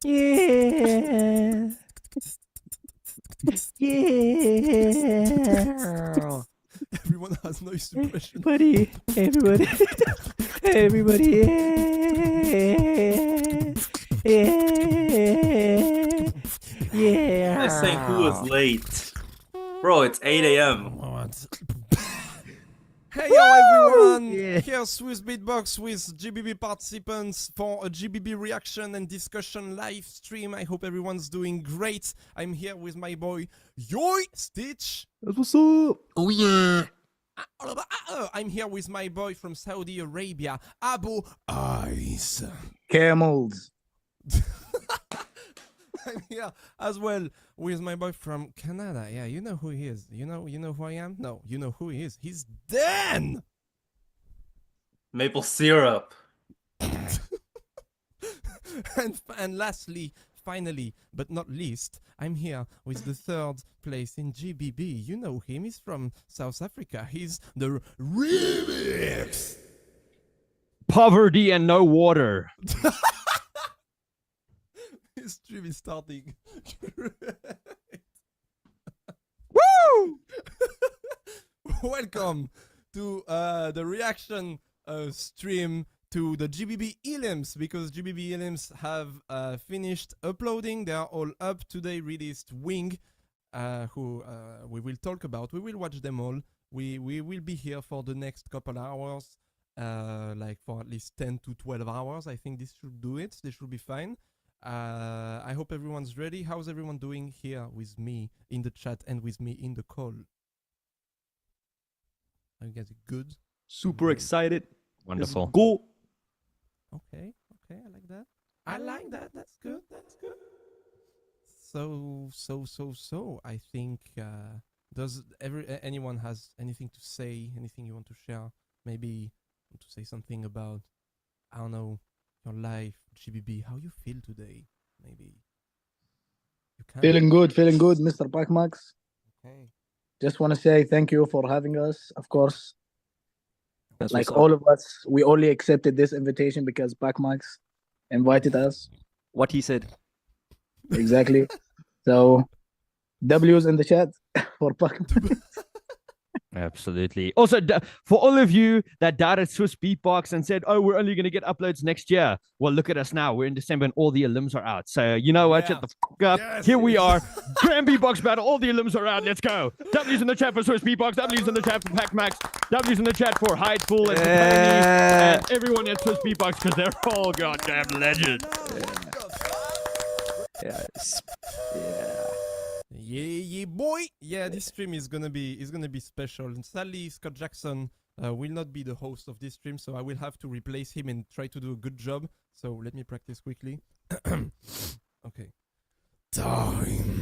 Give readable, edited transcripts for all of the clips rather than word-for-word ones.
Yeah. Yeah. Everyone has noise suppression. Everybody. Everybody. Yeah. Yeah. I say who is late. Bro, it's 8 a.m. Hey yo everyone! Yeah. Here's Swissbeatbox with GBB participants for a GBB reaction and discussion live stream. I hope everyone's doing great. I'm here with my boy Yoy Stitch. What's up? Oh yeah. I'm here with my boy from Saudi Arabia, Abu Ice. Camels. I'm here as well with my boy from Canada. Yeah, you know who he is. You know who I am? No, you know who he is. He's Dan! Maple syrup. and lastly, finally, but not least, I'm here with the third place in GBB. You know him. He's from South Africa. He's the Remix. Poverty and no water. His stream is starting. Woo! Welcome to the reaction stream to the GBB Elims, because GBB Elims have finished uploading. They are all up. Today released Wing, who we will talk about. We will watch them all. We will be here for the next couple hours, like for at least 10 to 12 hours. I think this should do it. This should be fine. I hope everyone's ready. How's everyone doing here with me in the chat and with me in the call? Are you guys good? Super excited. Wonderful. Let's go. Okay, I like that. I like that. That's good. That's good. So. I think does anyone has anything to say? Anything you want to share? Maybe want to say something about, I don't know, your life, GBB. How you feel today? Maybe you can. Feeling good, Mr. PackMax. Okay. Just want to say thank you for having us. Of course, That's like what's up. all of us, we only accepted this invitation because PackMax invited us. What he said. Exactly. So, W's in the chat for PackMax. Absolutely. Also, for all of you that doubted Swissbeatbox and said, oh, we're only going to get uploads next year. Well, look at us now. We're in December and all the elims are out. So, you know what? Yeah. Shut the fuck up. Yes, Here we yes. are. Grand Beatbox Battle. All the elims are out. Let's go. W's in the chat for Swissbeatbox. W's in the chat for PackMax. W's in the chat for Hideful and for Momi. And everyone at Swissbeatbox, because they're all goddamn legends. Yes. Yeah, boy. Yeah, this stream is gonna be special. And sadly, Scott Jackson will not be the host of this stream, so I will have to replace him and try to do a good job. So let me practice quickly. Okay. Time.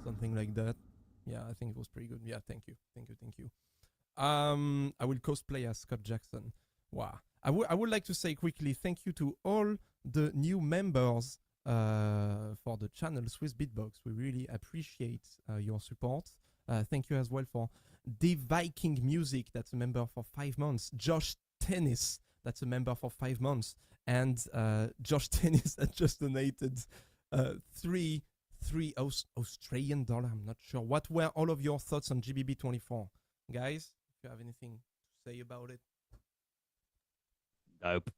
Something like that. Yeah, I think it was pretty good. Yeah, thank you. I will cosplay as Scott Jackson. Wow. I would like to say quickly thank you to all the new members for the channel Swissbeatbox. We really appreciate your support. Thank you as well for The Viking Music, that's a member for 5 months. Josh Tennis, that's a member for 5 months. And Josh Tennis that just donated three Australian dollar. I'm not sure. What were all of your thoughts on GBB24? Guys, if you have anything to say about it. Dope.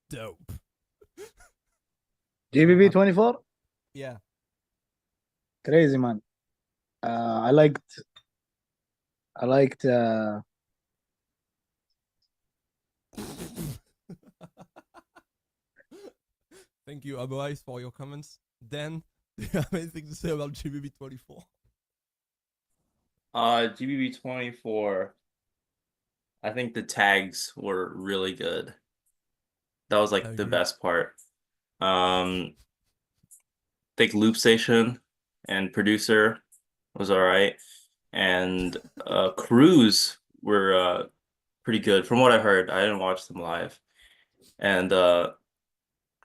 Dope. GBB24? Yeah. Crazy, man. I liked Thank you, Abu Ice, for your comments. Dan, do you have anything to say about GBB24? GBB24. I think the tags were really good. That was like the best part. I think Loop Station and Producer was alright. And Crews were pretty good from what I heard. I didn't watch them live. And the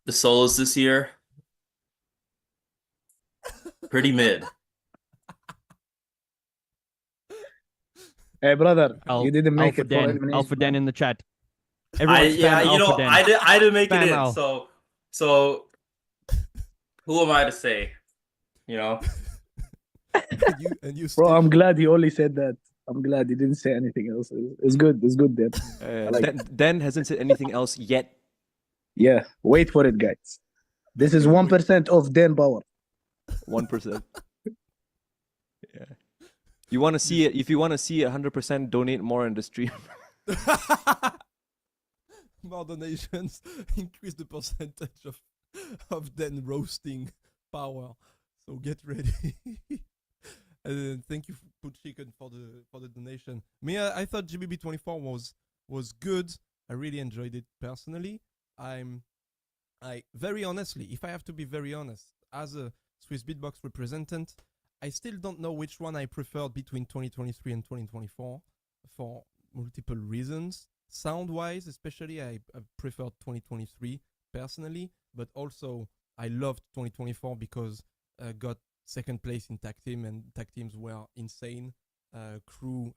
solos this year, pretty mid. Hey, brother, you didn't make it for elimination. Alpha Dan in the chat. Everyone yeah, spam you Al know, for Den. I did make it Spam in, Al. so who am I to say? You know? and you Bro, I'm Stitch. glad he only said that. I'm glad he didn't say anything else. It's good. It's good, Dan. I like it. Dan hasn't said anything else yet. Yeah, wait for it, guys. This is 1% of Dan power. 1%. Yeah. You want to see it? If you want to see 100%, donate more in the stream. More donations increase the percentage of then roasting power. So get ready. And thank you, Put Chicken, for the donation. Me, I thought GBB24 was good. I really enjoyed it personally. I very honestly, if I have to be very honest, as a Swissbeatbox representative, I still don't know which one I preferred between 2023 and 2024 for multiple reasons. Sound-wise, especially, I preferred 2023 personally, but also I loved 2024 because I got second place in tag team, and tag teams were insane. Crew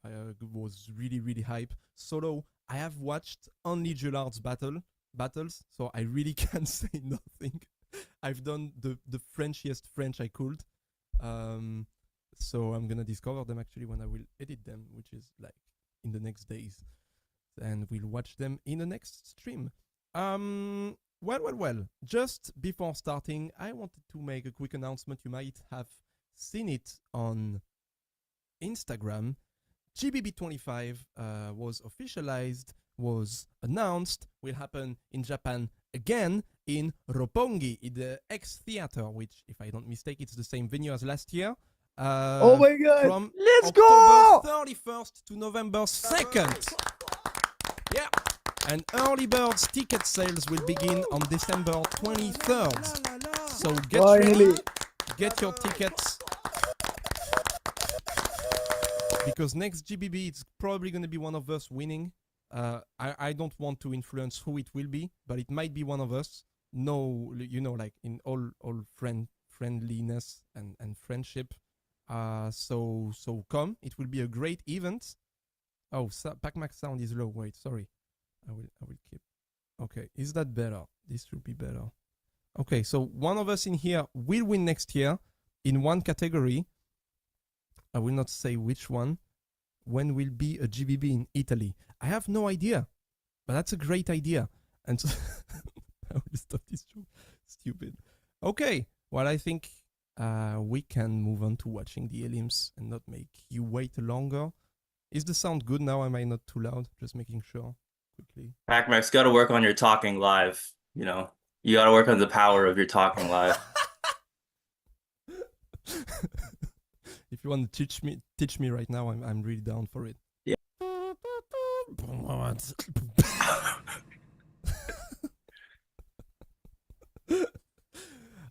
was really, really hype. Solo, I have watched only Gillard's battles, so I really can't say nothing. I've done the Frenchiest French I could. So I'm gonna discover them actually when I will edit them, which is like in the next days, and we'll watch them in the next stream. Well. Just before starting, I wanted to make a quick announcement. You might have seen it on Instagram. GBB25 was officialized, was announced, will happen in Japan again in Roppongi, in the X Theater, which, if I don't mistake, it's the same venue as last year. Oh my God! From Let's October go! 31st to November 2nd. Yeah. And early birds ticket sales will begin on December 23rd. So get ready, get your tickets. Because next GBB, it's probably going to be one of us winning. I don't want to influence who it will be, but it might be one of us. No, you know, like in all friendliness and friendship. So come. It will be a great event. Oh, PackMax sound is low. Wait, sorry. I will keep. Okay, is that better? This should be better. Okay, so one of us in here will win next year in one category. I will not say which one. When will be a GBB in Italy? I have no idea, but that's a great idea. And so I will stop this joke. Stupid. Okay, well, I think we can move on to watching the Heliums and not make you wait longer. Is the sound good now? Am I not too loud? Just making sure. Quickly. PackMax, got to work on your talking live. You know, you got to work on the power of your talking live. If you want to teach me right now, I'm really down for it. Yeah.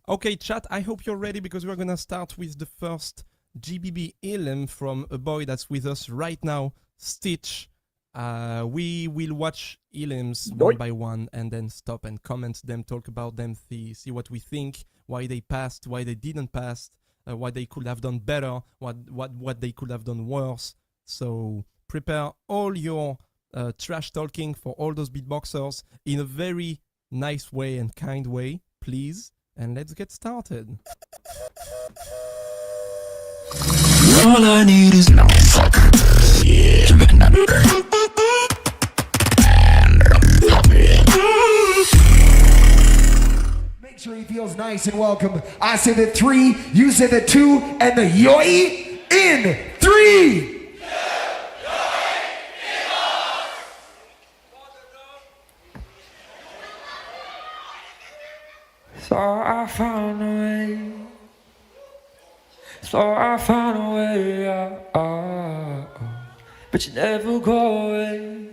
Okay, chat, I hope you're ready because we're gonna start with the first GBB Helium from a boy that's with us right now, Stitch. We will watch Heliums one by one and then stop and comment them, talk about them, see what we think, why they passed, why they didn't pass, what they could have done better, what they could have done worse. So prepare all your trash talking for all those beatboxers in a very nice way and kind way, please. And let's get started. All I need is no fuck. Make sure he feels nice and welcome. I say the 3, you say the 2, and the yoi in 3. So I found a way. So I found a way. But you never go away.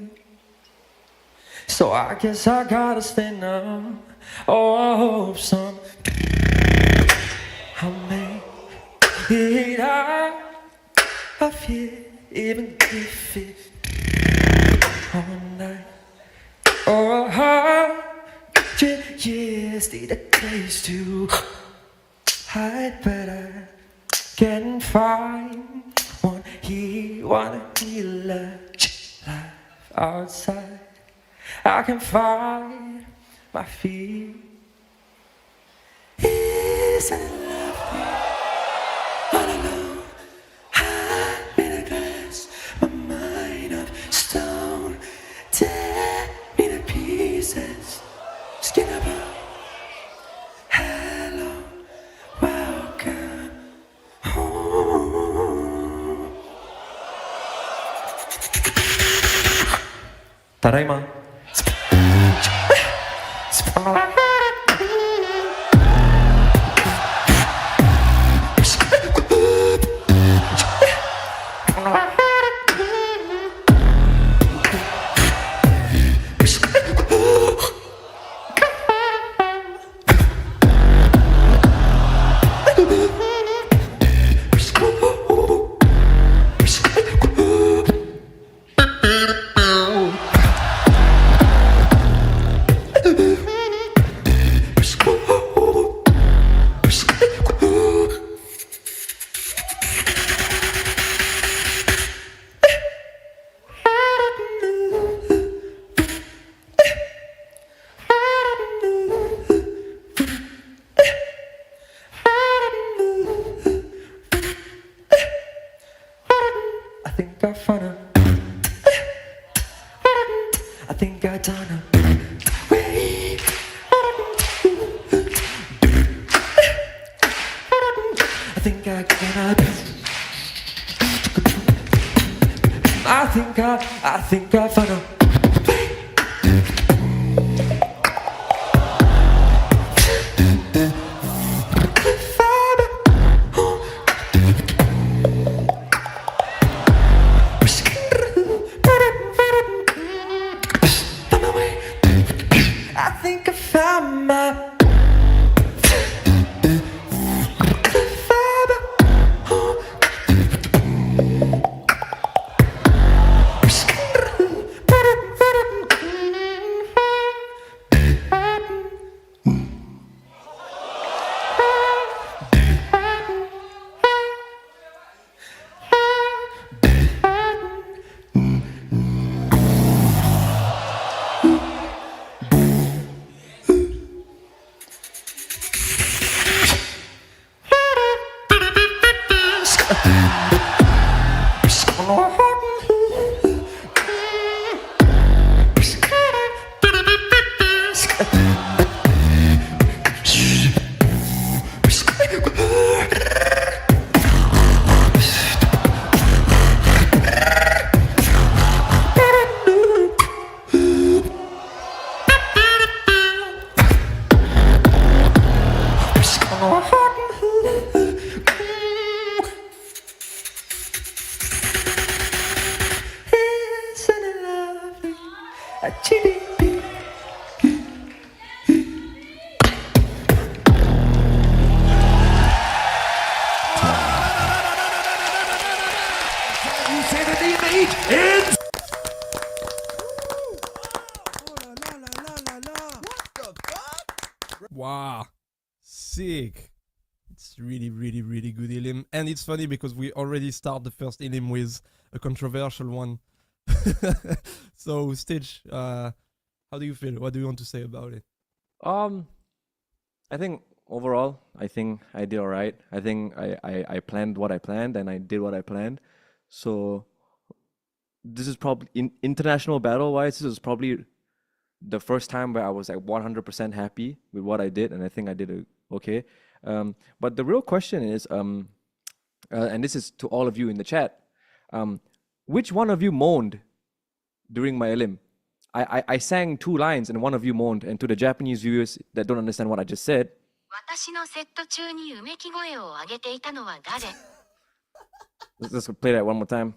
So I guess I gotta stay now. Oh, I hope some I'll make it out of here, even if it's all night or 100 years. Need a place to hide, but I can't find one here. Wanna be life outside. I can find my feet. Isn't it lovely? All alone, high in a glass, my mind of stone. Tear me to pieces, skin of bone. Hello, welcome home. Tadaima. I think I found her. I think I done her. Wait. I think I cannot. I think I found her. I think I found my. GBB. You say the name is Wow, sick. It's really, really, really good Helium. And it's funny because we already start the first Helium with a controversial one. So, Stitch, how do you feel? What do you want to say about it? I think overall, I think I did alright. I think I planned what I planned and I did what I planned. So this is probably international battle wise, this is probably the first time where I was like 100% happy with what I did, and I think I did okay. But the real question is, and this is to all of you in the chat, which one of you moaned during my Helium? I sang 2 lines and one of you moaned, and to the Japanese viewers that don't understand what I just said, let's play that one more time.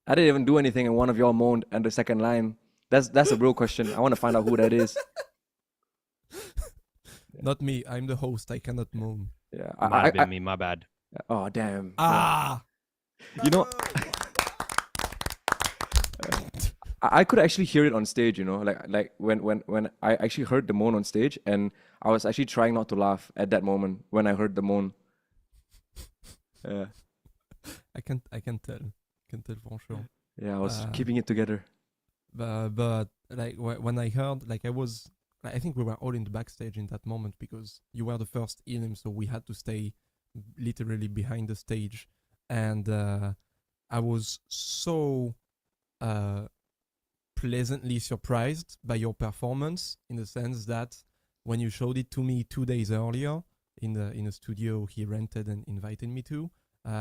I didn't even do anything and one of y'all moaned and the second line. That's a real question. I want to find out who that is. Not me. I'm the host. I cannot moan. Yeah, Might have been me, my bad. Oh damn. Ah. You know, I could actually hear it on stage. You know, like when I actually heard the moan on stage, and I was actually trying not to laugh at that moment when I heard the moan. Yeah. I can tell. can tell for sure. Yeah, I was keeping it together. But like when I heard, like I think we were all in the backstage in that moment because you were the first Helium, so we had to stay literally behind the stage, and I was so pleasantly surprised by your performance in the sense that when you showed it to me 2 days earlier in a studio he rented and invited me to,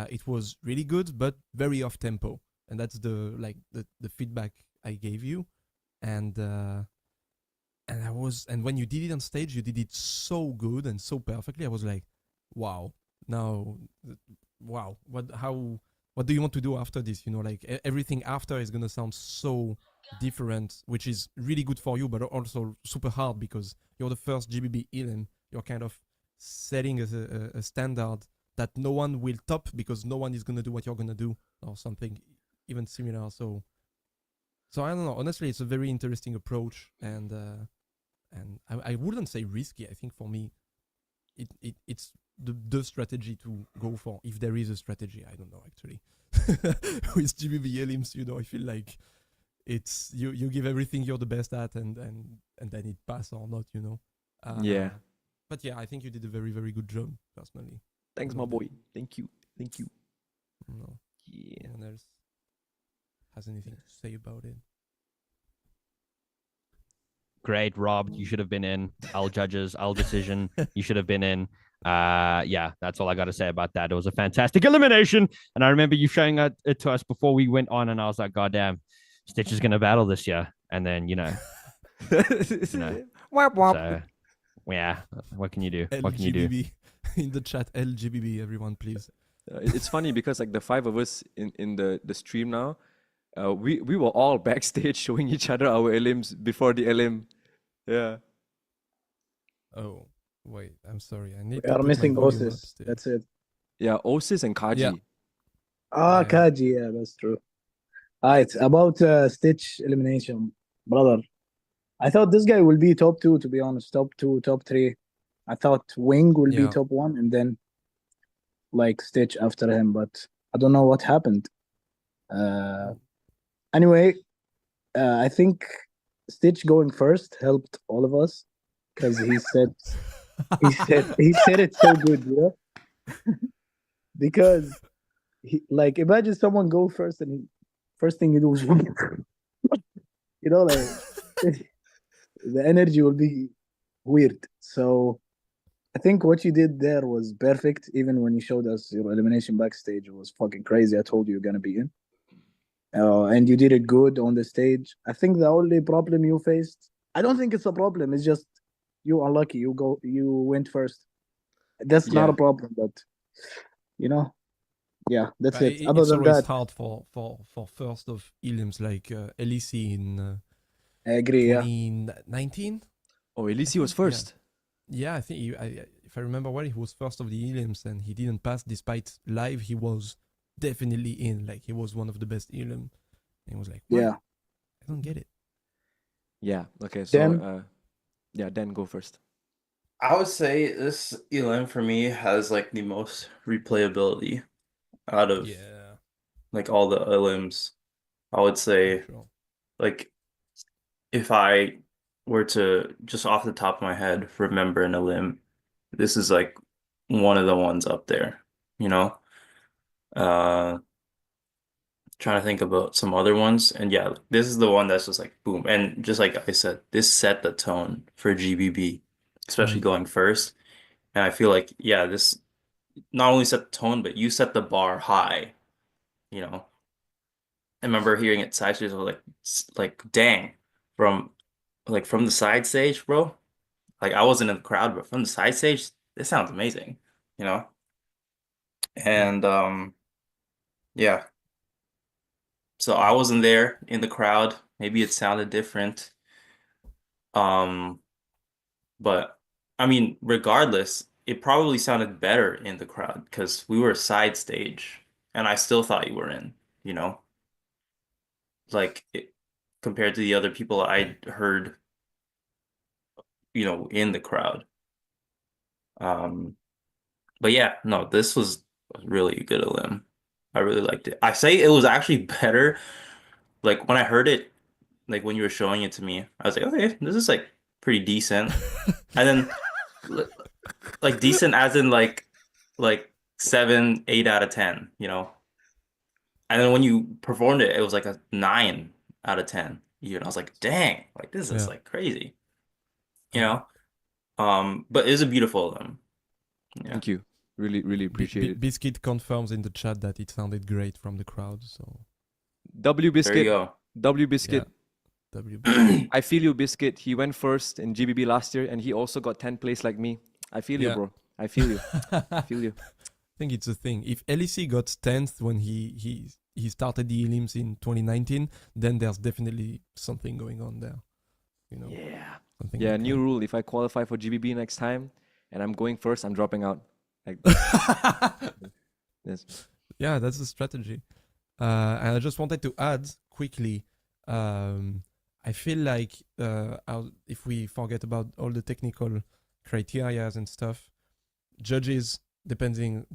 it was really good but very off tempo, and that's the feedback I gave you, and when you did it on stage, you did it so good and so perfectly. I was like, wow, now, wow, what do you want to do after this? You know, like everything after is gonna sound so different, which is really good for you, but also super hard because you're the first GBB Helium. You're kind of setting a standard that no one will top because no one is gonna do what you're gonna do or something even similar. So I don't know. Honestly, it's a very interesting approach, and I wouldn't say risky. I think for me, it's the strategy to go for if there is a strategy. I don't know actually. With GBB Heliums, you know, I feel like it's you give everything you're the best at, and then it pass or not, you know. Yeah. But yeah, I think you did a very, very good job personally. Thanks, my boy. Thank you. No. Yeah. No one else has anything to say about it. Great, Rob. You should have been in. All judges, all decision. You should have been in. Yeah, that's all I got to say about that. It was a fantastic elimination, and I remember you showing it to us before we went on, and I was like, "God damn, Stitch is gonna battle this year." And then you know, so yeah, what can you do? What can you do? LGBB in the chat, LGBB, everyone, please. It's funny because like the 5 of us in the stream now, we were all backstage showing each other our LMs before the LM. Yeah. Oh wait, I'm sorry. I need. We to are put my missing volume Osis. upstairs. That's it. Yeah, Osis and Kaji. Yeah. Ah, Yeah. Kaji. Yeah, that's true. Alright, about Stitch elimination, brother. I thought this guy will be top 2, to be honest. Top 2, top 3. I thought Wing will be Yeah. top 1 and then like Stitch after him, but I don't know what happened. Anyway, I think Stitch going first helped all of us because he said it so good, you know? Because like imagine someone go first and first thing you do is you know, like the energy will be weird. So I think what you did there was perfect. Even when you showed us your elimination backstage, it was fucking crazy. I told you you're gonna be in, and you did it good on the stage. I think the only problem you faced, I don't think it's a problem. It's just you unlucky. You went first. That's not a problem, but you know, yeah, that's it. Other It's than always that, hard for first of Heliums like Elise in I agree. Yeah, 2019. Oh, Elise was first. Yeah, I think if I remember well, he was first of the Heliums and he didn't pass despite live. He was definitely in. Like he was one of the best Helium. And he was like, what? yeah. I don't get it. Yeah. Okay. So Dan? yeah, Dan, go first. I would say this Elim for me has like the most replayability out of like all the Elims. I would say Sure. like if I were to just off the top of my head remember an Elim, this is like one of the ones up there, you know? Trying to think about some other ones, and yeah, this is the one that's just like boom, and just like I said, this set the tone for GBB, especially going first. And I feel like yeah, this not only set the tone, but you set the bar high, you know. I remember hearing it side stage, I was like dang, from from the side stage, bro. Like I wasn't in the crowd, but from the side stage, this sounds amazing, you know. And yeah. So I wasn't there in the crowd. Maybe it sounded different. But I mean, regardless, it probably sounded better in the crowd because we were side stage and I still thought you were in, you know? Like compared to the other people I heard, you know, in the crowd. But yeah, no, this was really a good Elim. I really liked it. I say it was actually better. Like when I heard it, like when you were showing it to me, I was like, okay, this is like pretty decent. And then like decent as in like 7, 8 out of 10, you know. And then when you performed it, it was like a 9 out of 10. Even I was like, dang, like this is like crazy, you know. But it's a beautiful of them. Yeah. Thank you. Really, really appreciate it. Biscuit confirms in the chat that it sounded great from the crowd. So W There you Biscuit. go. W Biscuit. WB. I feel you, Biscuit. He went first in GBB last year, and he also got 10th place like me. I feel you, Yeah. bro. I feel you. I feel you. I think it's a thing. If LEC got 10th when he started the Elims in 2019, then there's definitely something going on there. You know. Yeah. Something Yeah, like new that. rule. If I qualify for GBB next time and I'm going first, I'm dropping out. Like, yes. Yeah, that's the strategy. And I just wanted to add quickly, I feel like if we forget about all the technical criterias and stuff, judges, depending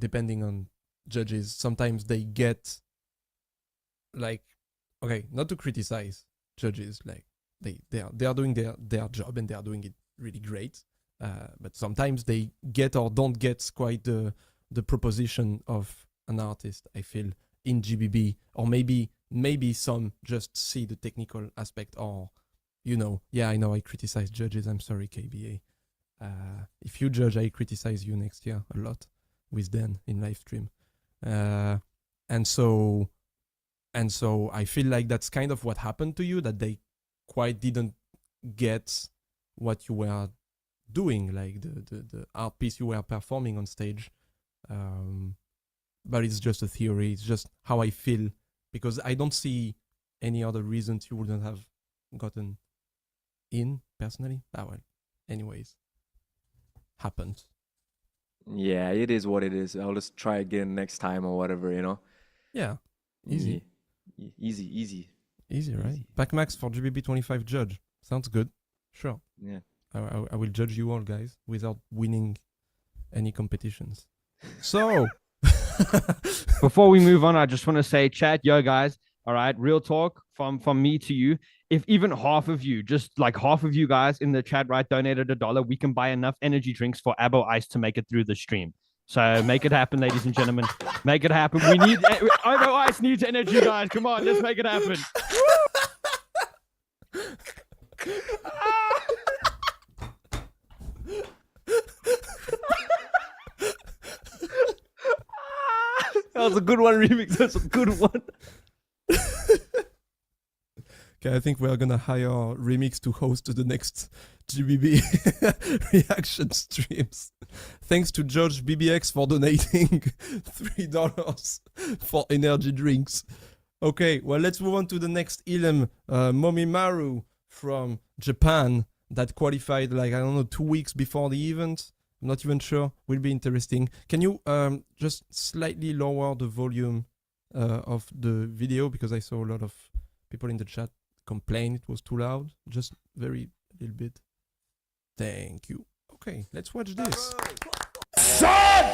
on judges, sometimes they get like, okay, not to criticize judges, like they are doing their job and they are doing it really great. But sometimes they get or don't get quite the proposition of an artist, I feel, in GBB, or maybe some just see the technical aspect, or, you know, yeah, I know I criticize judges, I'm sorry, KBA. If you judge, I criticize you next year a lot with Dan in live stream. And so I feel like that's kind of what happened to you, that they quite didn't get what you were doing, like the art piece you were performing on stage. But it's just a theory. It's just how I feel, because I don't see any other reasons you wouldn't have gotten in personally. Ah, well, anyways, happened. Yeah, it is what it is. I'll just try again next time or whatever, you know? Yeah, easy. Easy. Easy, right? Easy. PACMax for GBB25 judge. Sounds good. Sure. Yeah. I will judge you all, guys, without winning any competitions. So, Before we move on, I just want to say, chat, yo, guys. All right, real talk from me to you. If even half of you, just like half of you guys in the chat, right, donated $1, we can buy enough energy drinks for Abo Ice to make it through the stream. So make it happen, ladies and gentlemen. Make it happen. We need Abo Ice needs energy, guys. Come on, let's make it happen. That was a good one, Remix. That's a good one. okay, I think we are gonna hire Remix to host the next GBB reaction streams. Thanks to George BBX for donating $3 for energy drinks. Okay, well, let's move on to the next Helium. Momi Maru from Japan that qualified, like, I don't know, 2 weeks before the event. I'm not even sure. Will be interesting. Can you just slightly lower the volume of the video, because I saw a lot of people in the chat complain it was too loud. Just very little bit. Thank you. Okay, let's watch this. Son!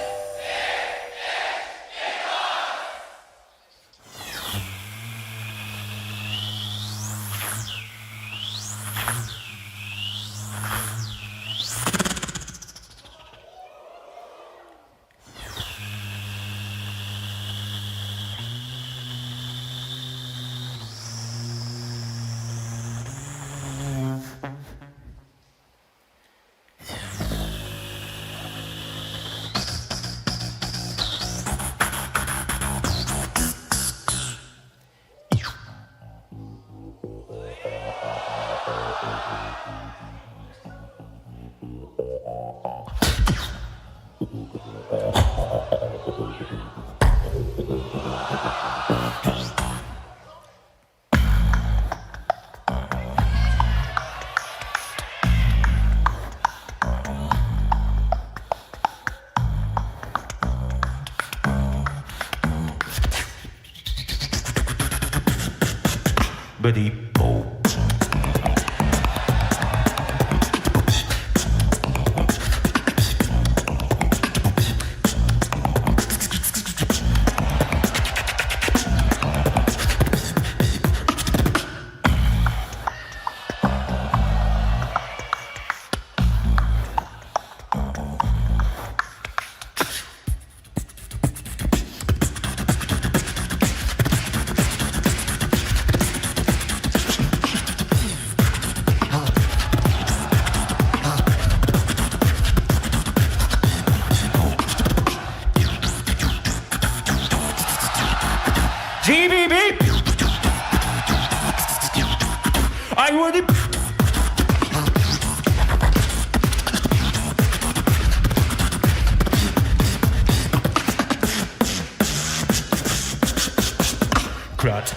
Buddy Bolt. Cut.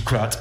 Cut.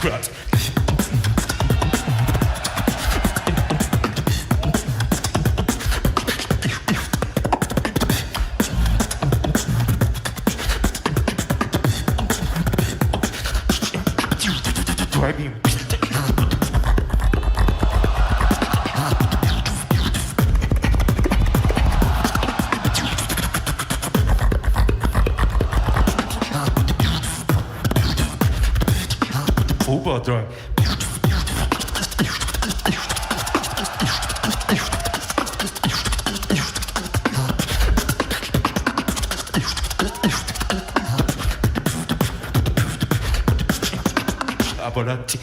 Cut. Driving. Overdrive. Abolati.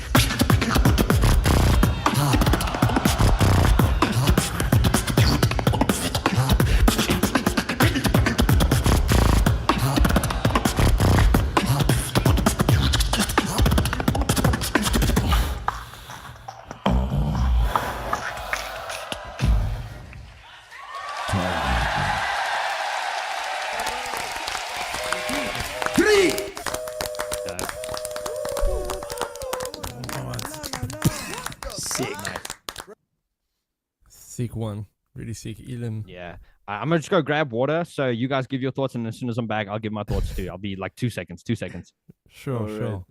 Sick one. Really sick. Helium. Yeah. I'm gonna just go grab water. So you guys give your thoughts, and as soon as I'm back, I'll give my thoughts too. I'll be like 2 seconds. 2 seconds. Sure, Alright. sure.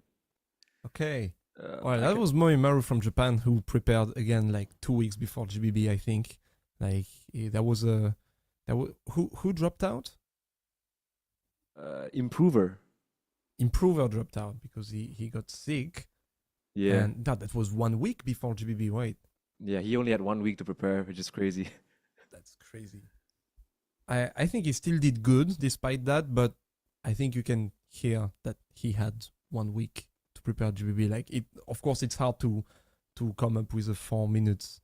Okay. Well, I that can- was Momi Maru from Japan who prepared again like 2 weeks before GBB, I think. Like that was who dropped out? Improver. Improver dropped out because he got sick. Yeah. And that was 1 week before GBB, right? Yeah, he only had 1 week to prepare, which is crazy. That's crazy. I think he still did good despite that, but I think you can hear that he had 1 week to prepare GBB. Like it, of course, it's hard to come up with a 4 minutes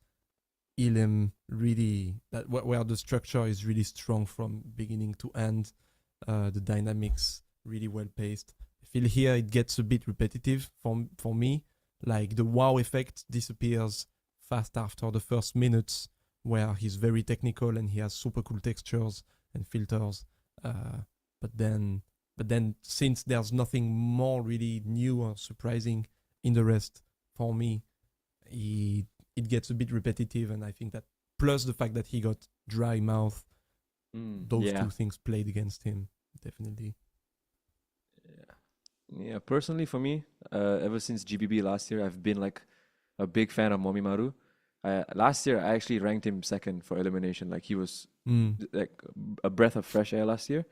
Helium really that where the structure is really strong from beginning to end. The dynamics really well paced. I feel here it gets a bit repetitive for me. Like the wow effect disappears fast after the first minutes, where he's very technical and he has super cool textures and filters. But then since there's nothing more really new or surprising in the rest, for me, it gets a bit repetitive, and I think that plus the fact that he got dry mouth, those Yeah. two things played against him, definitely. Yeah, personally for me, ever since GBB last year, I've been like a big fan of Momi Maru. Last year, I actually ranked him second for elimination. Like he was like a breath of fresh air last year.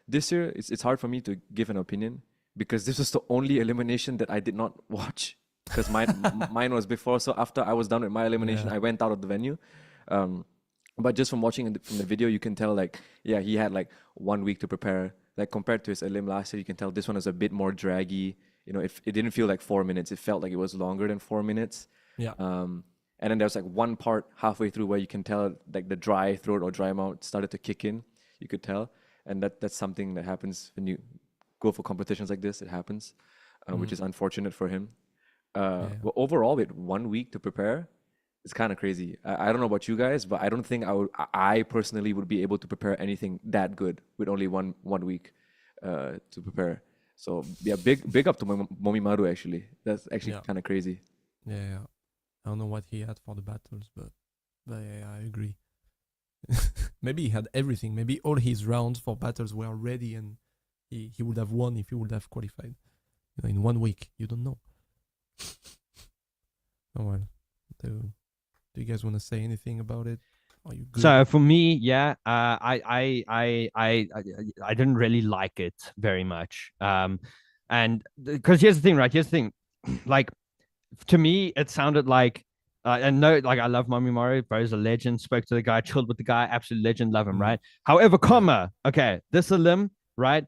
This year, it's hard for me to give an opinion because this was the only elimination that I did not watch because mine was before. So after I was done with my elimination, Yeah. I went out of the venue. But just from watching from the video, you can tell like, yeah, he had like 1 week to prepare. Like compared to his elim last year, you can tell this one is a bit more draggy. You know, if it didn't feel like 4 minutes, it felt like it was longer than 4 minutes. Yeah. And then there's like one part halfway through where you can tell like the dry throat or dry mouth started to kick in. You could tell, and that's something that happens when you go for competitions like this. It happens, which is unfortunate for him. But overall, with 1 week to prepare, it's kind of crazy. I don't know about you guys, but I don't think I personally would be able to prepare anything that good with only one week to prepare. So yeah, big up to Momi Maru actually. That's actually kind of crazy. Yeah. I don't know what he had for the battles, but yeah, I agree. Maybe he had everything. Maybe all his rounds for battles were ready, and he would have won if he would have qualified. You know, in 1 week, you don't know. Oh well. Do you guys want to say anything about it? Are you good? So for me, yeah, I didn't really like it very much. And because here's the thing, right? Here's the thing, like to me, it sounded like. And no, like I love Momi Maru, bro's a legend. Spoke to the guy, chilled with the guy, absolute legend, love him, right? However, okay, this Elim, right?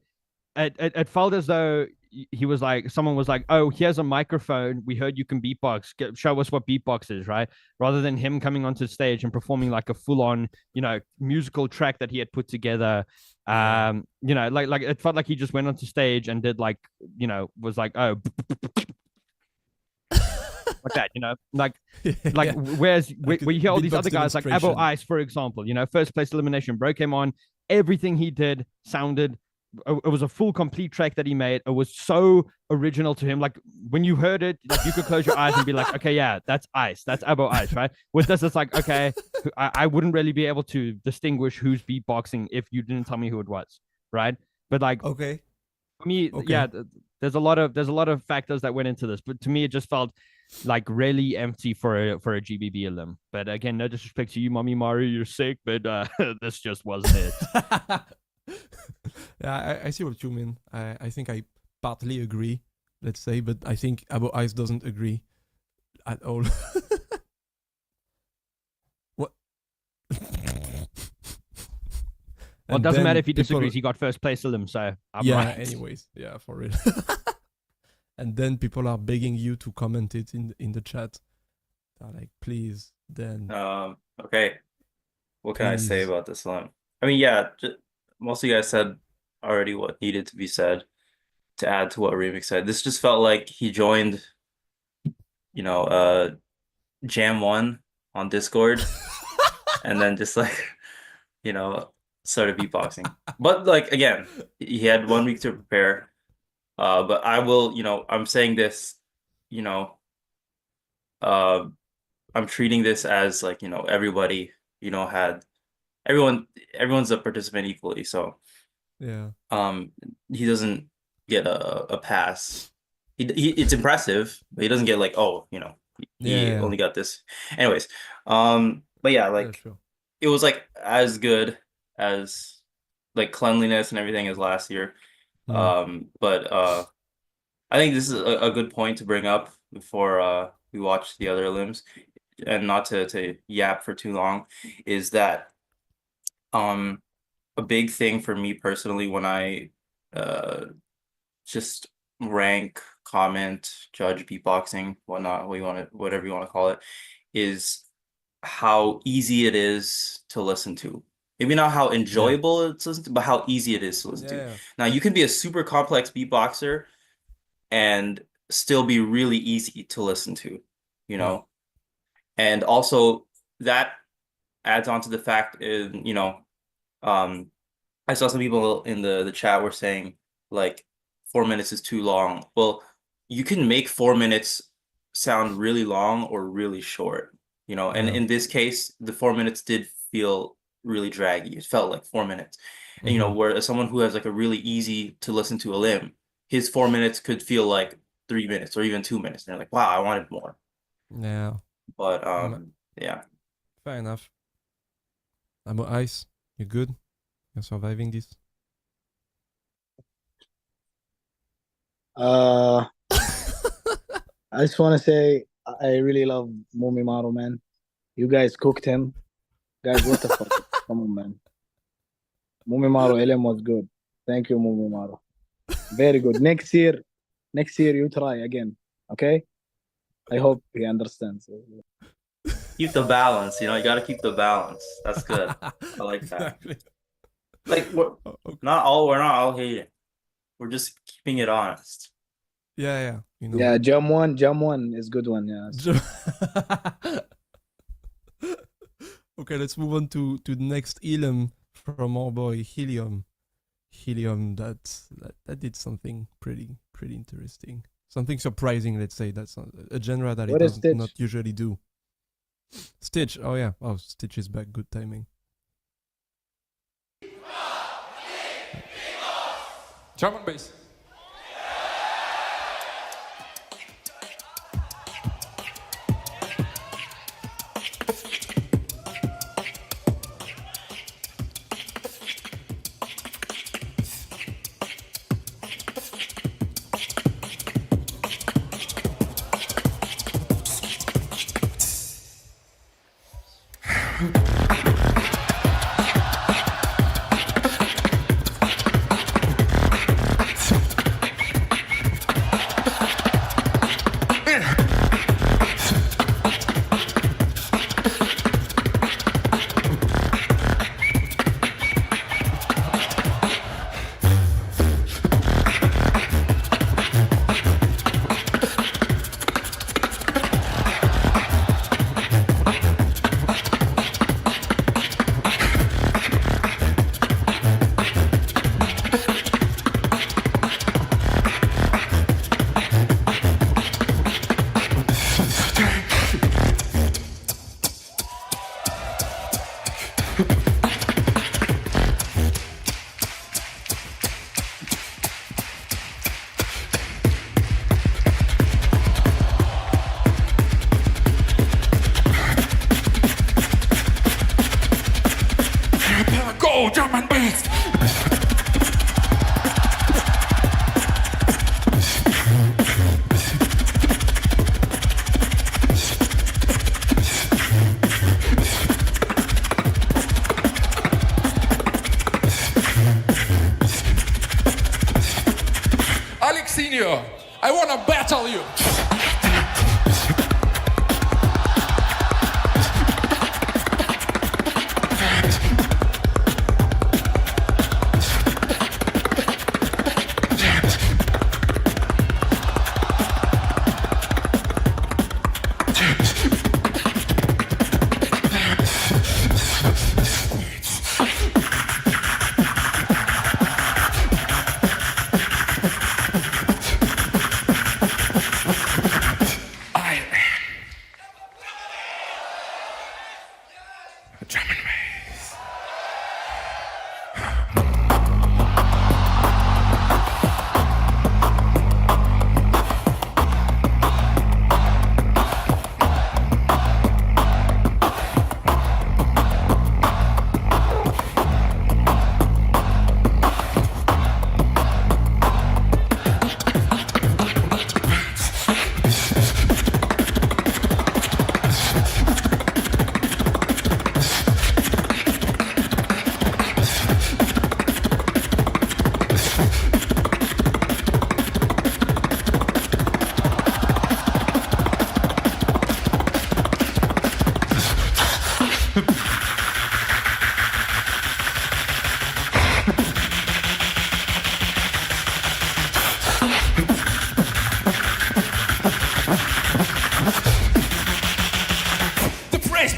It felt as though he was like, someone was like, oh, here's a microphone, we heard you can beatbox, show us what beatbox is, right? Rather than him coming onto stage and performing like a full-on, musical track that he had put together. Like it felt like he just went onto stage and did like, was like, oh, like that, whereas we hear all these other guys like Abo Ice, for example, first place elimination, bro came on, everything he did sounded, it was a full complete track that he made. It was so original to him. Like when you heard it, like you could close your eyes and be like, okay, yeah, that's Ice, that's Abo Ice, right? With this, it's like, okay, I wouldn't really be able to distinguish who's beatboxing if you didn't tell me who it was, right? But like, okay, for me, yeah, there's a lot of factors that went into this, but to me, it just felt like really empty for a GBB Elim. But again, no disrespect to you, Momi Maru, you're sick, but this just wasn't it. Yeah, I see what you mean. I think I partly agree, let's say, but I think Abo Ice doesn't agree at all. What? Well, it doesn't matter if he disagrees. He got first place Elim, so I'm right. Anyways, yeah, for real. And then people are begging you to comment it in the chat. They're like, please, then. Okay. What can I say about this one? I mean, yeah, most of you guys said already what needed to be said. To add to what Remix said, this just felt like he joined, Jam 1 on Discord, and then just like, started beatboxing. But like again, he had 1 week to prepare. But I will, I'm saying this, I'm treating this as like, everybody, everyone's a participant equally. So yeah, he doesn't get a pass. It's impressive, but he doesn't get like, oh, he only got this. Anyways, but yeah, like sure. It was like as good as like cleanliness and everything as last year. But I think this is a good point to bring up before we watch the other limbs, and not to yap for too long, is that a big thing for me personally when I just rank, comment, judge beatboxing, whatnot, whatever you want to call it, is how easy it is to listen to. Maybe not how enjoyable it's listened to, but how easy it is to listen to. Now, you can be a super complex beatboxer and still be really easy to listen to, And also that adds on to the fact, I saw some people in the chat were saying like 4 minutes is too long. Well, you can make 4 minutes sound really long or really short, and in this case, the 4 minutes did feel really draggy. It felt like 4 minutes. And where someone who has like a really easy to listen to Elim, his 4 minutes could feel like 3 minutes or even 2 minutes. And they're like, wow, I wanted more. Yeah. But yeah. Fair enough. Abo Ice, you good? You're surviving this? I just want to say I really love Momi Maru, man. You guys cooked him. Guys, what the fuck? Come on, man. Momi Maru Elim was good. Thank you, Momi Maru. Very good. Next year you try again. Okay? I hope he understands. Keep the balance, you got to keep the balance. That's good. I like that. Exactly. Like we're not all hating. We're just keeping it honest. Yeah. Yeah, Jam 1 is good one, yeah. Okay, let's move on to the next Elim from our boy Helium. Helium that did something pretty interesting. Something surprising, let's say. That's a genre that it does not usually do. Stitch, oh yeah. Oh, Stitch is back, good timing. Drum and bass. drum and bass. Alex Senior, I wanna battle you.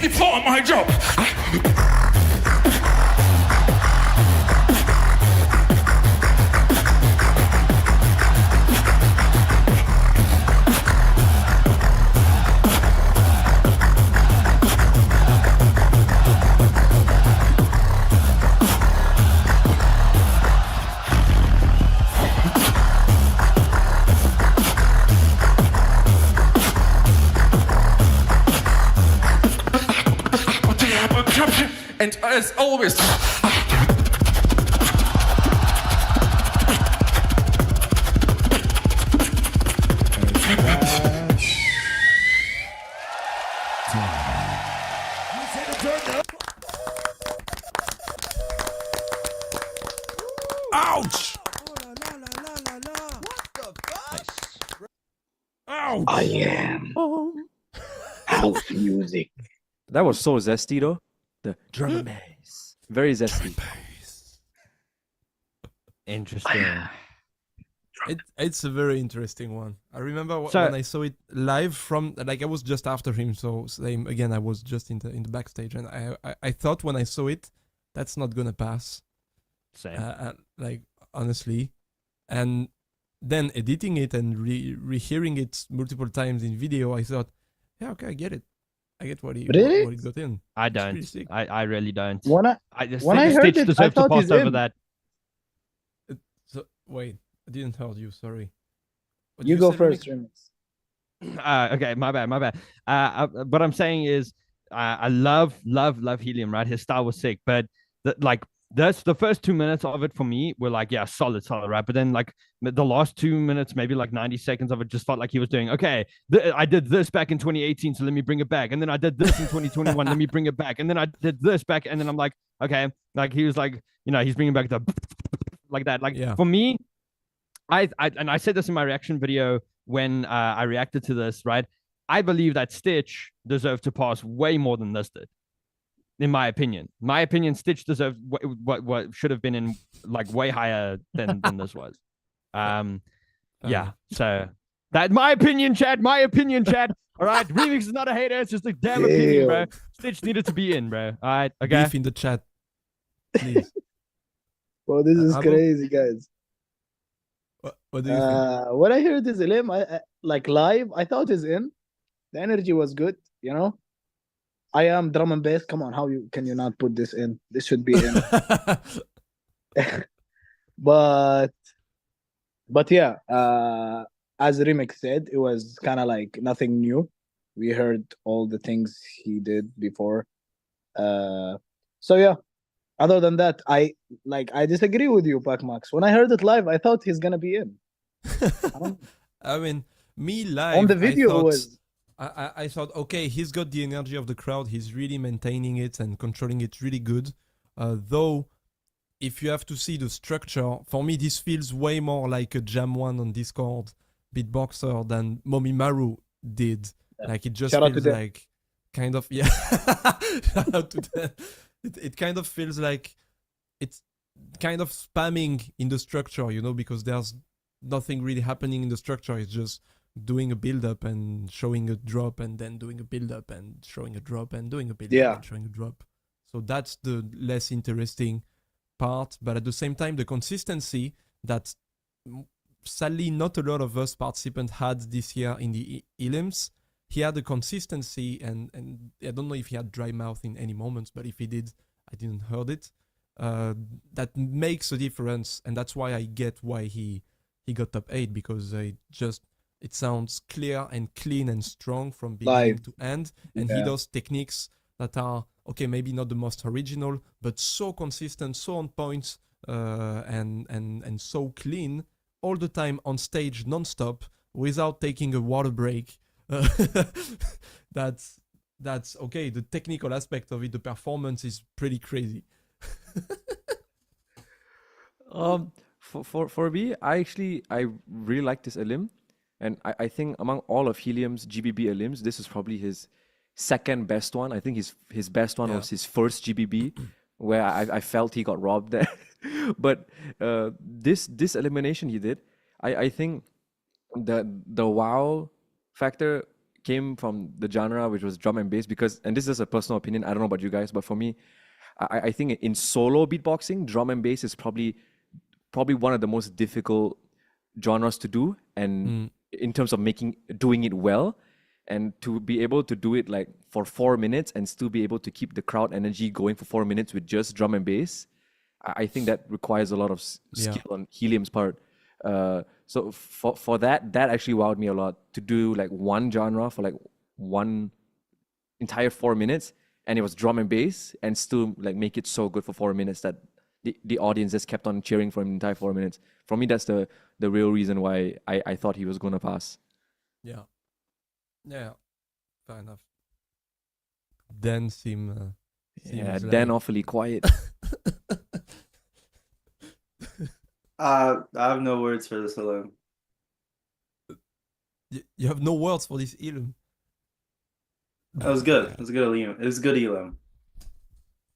Before my job. And as always, ouch! Ouch! I am house music. That was so zesty though. The drum and bass. Very zesty. Interesting. It's a very interesting one. I remember So- when I saw it live from, like, I was just after him, so same again. I was just in the backstage, and I thought when I saw it, that's not gonna pass. Same. Like, honestly, and then editing it and rehearing it multiple times in video, I thought, yeah, okay, I get it. I get what he Really? what he got in. I It's don't. pretty sick. I really don't. When I just when think I heard Stitch it, I deserved to thought pass he's over in. that. So wait, I didn't hear you. Sorry. What You did go say, first, Remix? Remix. Okay, my bad. What I'm saying is, I love Helium. Right, his style was sick, but that's the first 2 minutes of it for me were like, yeah, solid, right? But then like the last 2 minutes, maybe like 90 seconds of it, just felt like he was doing, okay, I did this back in 2018, so let me bring it back, and then I did this in 2021, let me bring it back, and then I did this back, and then I'm like, okay, like he was like, he's bringing back the like that. Like Yeah. for me, I said this in my reaction video when I reacted to this, right? I believe that Stitch deserved to pass way more than this did. In my opinion, Stitch deserved what should have been in like way higher than this was. Yeah. So that my opinion, chat. All right, Remix is not a hater. It's just a damn opinion, bro. Stitch needed to be in, bro. All right, okay. Beef in the chat, please. Well, this is Abu? crazy, guys. What do you think? When I heard this Elim, I like live, I thought he's in. The energy was good, I am drum and bass. Come on, can you not put this in? This should be in. But yeah, as Remix said, it was kind of like nothing new. We heard all the things he did before. So yeah, Other than that, I disagree with you, PACMax. When I heard it live, I thought he's gonna be in. I mean, me live On the video, I thought, okay, he's got the energy of the crowd. He's really maintaining it and controlling it really good. Though, if you have to see the structure, for me, this feels way more like a Jam 1 on Discord beatboxer than Momi Maru did. Like, it just feels like kind of, yeah. Shout out to them. It kind of feels like it's kind of spamming in the structure, you know, because there's nothing really happening in the structure. It's just doing a build-up and showing a drop and then doing a build-up and showing a drop and doing a build-up and showing a drop. So that's the less interesting part. But at the same time, the consistency that sadly not a lot of us participants had this year in the Heliums. He had a consistency and I don't know if he had dry mouth in any moments, but if he did, I didn't heard it. That makes a difference, and that's why I get why he got top 8, because it sounds clear and clean and strong from beginning to end, and he does techniques that are okay, maybe not the most original, but so consistent, so on point, and so clean all the time on stage, non-stop, without taking a water break. That's okay. The technical aspect of it, the performance is pretty crazy. For me, I really like this Elim, and I think among all of Helium's GBB Elims, this is probably his second best one. I think his best one was his first GBB, where I felt he got robbed there. But this elimination he did, I think the wow factor came from the genre, which was drum and bass, because, and this is a personal opinion, I don't know about you guys, but for me, I think in solo beatboxing, drum and bass is probably one of the most difficult genres to do, and in terms of doing it well, and to be able to do it like for 4 minutes and still be able to keep the crowd energy going for 4 minutes with just drum and bass, I think that requires a lot of skill on Helium's part. So for that actually wowed me a lot, to do like one genre for like one entire 4 minutes, and it was drum and bass, and still like make it so good for 4 minutes that the audience just kept on cheering for him the entire 4 minutes. For me, that's the real reason why I thought he was gonna pass. Yeah, fair enough. Dan seems Dan awfully quiet. I have no words for this alone. You have no words for this Elim. That was good. It was good Elim. It was good Elim.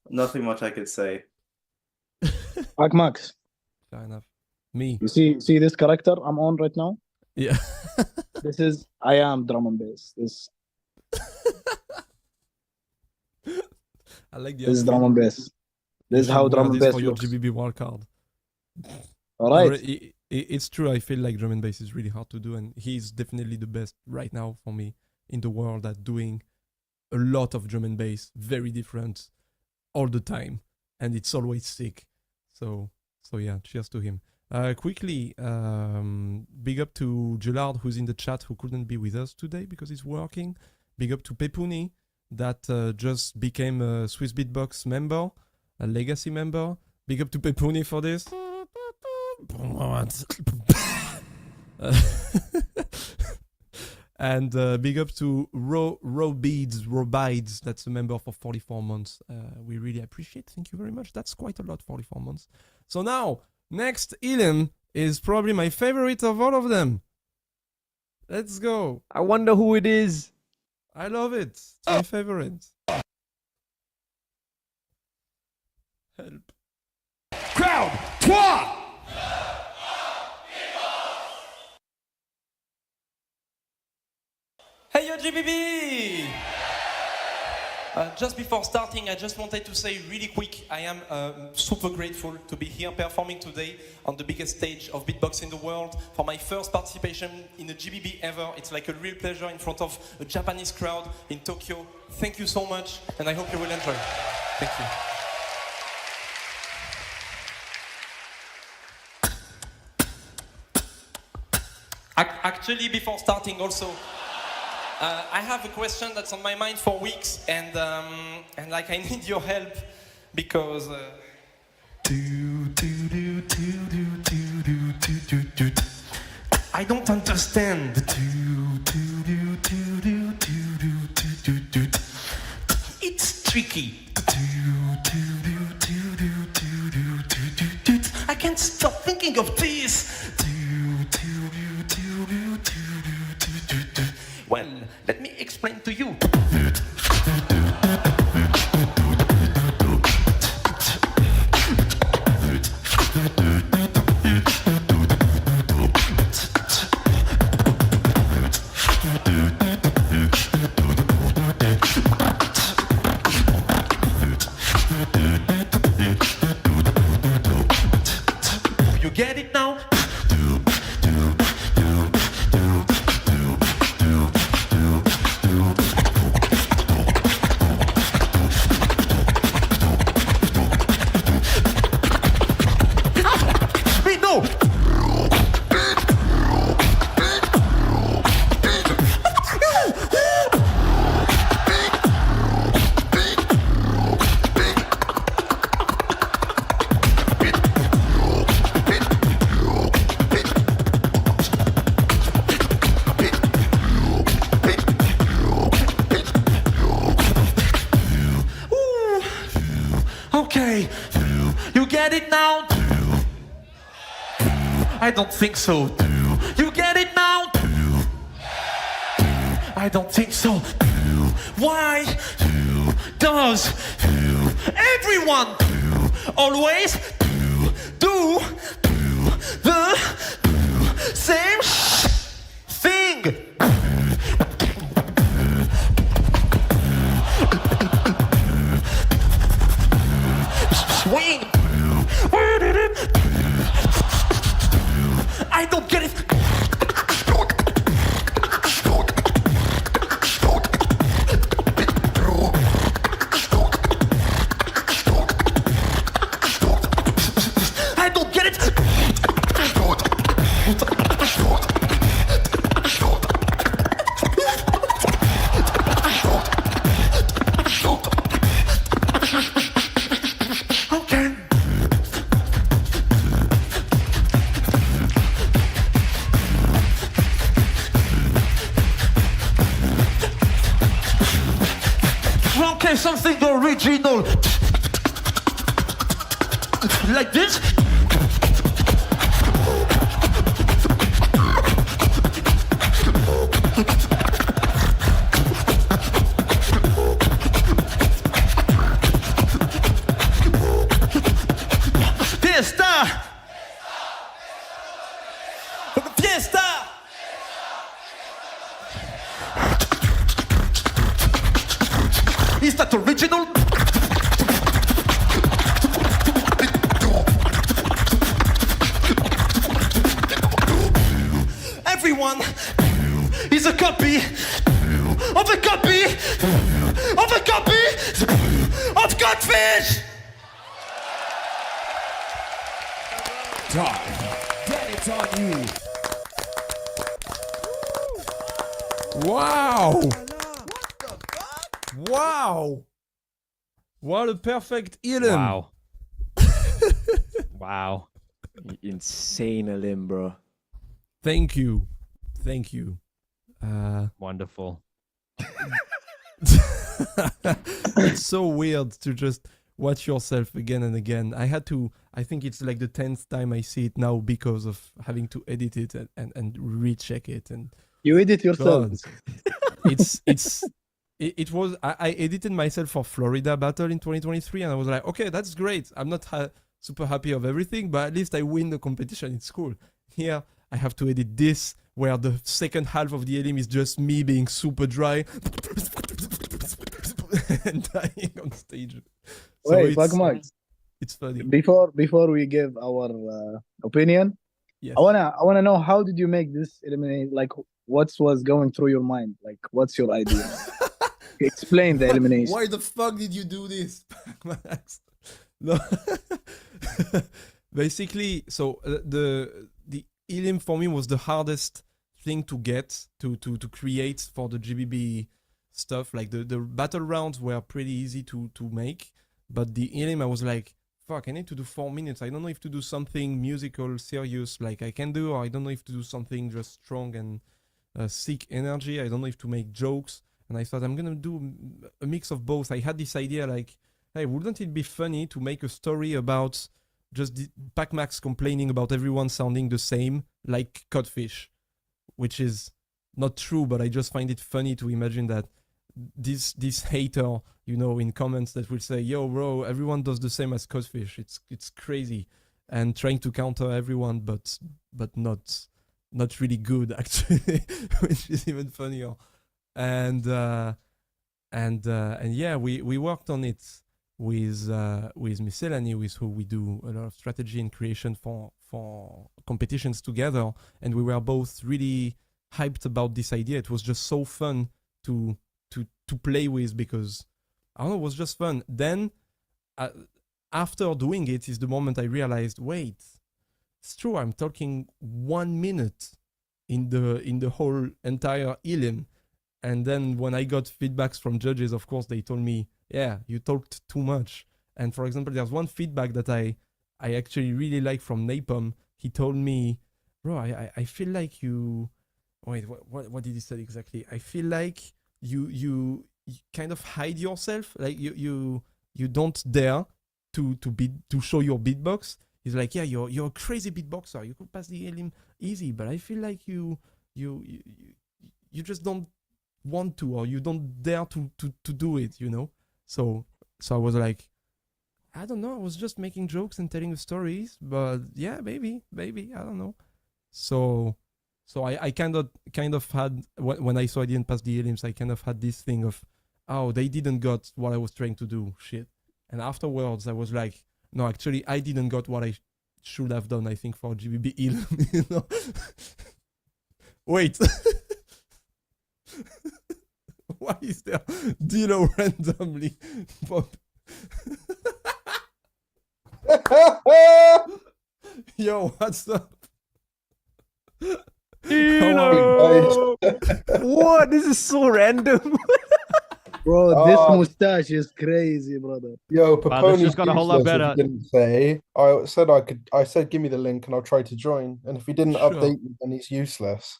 Nothing much I could say. PACMax. Fair enough. Me. You see this character I'm on right now? Yeah. I am drum and bass. I like the This is drum and bass. This is how drum and bass for your looks. GBB wildcard. All right. It's true. I feel like drum and bass is really hard to do, and he's definitely the best right now for me in the world at doing a lot of drum and bass, very different all the time, and it's always sick. So yeah, cheers to him. Quickly, big up to Gillard, who's in the chat, who couldn't be with us today because he's working. Big up to Pepuni, that just became a Swissbeatbox member, a legacy member. Big up to Pepuni for this. And big up to Robides, that's a member for 44 months. We really appreciate. Thank you very much. That's quite a lot, 44 months. So now, next Elim is probably my favorite of all of them. Let's go. I wonder who it is. I love it. It's my favorite. Help. Crowd, toi! Hey yo GBB! Just before starting, I just wanted to say really quick, I am super grateful to be here performing today on the biggest stage of beatbox in the world. For my first participation in a GBB ever, it's like a real pleasure in front of a Japanese crowd in Tokyo. Thank you so much, and I hope you will enjoy. Thank you. Actually, before starting also, I have a question that's on my mind for weeks, and like I need your help because I don't understand. It's tricky. I can't stop thinking of this. Well, let me explain to you. You get it now? Wait, no! Okay, you get it now? I don't think so. You get it now? I don't think so. Why does everyone always do the same thing? Swing. I don't get it. I don't get it. Okay. Okay, something original. Like this. Fiesta! Fiesta! Is that original? Everyone is a copy of a copy of a copy of Godfish! Then it's on you. Wow! Wow! What a perfect Helium! Wow. Wow. Insane Helium, bro. Thank you. Thank you. Wonderful. It's so weird to just watch yourself again and again. I think it's like the 10th time I see it now because of having to edit it and recheck it. And You edit yourself. God, it was, I edited myself for Florida Battle in 2023 and I was like, okay, that's great. I'm not super happy of everything, but at least I win the competition. It's cool. Here, I have to edit this where the second half of the Helium is just me being super dry and dying on stage. So Wait, PackMax. It's funny. Before we give our opinion, Yes. I wanna know, how did you make this eliminate? Like, what was going through your mind? Like, what's your idea? Explain the elimination. Why the fuck did you do this, PackMax? No. Basically, so the Helium for me was the hardest thing to get to create for the GBB stuff. Like the battle rounds were pretty easy to make, but the Helium I was like, fuck, I need to do 4 minutes. I don't know if to do something musical, serious, like I can do, or I don't know if to do something just strong and sick energy. I don't know if to make jokes. And I thought I'm gonna do a mix of both. I had this idea like, hey, wouldn't it be funny to make a story about just the PackMax complaining about everyone sounding the same, like Codfish, which is not true, but I just find it funny to imagine that this hater, you know, in comments that will say, yo, bro, everyone does the same as Codfish. It's crazy. And trying to counter everyone, but not really good, actually, which is even funnier. And yeah, we worked on it with Miscellany, with who we do a lot of strategy and creation for competitions together, and we were both really hyped about this idea. It was just so fun to play with, because I don't know, it was just fun. Then after doing it is the moment I realized, wait, it's true, I'm talking 1 minute in the whole entire Helium. And then when I got feedbacks from judges, of course, they told me, yeah, you talked too much. And for example, there's one feedback that I actually really like from Napalm. He told me, bro, I feel like you... Wait, what did he say exactly? I feel like you kind of hide yourself. Like you don't dare to show your beatbox. He's like, yeah, you're a crazy beatboxer. You could pass the Helium easy, but I feel like you just don't want to, or you don't dare to do it, you know. So I was like, I don't know, I was just making jokes and telling stories, but yeah, maybe I don't know. So I kind of had, when I saw I didn't pass the Heliums, I kind of had this thing of, oh, they didn't got what I was trying to do, shit. And afterwards I was like, no, actually I didn't got what I should have done, I think, for GBB Helium, you know. Wait. Why is there Dilo randomly pop? Yo, what's up? Dilo! What? This is so random. Bro, this mustache is crazy, brother. Yo, Wow, this Paponi just got a whole lot useless if better. he didn't say. I said give me the link and I'll try to join. And if he didn't Sure. update me, then he's useless.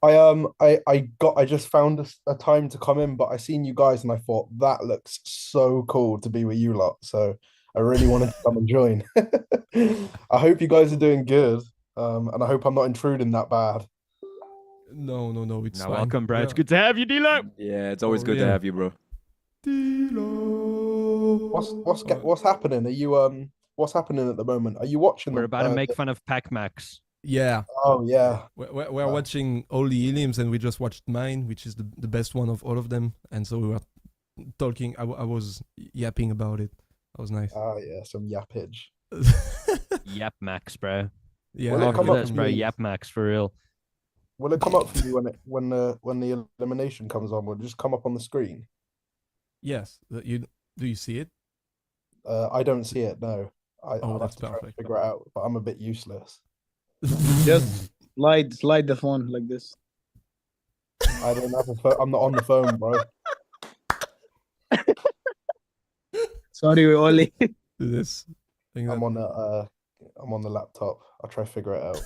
I just found a time to come in, but I seen you guys and I thought that looks so cool to be with you lot. So I really wanted to come and join. I hope you guys are doing good. And I hope I'm not intruding that bad. No, it's Now, fine. welcome, bro. Yeah. It's good to have you, Dilo. Yeah, it's always Oh, good to yeah. have you, bro. Dilo. What's happening? Are you what's happening at the moment? Are you watching We're the about to make fun of PACMax. Yeah. Oh yeah. We're Wow. watching all the Heliums, and we just watched mine, which is the best one of all of them. And so we were talking. I was yapping about it. That was nice. Oh yeah, some yappage. Yap Max, bro. Yeah, Will it After come up this, for bro. you? Yap Max for real. Will it come up for you when the elimination comes on? Will it just come up on the screen? yes. Do you see it? I don't see it. No. I'll have that's to try and perfect. figure it out. But I'm a bit useless. Just slide the phone like this. I don't have a phone. I'm not on the phone, bro. Sorry, we only. Do this. I'm on the laptop. I'll try to figure it out.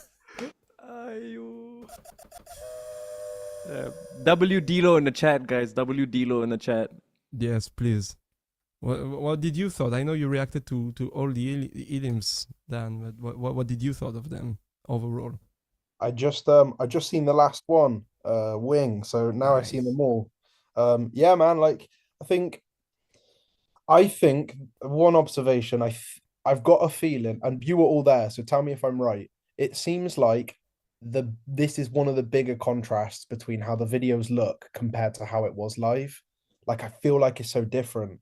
W Dilo in the chat, guys. W Dilo in the chat. Yes, please. What did you thought? I know you reacted to all the Heliums, Dan, but what did you thought of them overall? I just seen the last one, Wing. So now I've seen Nice. them all. Yeah, man. Like I think one observation. I've got a feeling, and you were all there, so tell me if I'm right. It seems like this is one of the bigger contrasts between how the videos look compared to how it was live. Like I feel like it's so different.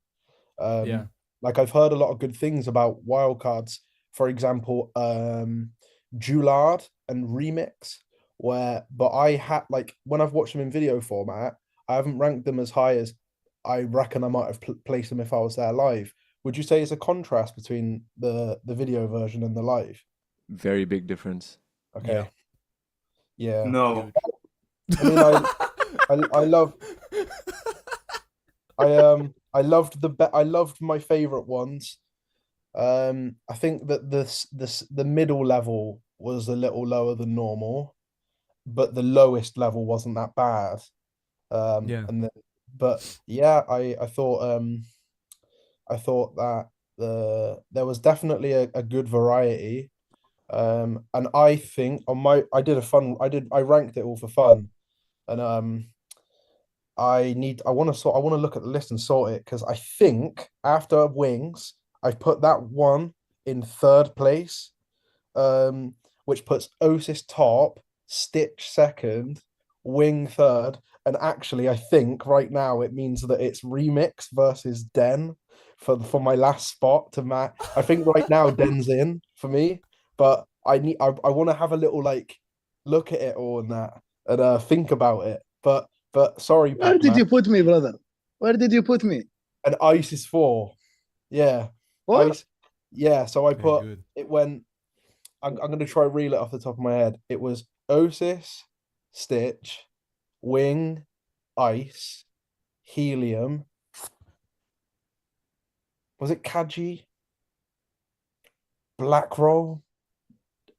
Yeah. Like I've heard a lot of good things about wildcards. For example, Julard and Remix, but I had like when I've watched them in video format, I haven't ranked them as high as I reckon I might have placed them if I was there live. Would you say it's a contrast between the video version and the live? Very big difference. Okay. Yeah. No. I mean, I love. I loved my favorite ones. I think that the middle level was a little lower than normal, but the lowest level wasn't that bad. Yeah. But yeah, I thought that there was definitely a good variety. And I think on my I ranked it all for fun. And I want to look at the list and sort it because I think after Wings, I've put that one in third place, which puts Osis top, Stitch second, Wing third, and actually I think right now it means that it's Remix versus Den for my last spot to match. I think right now Den's in for me, but I want to have a little like look at it all and that and think about it. But sorry, Where did Pac-Man. you put me, brother? Where did you put me? And Ice is 4. Yeah. What? Ice. Yeah. So I Okay, put good. it when I'm gonna try reel it off the top of my head. It was Osis, Stitch, Wing, Ice, Helium. Was it Kaji? Black Roll,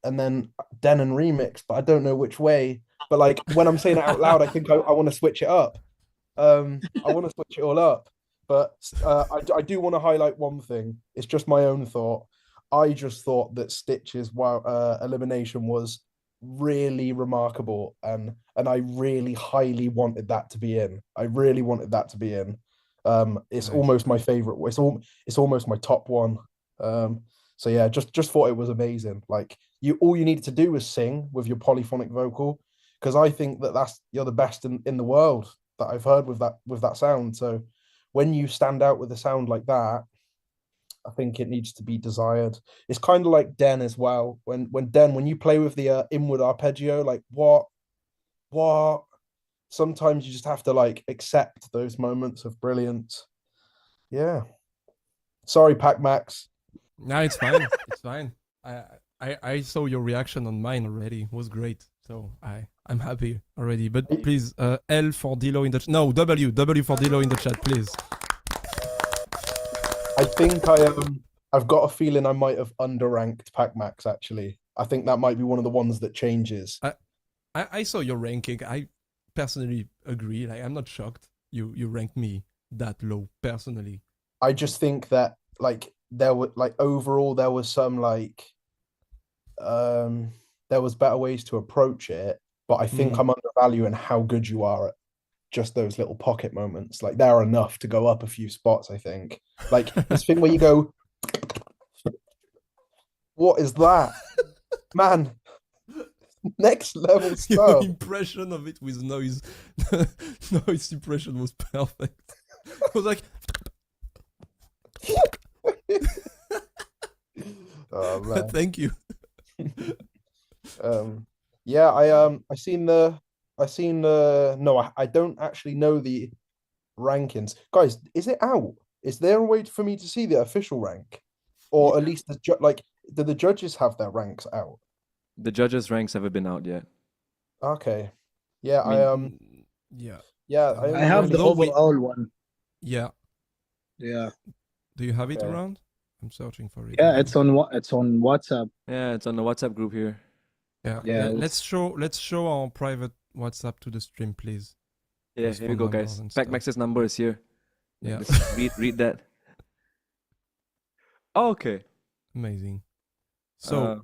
and then Den and Remix, but I don't know which way. But like when I'm saying it out loud, I think I want to switch it up. I want to switch it all up. But I do want to highlight one thing. It's just my own thought. I just thought that Stitch's elimination was really remarkable, and I really highly wanted that to be in. I really wanted that to be in. It's Nice. almost my favorite. It's almost my top one. So yeah, just thought it was amazing. Like all you needed to do was sing with your polyphonic vocal, because I think that you're the best in the world that I've heard with that sound. So when you stand out with a sound like that, I think it needs to be desired. It's kind of like Den as well. When you play with the inward arpeggio, like what, sometimes you just have to like accept those moments of brilliance. Yeah. Sorry, PACMax. No, it's fine. It's fine. I saw your reaction on mine already. It was great. So I'm happy already. But please, L for Dilo in the no, W for Dilo in the chat, please. I think I've got a feeling I might have underranked PACMax actually. I think that might be one of the ones that changes. I saw your ranking. I personally agree. Like I'm not shocked you ranked me that low personally. I just think that like there were like overall there was some like there was better ways to approach it, but I think I'm undervaluing how good you are at just those little pocket moments. Like they're enough to go up a few spots, I think. Like this thing where you go, what is that? Man, next level stuff. Your impression of it with noise, noise impression was perfect. I was like, oh man. Thank you. Yeah, I seen the no, I don't actually know the rankings. Guys, is it out? Is there a way for me to see the official rank? Or at least do the judges have their ranks out? The judges' ranks haven't been out yet. Okay. Yeah, yeah. I have the overall one. Yeah. Yeah. Do you have it Okay. around? I'm searching for it. Yeah, it's on WhatsApp. Yeah, it's on the WhatsApp group here. Yeah. Yeah, Let's show our private WhatsApp to the stream, please. Yeah, His here we phone go, numbers guys. and stuff. PackMax's number is here. Yeah. Let's read that. Oh, okay. Amazing. So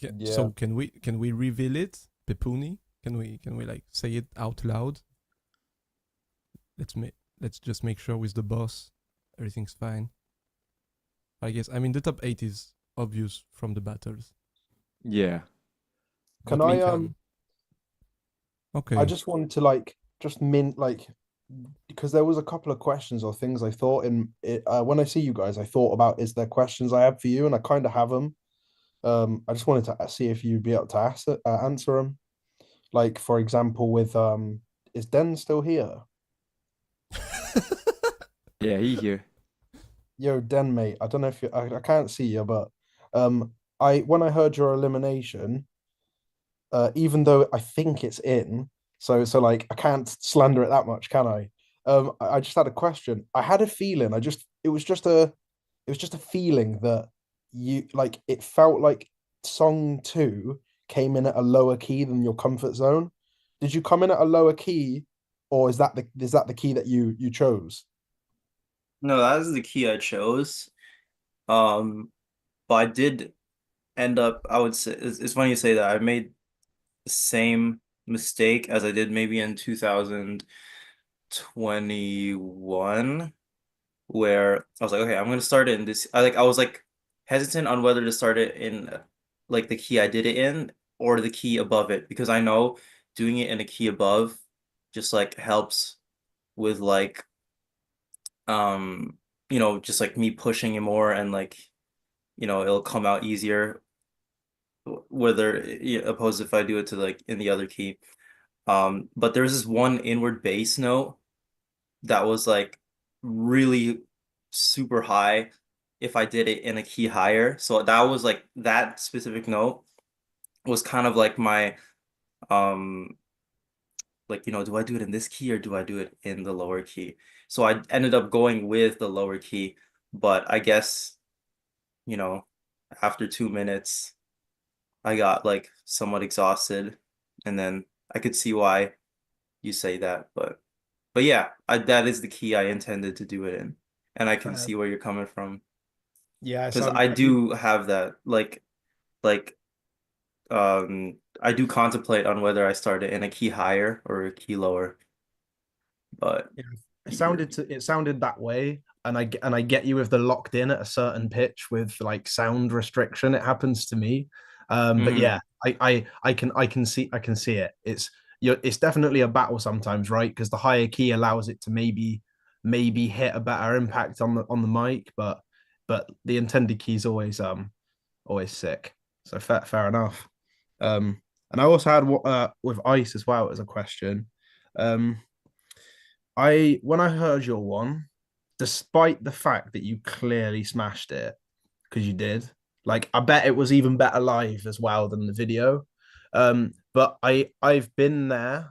yeah. can we reveal it, Pepuni? Can we like say it out loud? Let's just make sure with the boss everything's fine. I guess the top 8 is obvious from the battles. Yeah. Can But I Okay. I just wanted to like just mint like because there was a couple of questions or things I thought in it when I see you guys, I thought about is there questions I have for you, and I kind of have them. I just wanted to see if you'd be able to answer them. Like for example, with is Den still here? Yeah, he here. Yo, Den mate, I don't know if I can't see you, but when I heard your elimination, even though I think it's in, so like I can't slander it that much, can I? I just had a question. I had a feeling. It was just a feeling that you like. It felt like song 2 came in at a lower key than your comfort zone. Did you come in at a lower key, or is that the key that you chose? No, that is the key I chose. But I did end up, I would say, it's funny you say that. I made the same mistake as I did maybe in 2021, where I was like, okay, I'm gonna start it in this. I was like hesitant on whether to start it in like the key I did it in or the key above it, because I know doing it in a key above just like helps with like just like me pushing it more, and like it'll come out easier whether opposed if I do it to like in the other key. But there's this one inward bass note that was like really super high if I did it in a key higher. So that was like that specific note was kind of like my like do I do it in this key or do I do it in the lower key? So I ended up going with the lower key, but I guess after 2 minutes I got like somewhat exhausted, and then I could see why you say that, but yeah, that is the key I intended to do it in, and I can see where you're coming from, Yeah, because I do have that like I do contemplate on whether I start it in a key higher or a key lower, but it sounded that way, and I get you with the locked in at a certain pitch with like sound restriction. It happens to me, but yeah, I can see it. It's definitely a battle sometimes, right? Because the higher key allows it to maybe hit a better impact on the mic, but the intended key is always sick. So fair enough. And I also had with ice as well as a question. When I heard your one, despite the fact that you clearly smashed it, because you did, like I bet it was even better live as well than the video. But I've been there.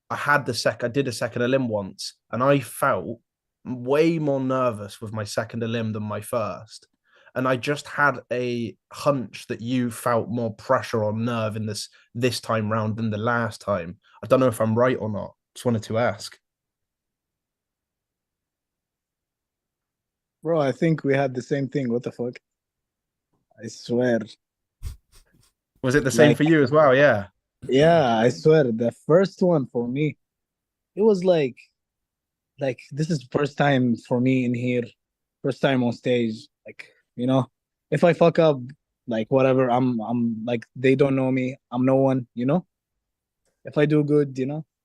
I did a second elim once, and I felt way more nervous with my second elim than my first. And I just had a hunch that you felt more pressure on nerve in this time round than the last time. I don't know if I'm right or not. Just wanted to ask. Bro, I think we had the same thing. What the fuck? I swear. Was it the same for you as well? Yeah. Yeah, I swear. The first one for me, it was like this is first time for me in here, first time on stage. Like, if I fuck up, like whatever, I'm like they don't know me. I'm no one, If I do good,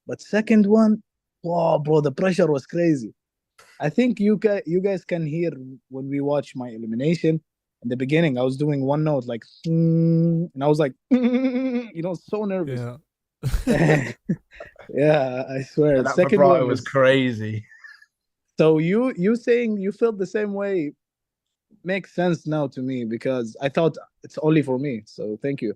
But second one, wow, bro, the pressure was crazy. I think you guys can hear when we watch my elimination. In the beginning, I was doing one note like, and I was like, so nervous. Yeah. Yeah, I swear. That Second vibrato one was crazy. So you saying you felt the same way makes sense now to me, because I thought it's only for me. So thank you.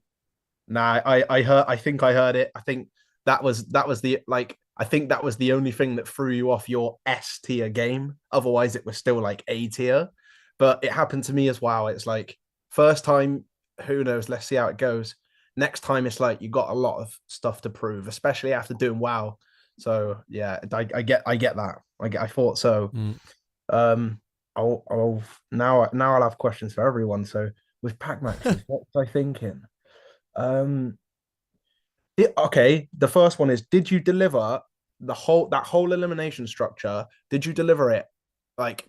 Nah, I heard. I think I heard it. I think that was the like. I think that was the only thing that threw you off your S tier game. Otherwise, it was still like A tier. But it happened to me as well. It's like first time, who knows? Let's see how it goes. Next time, it's like you got a lot of stuff to prove, especially after doing well. So yeah, I get that. I thought so. I'll now I'll have questions for everyone. So with PackMax, what was I thinking? Okay, the first one is: did you deliver that whole elimination structure? Did you deliver it like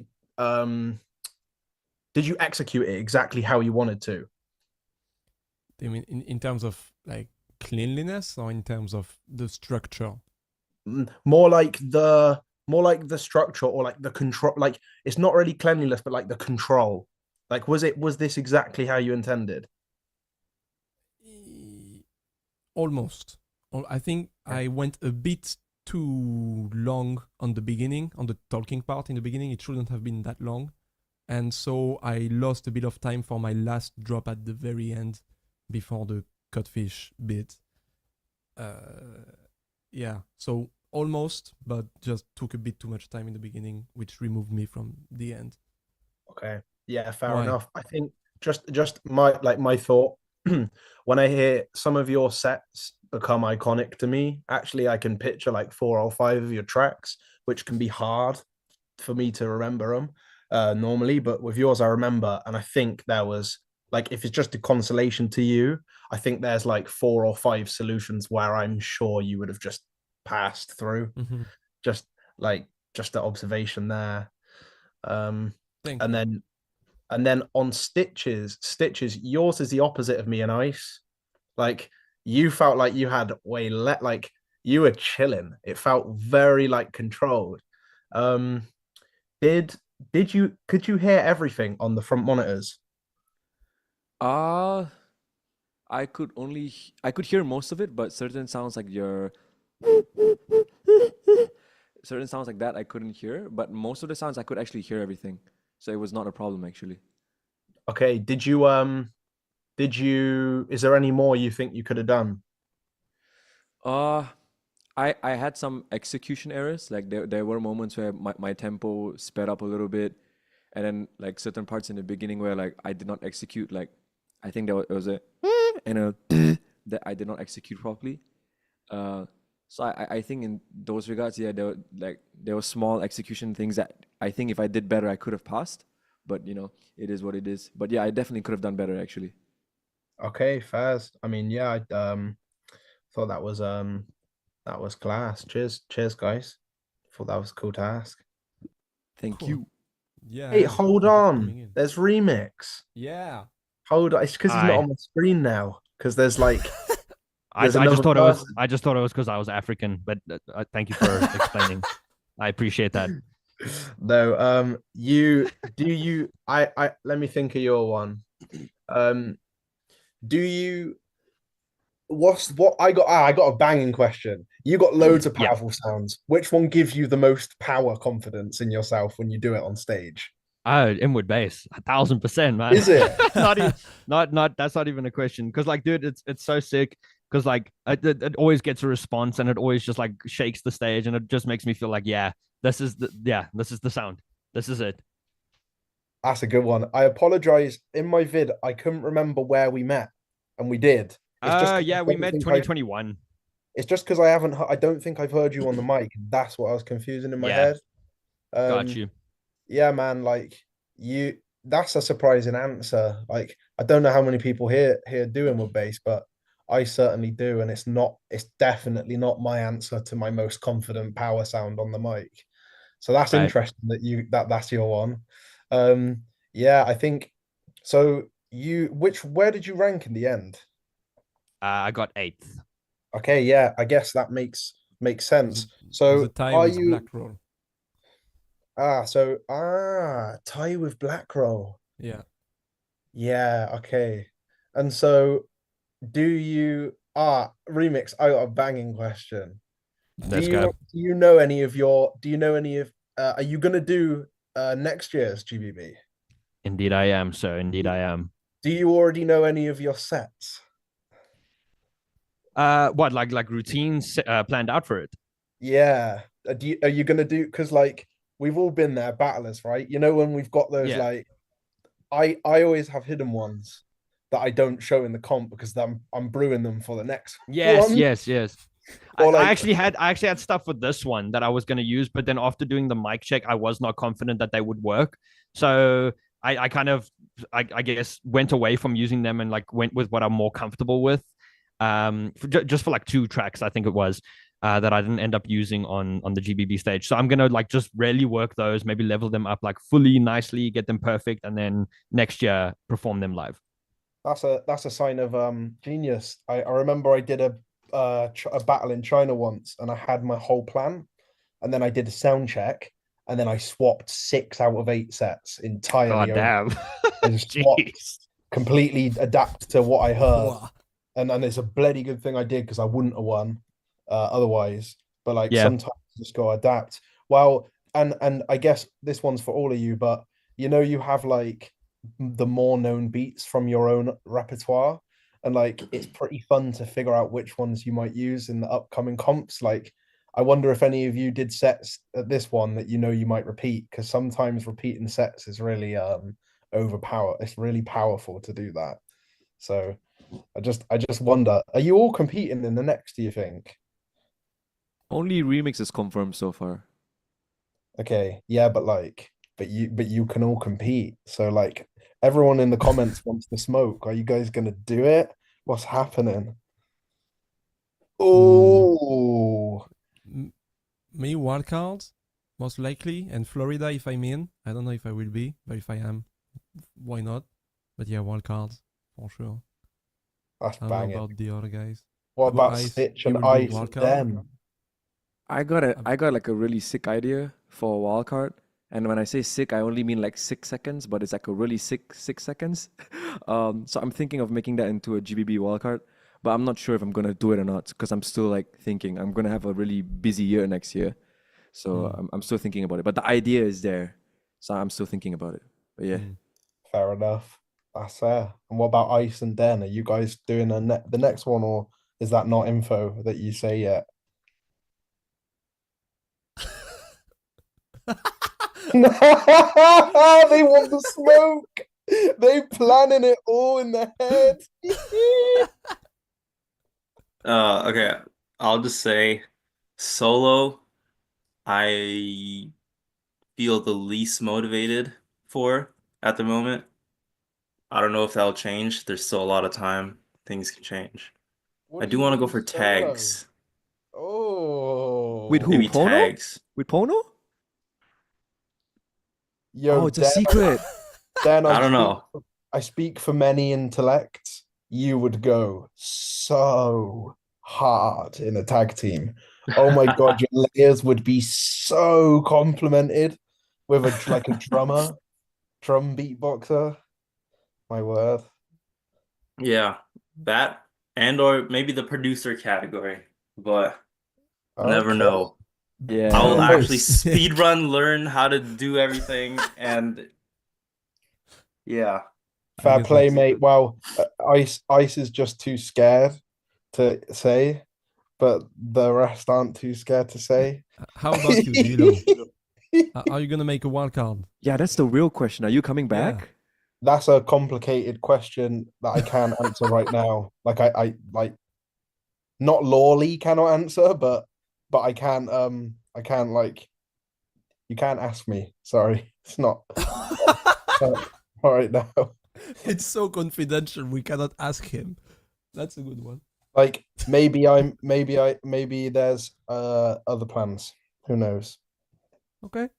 did you execute it exactly how you wanted to? I mean, in terms of like cleanliness, or in terms of the structure? More like the structure, or like the control. Like it's not really cleanliness, but like the control. Like was this exactly how you intended? Almost. I think I went a bit too long on the beginning, on the talking part in the beginning. It shouldn't have been that long. And so I lost a bit of time for my last drop at the very end before the codfish bit. Yeah, so almost, but just took a bit too much time in the beginning, which removed me from the end. Okay. Yeah, fair Why? enough. I think just my thought when I hear some of your sets become iconic to me, actually I can picture like 4 or 5 of your tracks, which can be hard for me to remember them normally, but with yours I remember, and I think there was like, if it's just a consolation to you, I think there's like 4 or 5 solutions where I'm sure you would have just passed through. Mhm. Just just the observation there. Thank And you. then on Stitches, yours is the opposite of me and Ice. Like, you felt like you had way like you were chilling. It felt very like controlled. Um, did could you hear everything on the front monitors? I could hear most of it, but certain sounds like certain sounds like that I couldn't hear, but most of the sounds I could actually hear everything. So it was not a problem actually. Okay, did you is there any more you think you could have done? Uh I had some execution errors. Like there were moments where my tempo sped up a little bit, and then like certain parts in the beginning where like I did not execute, like I think there was a and a that I did not execute properly. So I think in those regards, yeah, there were small execution things that I think if I did better I could have passed. But you know, it is what it is. But yeah, I definitely could have done better actually. Okay, fairs. I mean, yeah, I thought that was class. Cheers, guys. Thought that was a cool task. Thank Cool. you. Yeah. Hey, hold thank you for coming on. in. There's remix. Yeah. Hold on. It's because he's not Aye. on my screen now. Because there's like I there's just another thought it was person. I just thought it was because I was African, but thank you for explaining. I appreciate that. No, I let me think of your one. Do you what I got a banging question. You got loads of Yeah. powerful sounds. Which one gives you the most power confidence in yourself when you do it on stage? Inward bass, 1,000%, man. Is it? not that's not even a question. Because like, dude, it's so sick. Because like it always gets a response, and it always just like shakes the stage, and it just makes me feel like, this is the sound. This is it. That's a good one. I apologize. In my vid, I couldn't remember where we met, and we did. It's just 'cause I Yeah, we don't met think 2021. it's just because I haven't. I don't think I've heard you on the mic. That's what I was confusing in my Yeah, head. got you. Yeah, man. Like you, that's a surprising answer. Like I don't know how many people here doing with bass, but I certainly do, and it's definitely not my answer to my most confident power sound on the mic. So that's Right. interesting that's your one. Yeah, I think so. Where did you rank in the end? I got 8th. Okay, yeah, I guess that makes sense. It was So a tie are with you Black Roll. tie with Black Roll. Yeah. Yeah, okay. And so do you remix, I got a banging question. Let's go. Do you know any of are you gonna do next year's GBB? Indeed, I am. So indeed, I am. Do you already know any of your sets? What like routines planned out for it? Yeah. Are you gonna do, because like we've all been there, battlers, right? You know, when we've got those Yeah. like I always have hidden ones that I don't show in the comp because I'm brewing them for the next Yes, one. yes. Or I like actually had stuff for this one that I was going to use, but then after doing the mic check, I was not confident that they would work. So I kind of I guess went away from using them and like went with what I'm more comfortable with. Just for like 2 tracks, I think it was. That I didn't end up using on the GBB stage. So I'm gonna like just really work those, maybe level them up like fully nicely, get them perfect, and then next year perform them live. that's a sign of genius. I remember I did a battle in China once, and I had my whole plan, and then I did a sound check, and then I swapped 6 out of 8 sets entirely. God damn. I just swapped, completely adapt to what I heard. Wow. And it's a bloody good thing I did, because I wouldn't have won otherwise. But like Yeah. sometimes you just go adapt. Well, and I guess this one's for all of you, but you know, you have like the more known beats from your own repertoire, and like it's pretty fun to figure out which ones you might use in the upcoming comps. Like I wonder if any of you did sets at this one that you know you might repeat, because sometimes repeating sets is really overpower. It's really powerful to do that. So I just wonder, are you all competing in the next, do you think? Only remix is confirmed so far. Okay, yeah, but you can all compete. So like everyone in the comments wants to smoke. Are you guys gonna do it? What's happening? Oh, Me wildcards, most likely, and Florida if I'm in. I don't know if I will be, but if I am, why not? But yeah, wildcards for sure. that's I don't know banging. about the other guys. What About about Ice? Stitch You and will do Ice and wildcard? them? I got like a really sick idea for a wildcard. And when I say sick, I only mean like 6 seconds, but it's like a really sick 6 seconds. So I'm thinking of making that into a GBB wildcard, but I'm not sure if I'm gonna do it or not because I'm still like thinking I'm gonna have a really busy year next year. So I'm still thinking about it. But the idea is there. So I'm still thinking about it. But yeah. Fair enough. That's fair. And what about Ice and Den? Are you guys doing the next one, or is that not info that you say yet? They want the smoke. They planning it all in their head. Okay, I'll just say solo, I feel the least motivated for at the moment. I don't know if that'll change. There's still a lot of time. Things can change. What I do do you want to mean go for solo? tags. Oh. With who? Maybe Pono? tags. With Pono? Yo, Oh, it's a secret. Dan, I don't know. I speak for many intellects. You would go so hard in a tag team. Oh my God, your layers would be so complimented with like a drum beatboxer. My word. Yeah, that and or maybe the producer category, but never Okay. know. Yeah. I will Oh, actually speed run, learn how to do everything, and yeah. Fair guess play, that's- mate. Well, Ice is just too scared to say, but the rest aren't too scared to say. How about you, Gilo? Are you gonna make a wildcard? Yeah, that's the real question. Are you coming Yeah. back? That's a complicated question that I can't answer right now. Like I like not lawly cannot answer, but I can like you can't ask me. Sorry. It's not all right now. It's so confidential. We cannot ask him. That's a good one. Like maybe there's other plans. Who knows? Okay.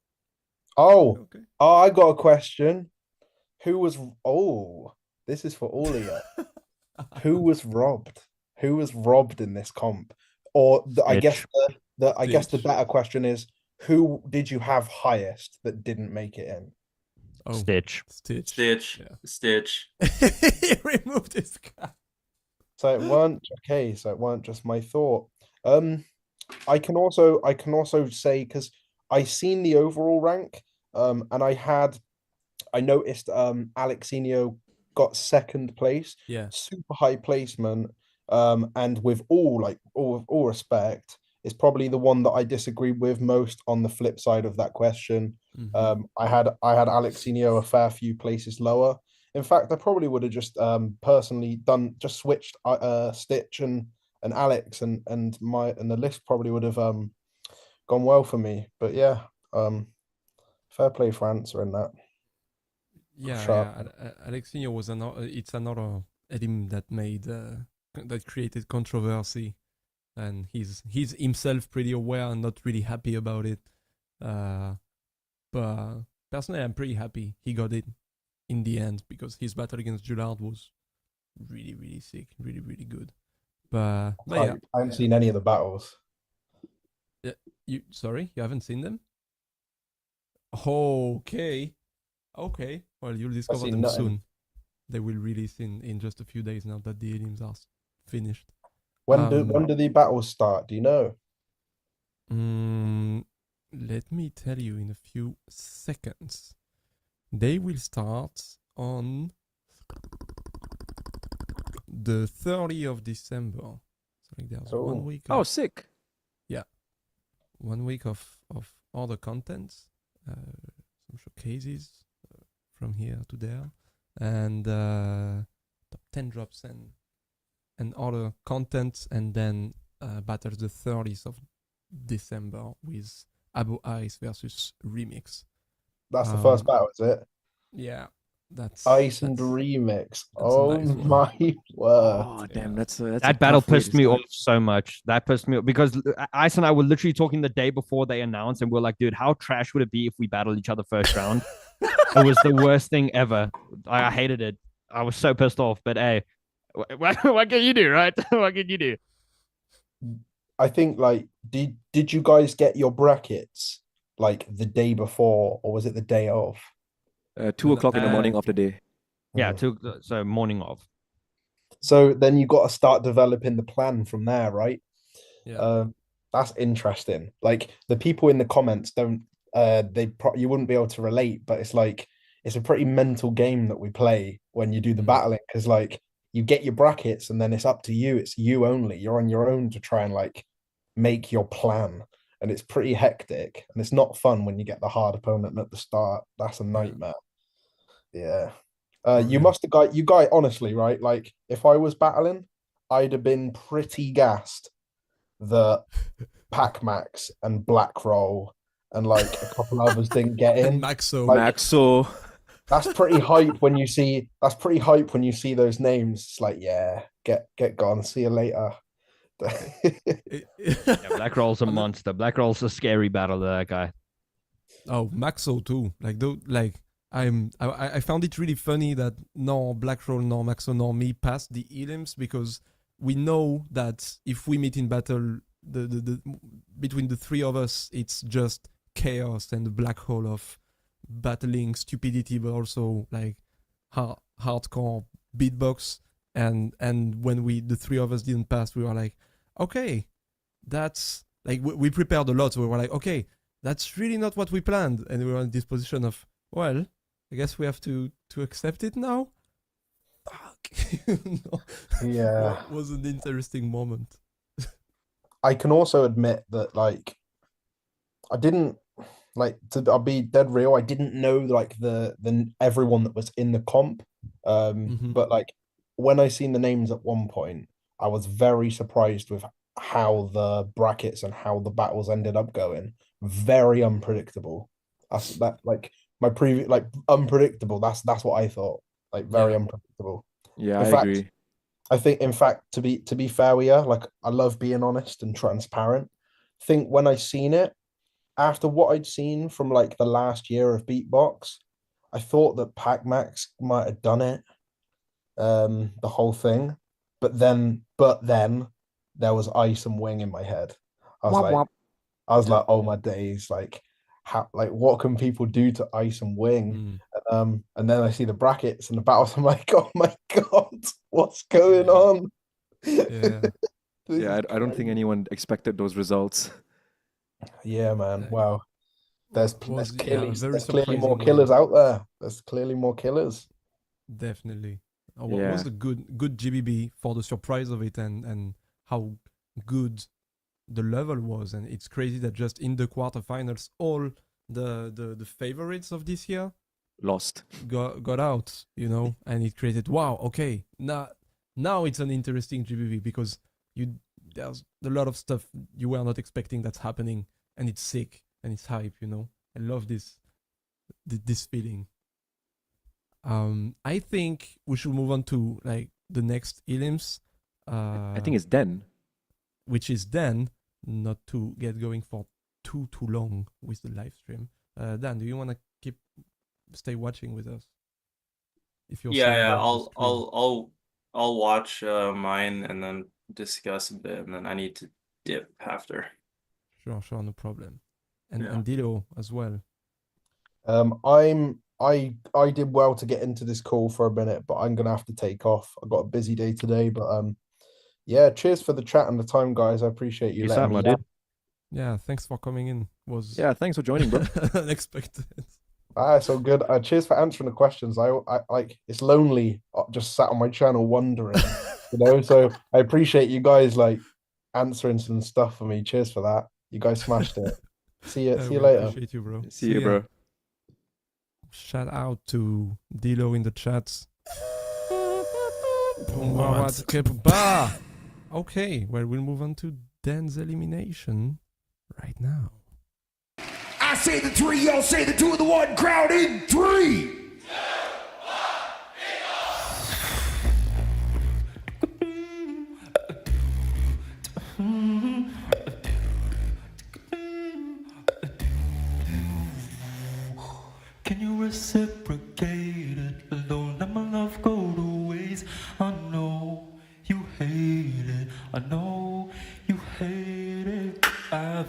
Oh, Okay. I got a question. This is for all of you. Who was robbed? Who was robbed in this comp? Or I guess the Stitch. better question is, who did you have highest that didn't make it in? Oh, Stitch. Stitch. Stitch, Yeah. Stitch. He removed his card. So it weren't just my thought. I can also say, because I seen the overall rank, and I noticed Alexinho got second place, Yeah. super high placement, and with all respect, is probably the one that I disagree with most on the flip side of that question. I had Alexinho a fair few places lower. In fact, I probably would have just personally switched Stitch and Alex, and the list probably would have gone well for me. But yeah, fair play for answering that. Yeah, Sure. Alexinho was another Elim that made that created controversy, and he's himself pretty aware and not really happy about it. But personally, I'm pretty happy he got it in the end because his battle against Julard was really, really sick, really, really good. But yeah, I haven't seen any of the battles. you haven't seen them? Okay. Well, you'll discover seen them nothing. soon. They will release in just a few days now that the Elims are finished. When do the battles start? Do you know? Let me tell you in a few seconds. They will start on the 30th of December. So like there's 1 week. Oh, sick. Yeah. 1 week of all the contents, some showcases from here to there, and top 10 drops and other content, and then battles the 30th of December with Abo Ice versus Remix. That's the first battle, is it? Yeah, that's Ice and that's- Remix. that's a Oh nice one. my word. Oh damn, that's a That battle tough way to pissed me start. off so much. That pissed me off because Ice and I were literally talking the day before they announced, and we're like, dude, how trash would it be if we battled each other first round? It was the worst thing ever. I hated it. I was so pissed off. But hey, what can you do, right? What can you do? I think like did you guys get your brackets like the day before, or was it the day of? 2 o'clock in the morning of the day. Yeah, Mm. so morning of. So then you got to start developing the plan from there, right? Yeah. That's interesting. Like the people in the comments don't you wouldn't be able to relate, but it's like it's a pretty mental game that we play when you do the battling, because like you get your brackets and then it's up to you. It's you only. You're on your own to try and like make your plan. And it's pretty hectic, and it's not fun when you get the hard opponent at the start. That's a nightmare. Yeah. You must have got you guys honestly, right? Like if I was battling, I'd have been pretty gassed that PACMax and Black Roll and like a couple others didn't get in. And Maxo. Like, Maxo. that's pretty hype when you see those names. It's like, yeah, get gone. See you later. Yeah, Black Roll's a monster. Black Roll's a scary battle, that guy. Oh, Maxo too. I found it really funny that nor Black Roll, nor Maxo, nor me passed the elims, because we know that if we meet in battle, the between the three of us, it's just chaos and the black hole of battling stupidity, but also like hardcore beatbox. And when the three of us didn't pass, we were like, okay, that's like we prepared a lot, so we were like, okay, that's really not what we planned, and we were in this position of, well, I guess we have to accept it now. Fuck. Yeah, It was an interesting moment. I can also admit that like I didn't I'll be dead real. I didn't know like the everyone that was in the comp. But like when I seen the names at one point, I was very surprised with how the brackets and how the battles ended up going. Very unpredictable. That's that like my previous like unpredictable. That's what I thought. Like very unpredictable. Yeah, In I fact, agree. I think, in fact, to be fair with you, like I love being honest and transparent. I think when I seen it, after what I'd seen from like the last year of Beatbox, I thought that PackMax might have done it, the whole thing. But then there was Ice and Wing in my head. I was like, oh my days, like how what can people do to Ice and Wing? And then I see the brackets and the battles. I'm like, oh my god, what's going on? Yeah. Yeah, I don't think anyone expected those results. Yeah, man. Wow. There's clearly more surprising killers out there. There's clearly more killers. Definitely. What was a good GBB for the surprise of it, and how good the level was. And it's crazy that just in the quarterfinals, all the favorites of this year lost, got out, you know, and it created, wow, okay, now it's an interesting GBB, because there's a lot of stuff you were not expecting that's happening, and it's sick and it's hype, you know. I love this feeling. I think we should move on to like the next elims. I think it's Den. Which is Dan, not to get going for too long with the live stream. Dan, do you want to stay watching with us? If you're I'll watch mine and then discuss a bit, and then I need to dip after. Sure, no problem. And Dilo as well. I did well to get into this call for a minute, but I'm gonna have to take off. I got a busy day today, but yeah, cheers for the chat and the time, guys. I appreciate you letting me dude. Yeah, thanks for coming in. Thanks for joining, bro. Unexpected. It's all good. Cheers for answering the questions. I like it's lonely just sat on my channel wondering, you know. So I appreciate you guys like answering some stuff for me. Cheers for that. You guys smashed it. See you We later. Appreciate you, bro. See you, ya. bro. Shout out to Dilo in the chats. Okay, well, we'll move on to Dan's elimination right now. I say the 3, y'all say the 2, the 1, crowd in 3. Can you reciprocate it? Don't let my love go to waste. I know you hate it. I know you hate it. I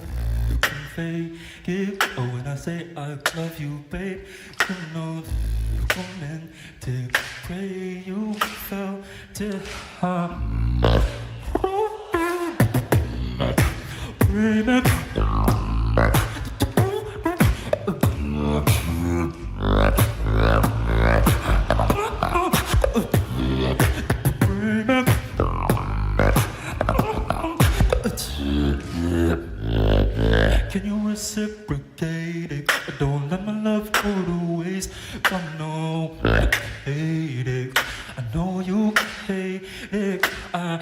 can fake it. Oh, when I say I love you, babe, you know that you're meant to pray. You felt it. Can you reciprocate it? Don't let my love go to waste. I know you hate it. I know you hate it. I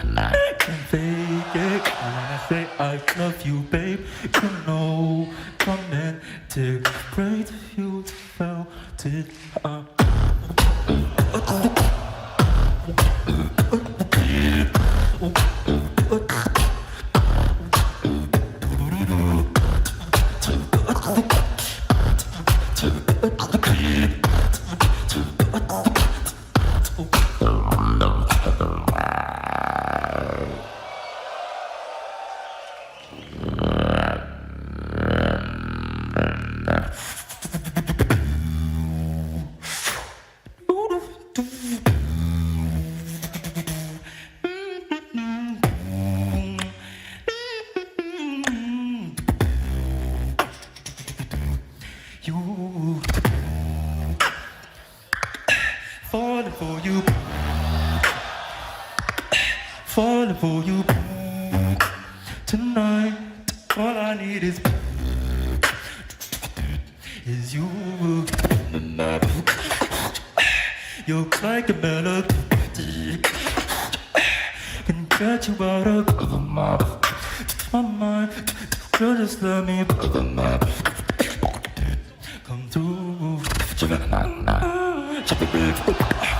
can fake it. When I say I love you, babe, you know I'm meant to pray to you felt it. You falling for you, falling for you tonight. All I need is you. You're like a melody, can get you out of my mind. Girl, just let me come through.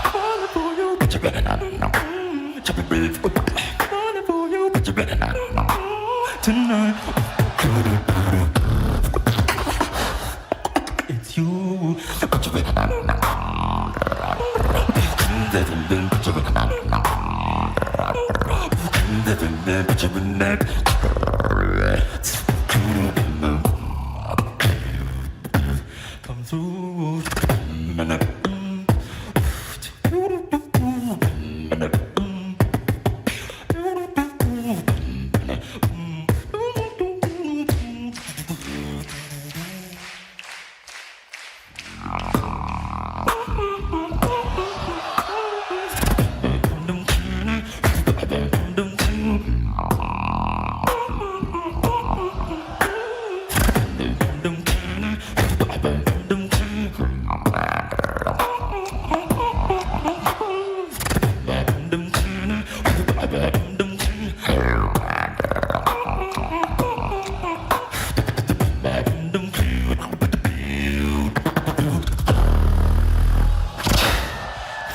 Calling for you, calling for you tonight. It's you. Come through.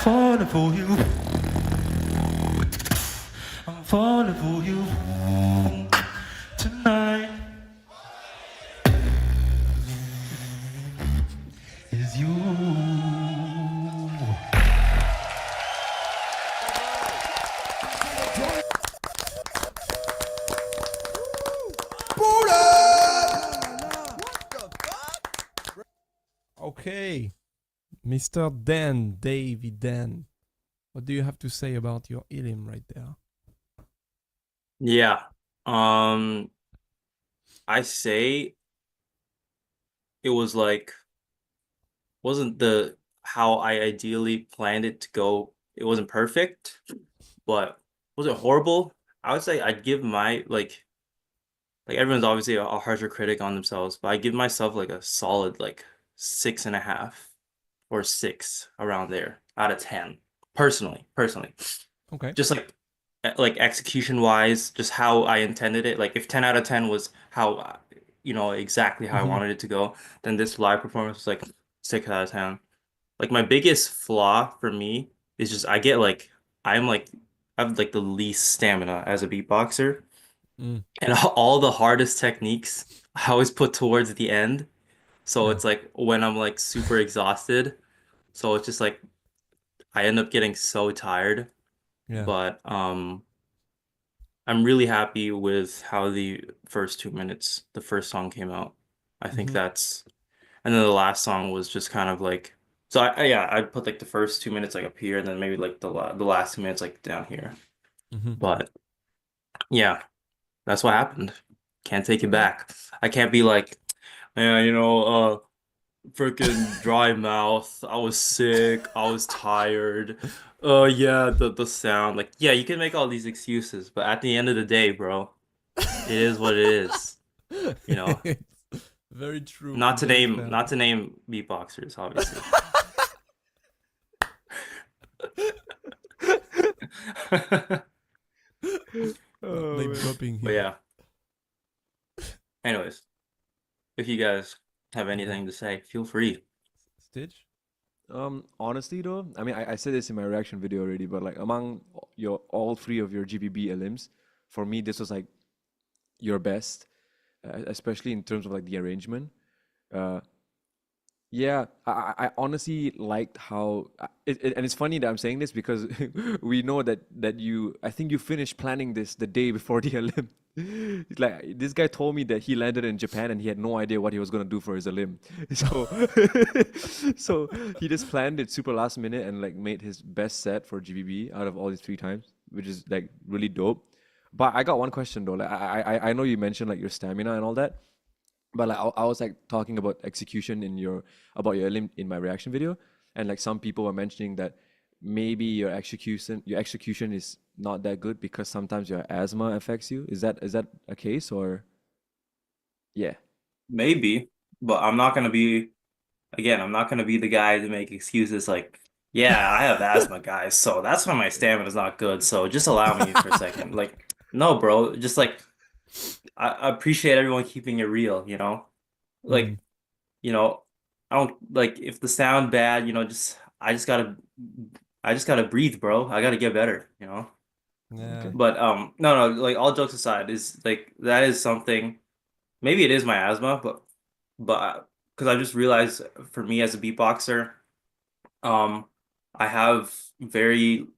Falling for you, I'm falling for you tonight. Is you. Okay, Mr. Dan, Davey Dan, what do you have to say about your Helium right there? Yeah. I say it was like wasn't the how I ideally planned it to go. It wasn't perfect, but was it horrible? I would say I'd give my like everyone's obviously a harsher critic on themselves, but I give myself like a solid like 6.5 or 6 around there out of 10 personally. Okay. Just like execution wise, just how I intended it. Like if 10 out of 10 was how exactly how I wanted it to go, then this live performance was like 6 out of 10. Like my biggest flaw for me is just I have like the least stamina as a beatboxer. Mm. And all the hardest techniques I always put towards the end. So Yeah. it's like when I'm like super exhausted. So it's just like I end up getting so tired. Yeah. But I'm really happy with how the first 2 minutes, the first song came out. I think that's, and then the last song was just kind of like, so I'd put like the first 2 minutes like up here, and then maybe like the last 2 minutes like down here. But yeah, that's what happened. Can't take it back. I can't be like, yeah, freaking dry mouth. I was sick. I was tired. Yeah, the sound. Like, yeah, you can make all these excuses, but at the end of the day, bro, it is what it is. You know. It's very true. Not to very name beatboxers, obviously. Name dropping But here. yeah. Anyways, if you guys have anything to say, feel free. Stitch? Honestly though, I mean, I said this in my reaction video already, but like among all three of your GBB elims, for me this was like your best, especially in terms of like the arrangement. Yeah, I honestly liked how and it's funny that I'm saying this because we know that I think you finished planning this the day before the Elim. It's like this guy told me that he landed in Japan and he had no idea what he was gonna do for his Elim. So so he just planned it super last minute and like made his best set for GBB out of all these 3 times, which is like really dope. But I got one question though. Like I know you mentioned like your stamina and all that. But like I was like talking about execution about your elim in my reaction video, and like some people were mentioning that maybe your execution is not that good because sometimes your asthma affects you. Is that a case or? Yeah. Maybe, but I'm not gonna be the guy to make excuses like, yeah, I have asthma, guys, so that's why my stamina's not good. So just allow me for a second. Like, no, bro, just like I appreciate everyone keeping it real, Like, I don't like if the sound bad, I just gotta breathe, bro. I gotta get better, Yeah. Okay. But no, like all jokes aside, is like that is something. Maybe it is my asthma, but because I just realized for me as a beatboxer, I have very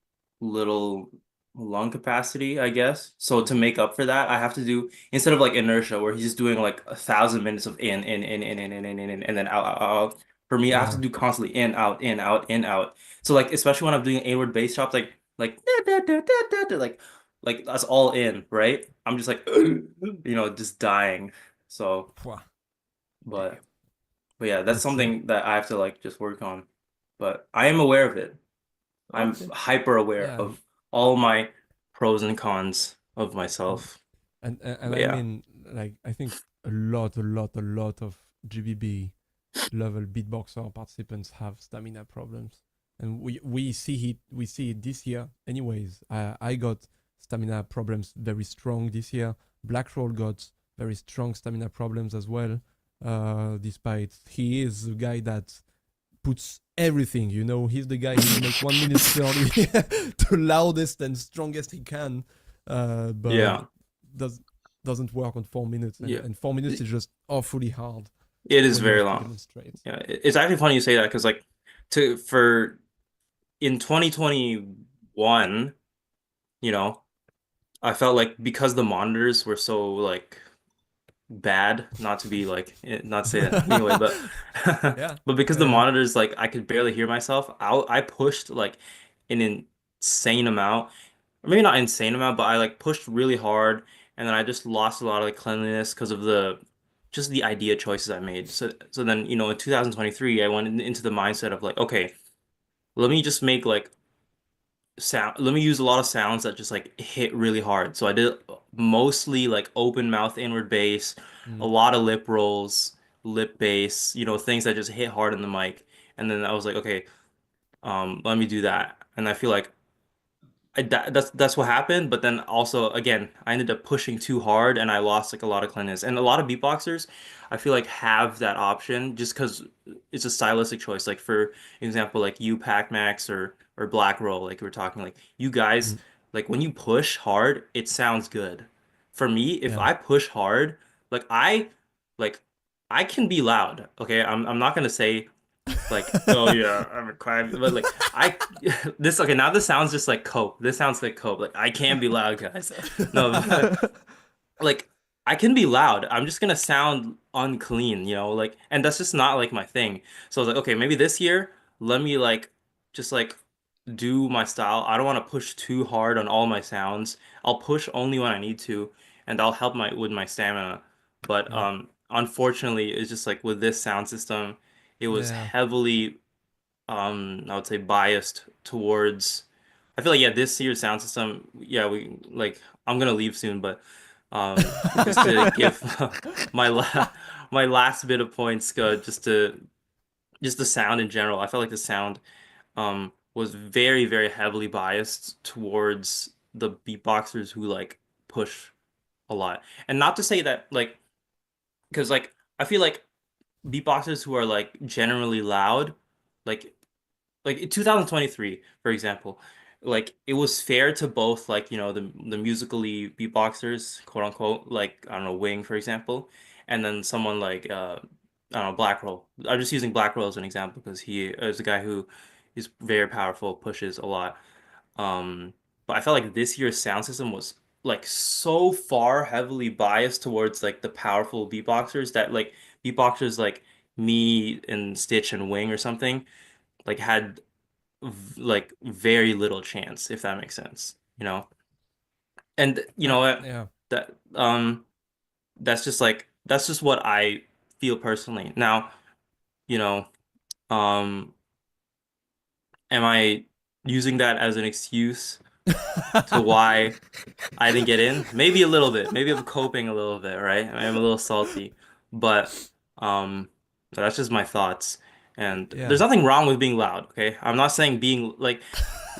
little lung capacity, I guess. So to make up for that, I have to do instead of like inertia, where he's just doing like 1,000 minutes of in, and then out. For me, I have to Yeah. do constantly in, out, in, out, in, out. So like, especially when I'm doing inward bass chops, like like that's all in, right? I'm just like, just dying. So, Pwah. but yeah, that's It's something that I have to like just work on. But I am aware of it. I'm Okay. hyper aware yeah. of all my pros and cons of myself. And But I yeah. mean, like I think a lot of GBB level beatboxer participants have stamina problems, and we see it this year. Anyways, I got stamina problems very strong this year. Blackroll got very strong stamina problems as well. Despite he is the guy that puts everything, he's the guy who make 1 minute 30 the loudest and strongest he can, but Yeah. doesn't work on 4 minutes, and 4 minutes is just awfully hard. It is when you very have to long. demonstrate. Yeah, it's actually funny you say that because like in 2021, I felt like because the monitors were so like bad, not to say that anyway, but Yeah. but because the Yeah. monitors like I could barely hear myself, I pushed like an insane amount, or maybe not insane amount, but I like pushed really hard, and then I just lost a lot of like cleanliness because of the idea choices I made. So then in 2023 I went into the mindset of like, okay, let me just make like let me use a lot of sounds that just like hit really hard. So I did mostly like open mouth inward bass, a lot of lip rolls, lip bass, you know, things that just hit hard in the mic. And then I was like, okay, let me do that. And I feel like that's what happened. But then also again, I ended up pushing too hard and I lost like a lot of cleanness. And a lot of beatboxers, I feel like have that option just because it's a stylistic choice. Like for example, like you PACMax or Black Roll, like we were talking, like you guys, like when you push hard, it sounds good. For me, if Yeah. I push hard, like like I can be loud. Okay, I'm not gonna say like, oh yeah, I'm a crying, but like this okay, now this sounds just like cope. This sounds like cope. Like I can be loud, guys. No, but, like I can be loud. I'm just gonna sound unclean, you know, like, and that's just not like my thing. So I was like, okay, maybe this year, let me like just like do my style. I don't want to push too hard on all my sounds. I'll push only when I need to, and I'll help my with my stamina. But Yeah. unfortunately, it's just like with this sound system, it was Yeah. heavily I would say biased towards. I feel like yeah, this year's sound system, yeah, we like I'm gonna leave soon, but just to give my my last bit of points, just the sound in general. I felt like the sound was very, very heavily biased towards the beatboxers who like push a lot. And not to say that like because like I feel like beatboxers who are like generally loud, like in 2023, for example, like it was fair to both like, you know, the musically beatboxers, quote unquote, like I don't know, Wing, for example, and then someone like I don't know, Black Roll. I'm just using Black Roll as an example because he is a guy who is very powerful, pushes a lot. But I felt like this year's sound system was like so far heavily biased towards like the powerful beatboxers that like beatboxers like me and Stitch and Wing or something like had like very little chance, if that makes sense, you know? And you know what? Yeah. That that's just what I feel personally. Now, you know, um, am I using that as an excuse to why I didn't get in? Maybe a little bit. Maybe I'm coping a little bit, right? I'm a little salty, but um, that's just my thoughts. And Yeah. there's nothing wrong with being loud, okay? I'm not saying being like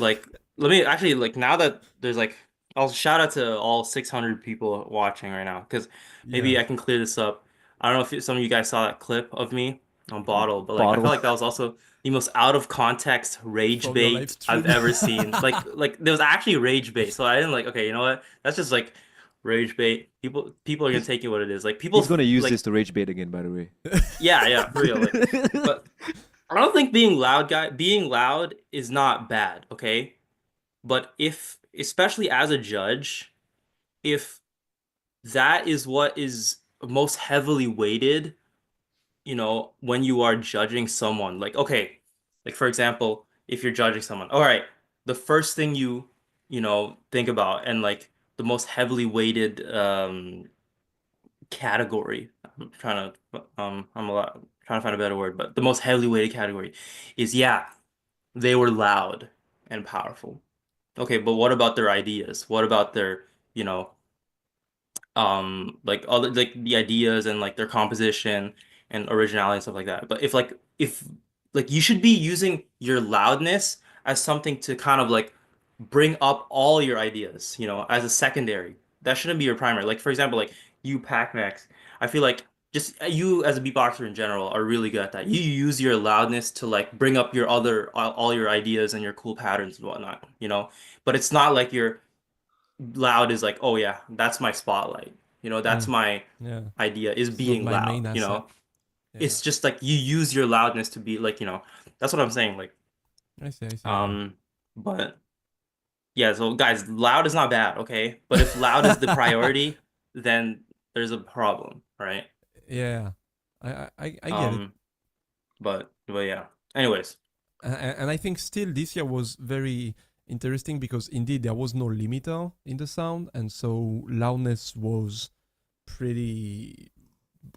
let me actually like now that there's like I'll shout out to all 600 people watching right now because Yeah. maybe I can clear this up. I don't know if some of you guys saw that clip of me on Bottle, but like I felt Bottle. like that was also the most out of context rage From your live bait I've stream. ever seen. Like there was actually rage bait, so I didn't like okay, you know what? That's just like rage bait. People are gonna He's take it what it is. Like he's people gonna use like this to rage bait again, by the way. yeah, for real. Like but I don't think being loud is not bad, okay? But if, especially as a judge, if that is what is most heavily weighted, you know, when you are judging someone, like, okay, like for example, if you're judging someone, all right, the first thing you know, think about and like the most heavily weighted category, I'm a lot trying to find a better word, but the most heavily weighted category is yeah, they were loud and powerful. Okay, but what about their ideas? What about their, you know, like other like the ideas and like their composition and originality and stuff like that. But if like you should be using your loudness as something to kind of like bring up all your ideas, you know, as a secondary. That shouldn't be your primary. Like for example, like you PackMax, I feel like just you as a beatboxer in general are really good at that. You use your loudness to like bring up your other all your ideas and your cool patterns and whatnot, you know. But it's not like you're loud is like, oh yeah, that's my spotlight. You know, that's Mm. my Yeah. idea is It's not being my main loud, you asset. know. Yeah. It's just like you use your loudness to be like, you know, that's what I'm saying. Like, I see. Yeah. but yeah, so guys, loud is not bad, okay? But if loud is the priority, then there's a problem, right? Yeah. I get it. Um, but yeah. Anyways, And I think still this year was very interesting because indeed there was no limiter in the sound, and so loudness was pretty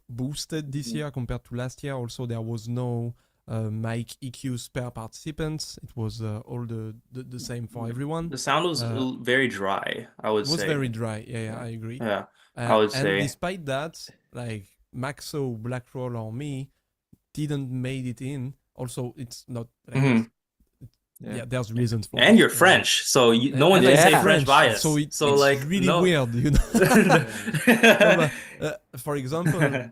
boosted this year compared to last year. Also, there was no mic EQ spare participants. It was all the same for everyone. The sound was very dry, I would say. It was very dry. Yeah, I agree. Yeah, I would and say. despite that, like Maxo, Blackroll, or me didn't made it in. Also, it's not. Like, yeah, there's reasons for. And you're French, so no one can say French bias. So it's like really weird, you know. For example,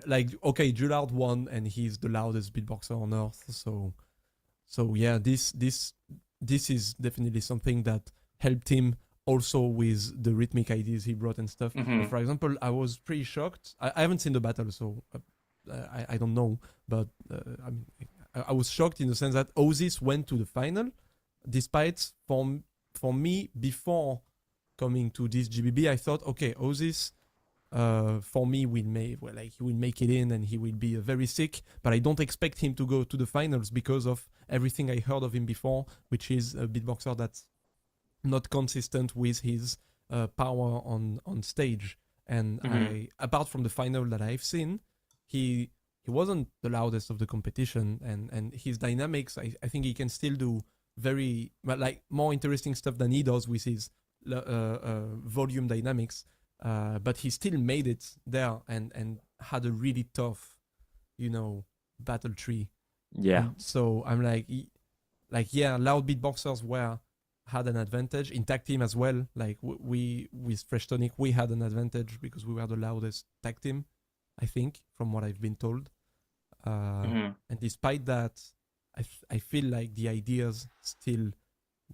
like okay, Jullard won, and he's the loudest beatboxer on earth. So yeah, this is definitely something that helped him also with the rhythmic ideas he brought and stuff. For example, I was pretty shocked. I haven't seen the battle, so I don't know, but I was shocked in the sense that Oasis went to the final, despite for me before coming to this GBB, I thought, okay, Oasis for me he will make it in and he will be very sick, but I don't expect him to go to the finals because of everything I heard of him before, which is a beatboxer that's not consistent with his power on stage. And apart from the final that I've seen, he wasn't the loudest of the competition, and his dynamics, I think he can still do very like more interesting stuff than he does with his volume dynamics, but he still made it there and had a really tough, battle tree. Yeah. And so I'm like yeah, loud beatboxers had an advantage in tag team as well. Like we with Fresh Tonic, we had an advantage because we were the loudest tag team, I think, from what I've been told. And despite that, I feel like the ideas still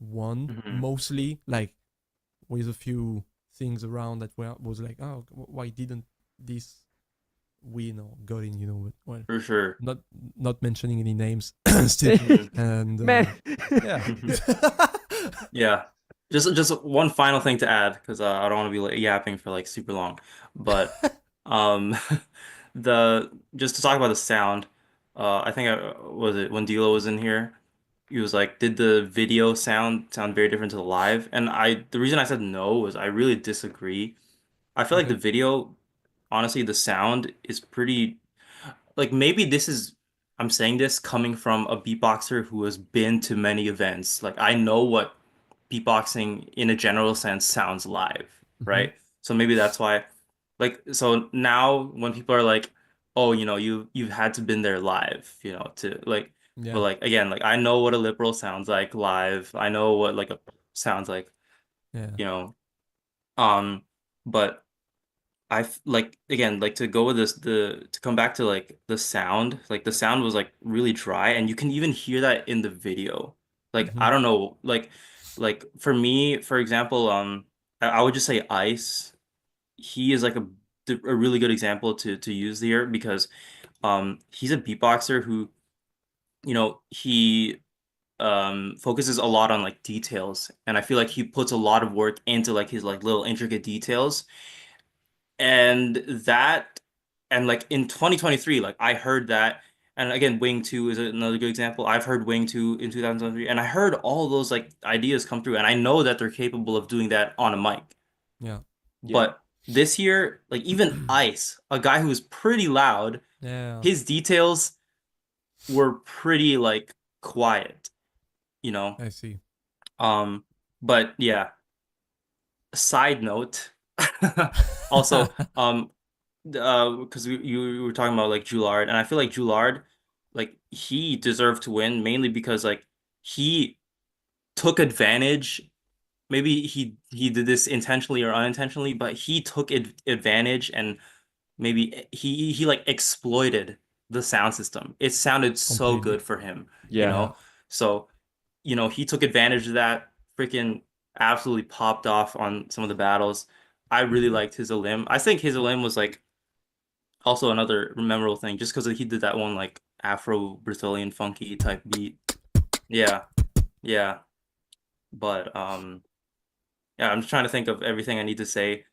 won, mostly, like with a few things around that was like, oh, why didn't this win or got in, but well, for sure, not mentioning any names still. And man, yeah. Just one final thing to add, because I don't want to be like yapping for like super long, but just to talk about the sound, I think was it when Dilo was in here, he was like, did the video sound very different to the live? And the reason I said no was I really disagree. I feel like the video, honestly, the sound is pretty, like, maybe I'm saying this coming from a beatboxer who has been to many events. Like, I know what beatboxing in a general sense sounds live, right? So maybe that's why, like, so now when people are like, oh, you've had to been there live, to like, but like, again, like, I know what a lip roll sounds like live. I know what like a sounds like, but like, again, like, to go with this, to come back to like the sound, like the sound was like really dry, and you can even hear that in the video. Like, I don't know, like for me, for example, I would just say Ice. He is like a really good example to use here, because he's a beatboxer who, he focuses a lot on like details, and I feel like he puts a lot of work into like his like little intricate details. And like in 2023, like I heard that, and again, Wing 2 is another good example. I've heard Wing 2 in 2023, and I heard all those like ideas come through, and I know that they're capable of doing that on a mic. Yeah. But this year, like, even Ice, a guy who was pretty loud, his details were pretty like quiet, I see. But yeah. Side note, also, because you were talking about like Jullard, and I feel like Jullard, like, he deserved to win mainly because like he took advantage. Maybe he did this intentionally or unintentionally, but he took advantage, and maybe he like exploited the sound system. It sounded so good for him, So, he took advantage of that. Freaking absolutely popped off on some of the battles. I really liked his Elim. I think his Elim was like also another memorable thing, just because he did that one like Afro-Brazilian funky type beat. Yeah. But yeah, I'm just trying to think of everything I need to say,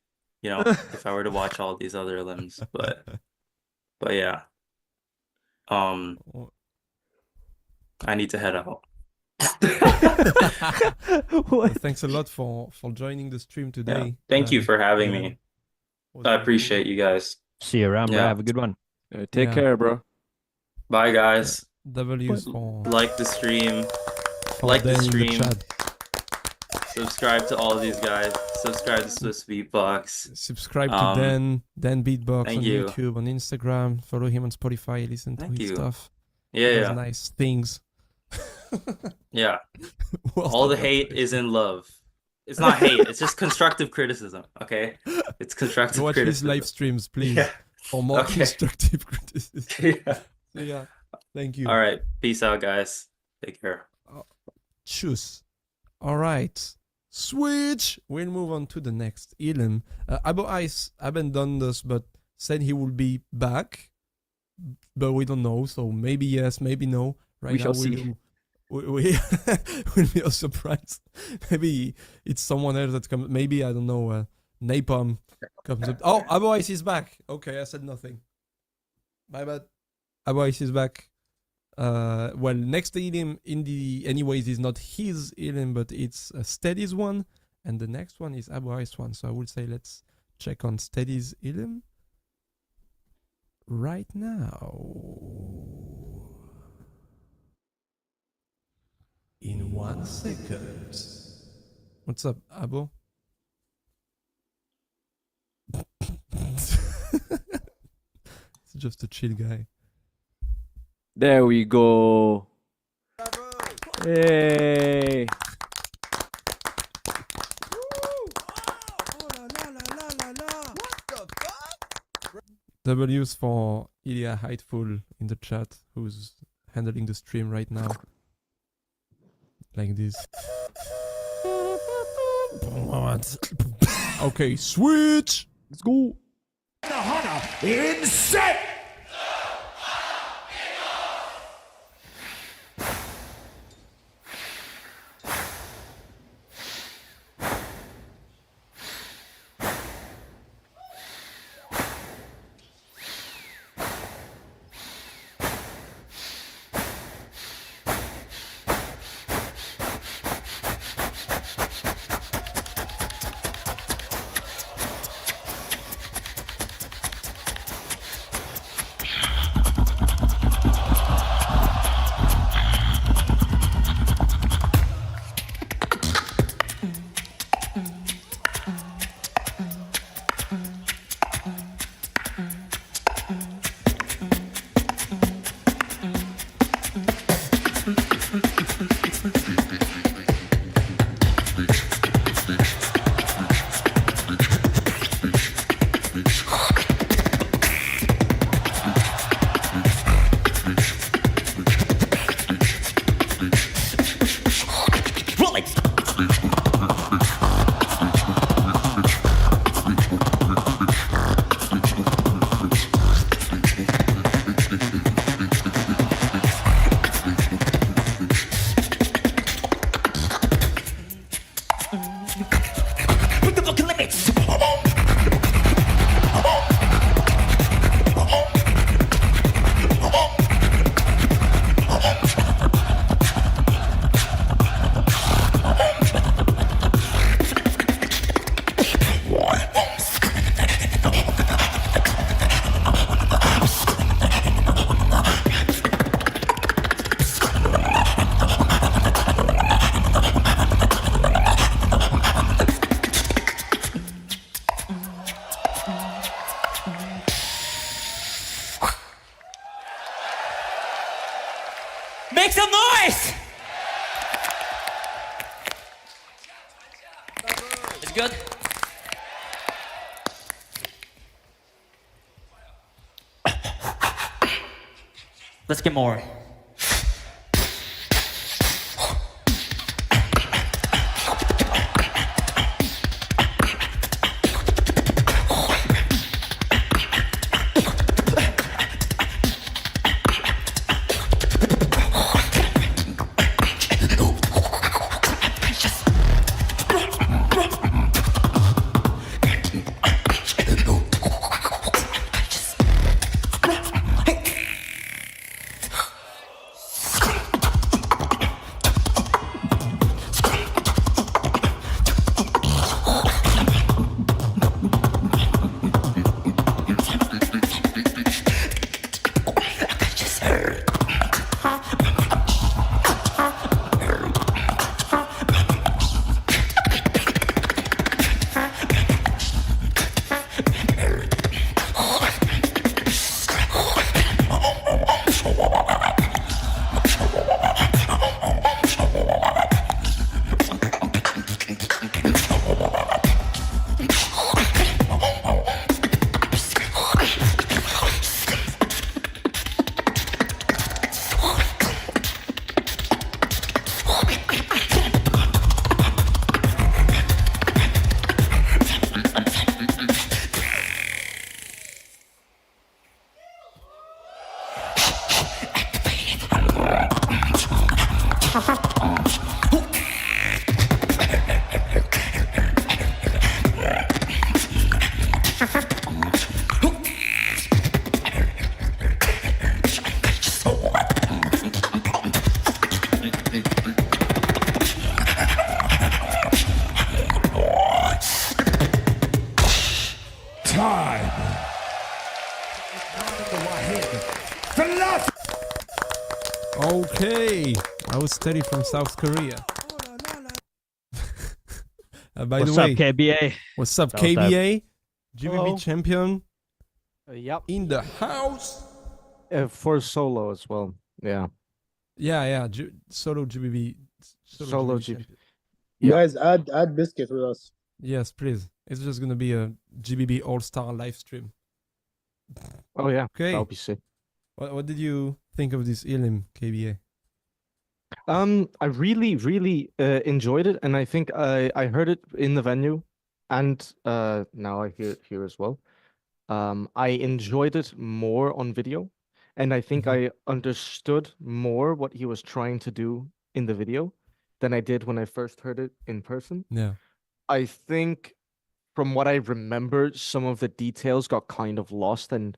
if I were to watch all these other limbs. But yeah. I need to head out. Thanks a lot for joining the stream today. Yeah. Thank you for having me. I appreciate you guys. See you around, bro. Have a good one. Take care, bro. Bye, guys. W's for Like the stream. for Like the Dan in stream. chat. Subscribe to all of these guys. Subscribe to Swissbeatbox. Subscribe to Dan Beatbox thank on you. YouTube, on Instagram. Follow him on Spotify. Listen to Thank his you. stuff. Yeah, He does yeah. nice things. Yeah. Well, All the stop hate that. is in love. It's not hate, it's just constructive criticism, okay? It's constructive Watch his criticism. live streams, please, Yeah. for more Okay. constructive criticism. Yeah. Yeah. Thank you. All right. Peace out, guys. Take care. Choose. All right. Switch. We'll move on to the next. Helium. Abo Ice haven't done this, but said he will be back. But we don't know, so maybe yes, maybe no. Right We now, shall see. We will be a surprise. Maybe it's someone else that comes. Maybe, I don't know, Napalm comes up. Oh, Abo Ice is back. Okay, I said nothing. My bad. Abo Ice is back. Well, next Helium in the anyways is not his Helium, but it's Steady's one, and the next one is Abo Ice one. So I would say let's check on Steady's Helium right now. In 1 second. What's up, Abo? It's just a chill guy. There we go. Hey. W's for Ilya Heightful in the chat, who's handling the stream right now. Like this. Okay, switch! Let's go! The hunter in set. Make some noise! It's good. Let's get more. Okay, I was steady from South Korea. By What's the way, up, KBA? what's up, That was dope. KBA? GBB Hello. champion Yep. in the house. For solo as well. Yeah. Yeah. Solo GBB. Solo GBB GB. champion. You guys add Biscuit with us. Yes, please. It's just gonna be a GBB All-Star live stream. Oh yeah. Okay. That'll be sick. What did you think of this Helium, KBA? I really enjoyed it, and I think I heard it in the venue, and now I hear it here as well. I enjoyed it more on video, and I think I understood more what he was trying to do in the video than I did when I first heard it in person. Yeah. I think from what I remember, some of the details got kind of lost, and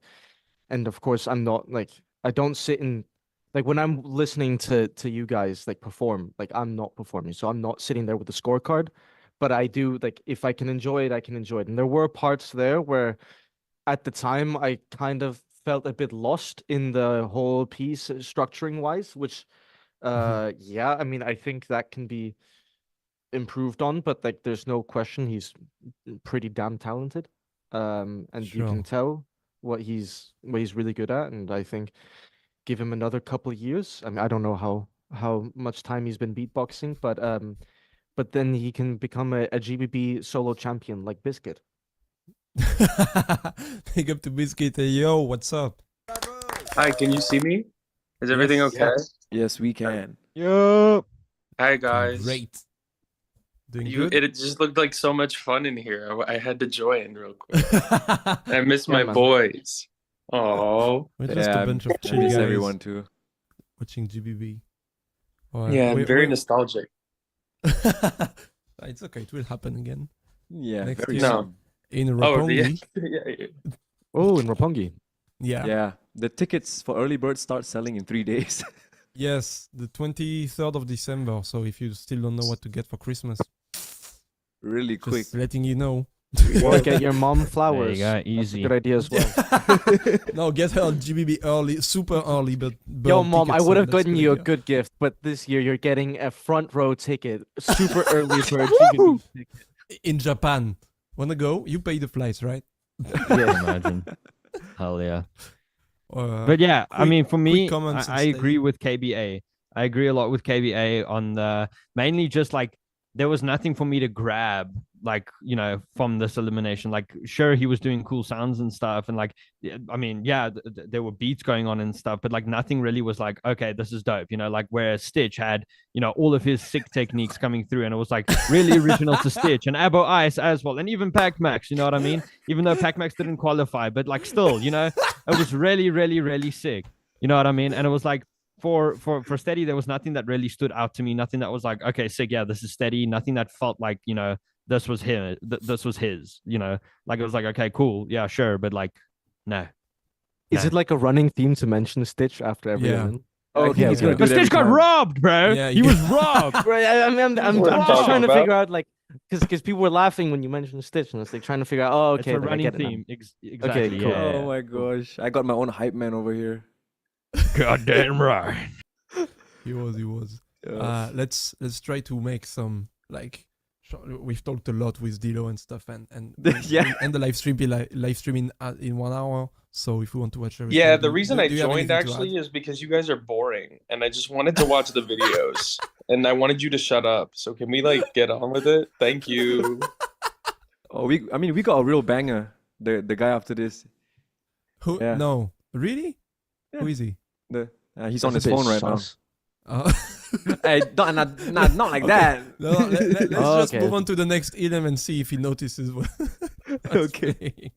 of course I'm not like, I don't sit in, like when I'm listening to you guys like perform, like I'm not performing, so I'm not sitting there with the scorecard, but I do, like, if I can enjoy it, I can enjoy it. And there were parts there where at the time I kind of felt a bit lost in the whole piece structuring wise, which yeah, I mean, I think that can be improved on, but like there's no question he's pretty damn talented. And you can tell what he's really good at, and I think give him another couple of years. I mean, I don't know how much time he's been beatboxing, but then he can become a GBB solo champion like Biscuit. Big up to Biscuit. Hey, yo, what's up? Hi, can you see me? Is everything okay? Yes, we can. Yo. Hi guys. Great. Doing You, good? it just looked like so much fun in here. I had to join real quick. I miss my man. boys. Oh. We're just a bunch of chill miss guys everyone too. watching GBB. Yeah, I'm very nostalgic. It's okay. It will happen again. Yeah, Next very year. No. In Oh, Roppongi. yeah. Oh, in Roppongi. Yeah. Yeah, the tickets for early bird start selling in 3 days. Yes, the 23rd of December. So if you still don't know what to get for Christmas, Really quick. just letting you know. Or get your mom flowers. There you go, That's a easy. good idea as well. No, get her GBB early, super early, but Yo, burn mom, I tickets, would so have that's gotten good you a idea. good gift, but this year you're getting a front row ticket, super early for a GBB ticket. In Japan. Wanna go? You pay the flights, right? Yeah. Imagine. Hell yeah. But But yeah, I mean, for me, comments and I agree stay. with KBA. I agree a lot with KBA on the mainly just like there was nothing for me to grab, like, you know, from this elimination. Like, sure, he was doing cool sounds and stuff, and like, I mean, yeah, there were beats going on and stuff, but like nothing really was like, okay, this is dope, you know, like where Stitch had, you know, all of his sick techniques coming through, and it was like really original to Stitch and Abo Ice as well, and even PackMax, you know what I mean? Even though PackMax didn't qualify, but like still, you know, it was really sick, you know what I mean? And it was like, for Steady, there was nothing that really stood out to me. Nothing that was like, okay, sick, yeah, this is Steady. Nothing that felt like, you know, this was him. This was his. You know, like it was like, okay, cool, yeah, sure, but like, no. Is it like a running theme to mention Stitch after every Yeah. event? Oh, Okay, he's gonna okay. do But it every Stitch got time. robbed, bro. Yeah, he was robbed. Right, I'm What just talking trying to about? figure out, like, because people were laughing when you mentioned Stitch, and it's like trying to figure out, oh, okay, It's a then I running get it now. theme. Exactly. cool. Yeah. Oh my gosh, I got my own hype man over here. Goddamn right. He was. Yes. Let's try to make some, like, we've talked a lot with Dilo and stuff, and Yeah. and the live stream be like live streaming in 1 hour. So if you want to watch everything, Yeah, do- the reason do I you have joined anything to actually add? is because you guys are boring and I just wanted to watch the videos and I wanted you to shut up. So can we like get on with it? Thank you. Oh, we got a real banger. The guy after this, Who? Yeah. No, really? Yeah. Who is he? he's on his phone right now. Hey, not like that. No, let's Oh, just okay. move on to the next item and see if he notices. Okay.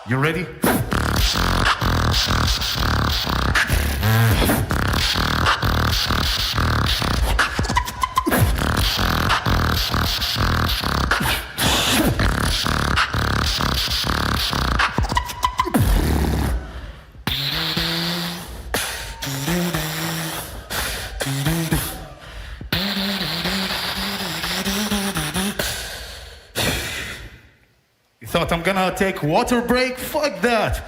You ready? You thought I'm gonna take water break? Fuck that!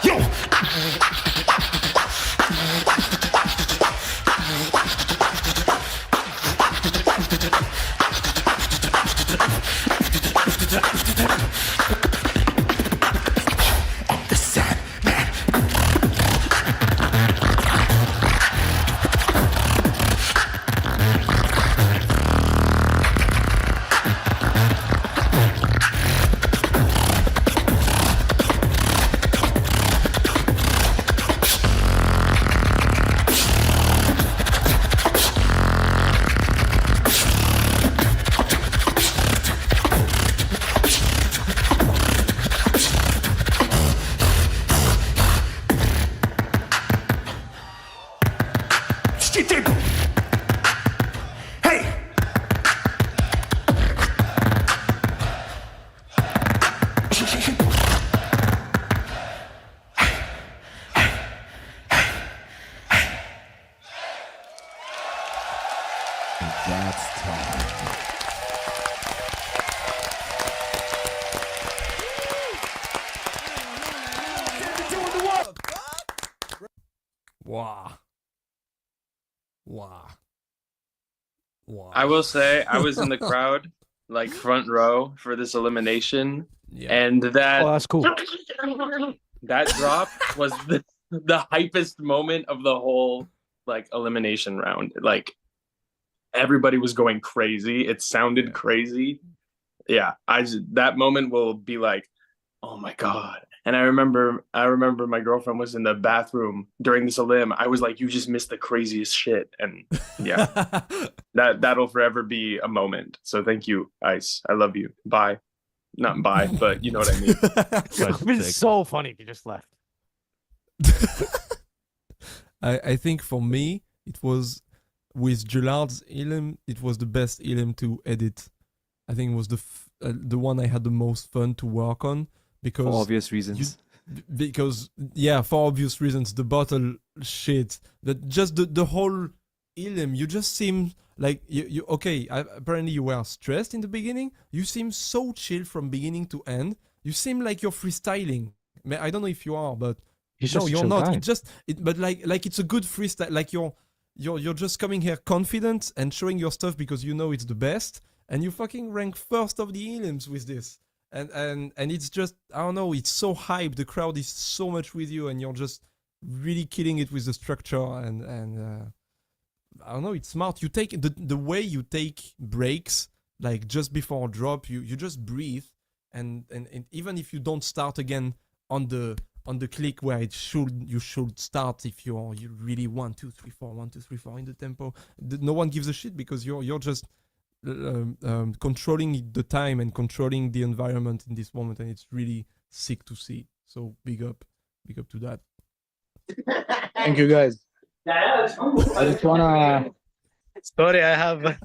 Yo! I'm the Sandman. Hey! That's time. Wow. Wow. Wow. I will say I was in the crowd, like front row for this elimination, Yeah. and that Oh, that's cool. that drop was the hypest moment of the whole like elimination round. Like everybody was going crazy. It sounded crazy. Yeah, that moment will be like, oh my god. And I remember my girlfriend was in the bathroom during this elim. I was like, you just missed the craziest shit. And yeah, that'll forever be a moment. So thank you, Ice. I love you. Bye. Not bye, but you know what I mean. It's been so funny if you just left. I think for me, it was with Gelard's elim, it was the best elim to edit. I think it was the one I had the most fun to work on because For obvious reasons. because yeah, for obvious reasons, the bottle shit, that just the whole elim, you just seem like you okay. Apparently you were stressed in the beginning. You seem so chill from beginning to end. You seem like you're freestyling. I don't know if you are, but He's no, just a you're chill not. guy. But like it's a good freestyle. Like you're just coming here confident and showing your stuff because you know it's the best, and you fucking rank first of the elims with this. And it's just, I don't know, it's so hype. The crowd is so much with you, and you're just really killing it with the structure. And I don't know, it's smart. You take the way you take breaks, like just before a drop, you just breathe, and even if you don't start again on the click where you should start if you really 1 2 3 4 1 2 3 4 in the tempo. No one gives a shit because you're just controlling the time and controlling the environment in this moment, and it's really sick to see. So big up to that. Thank you, guys. I just wanna. Sorry, I have.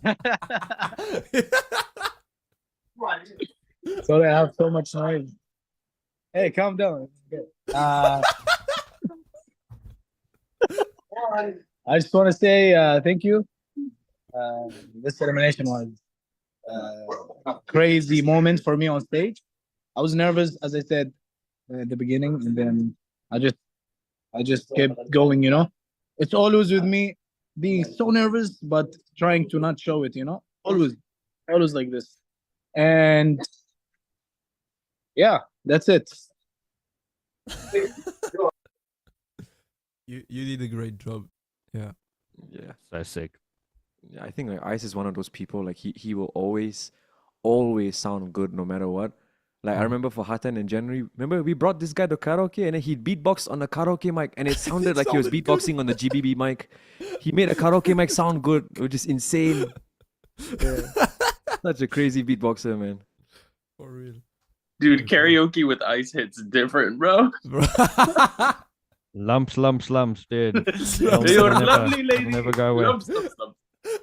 Sorry, I have so much noise. Hey, calm down. I just want to say thank you. This elimination was a crazy moment for me on stage. I was nervous, as I said at the beginning, and then I just kept going. You know, it's always with me being so nervous, but trying to not show it. You know, always like this. And yeah, that's it. You did a great job. Yeah. Yeah. So sick. I think like Ice is one of those people, like he will always sound good no matter what. Like I remember for Hatan in January, remember we brought this guy to karaoke and then he beatboxed on the karaoke mic and it sounded like he was sounded beatboxing on the GBB mic. He made a karaoke mic sound good, which is insane. Yeah. Such a crazy beatboxer, man. For real. Dude, karaoke with Ice hits different, bro. Lumps, dude. You're lovely lady. Never go away. Lumps.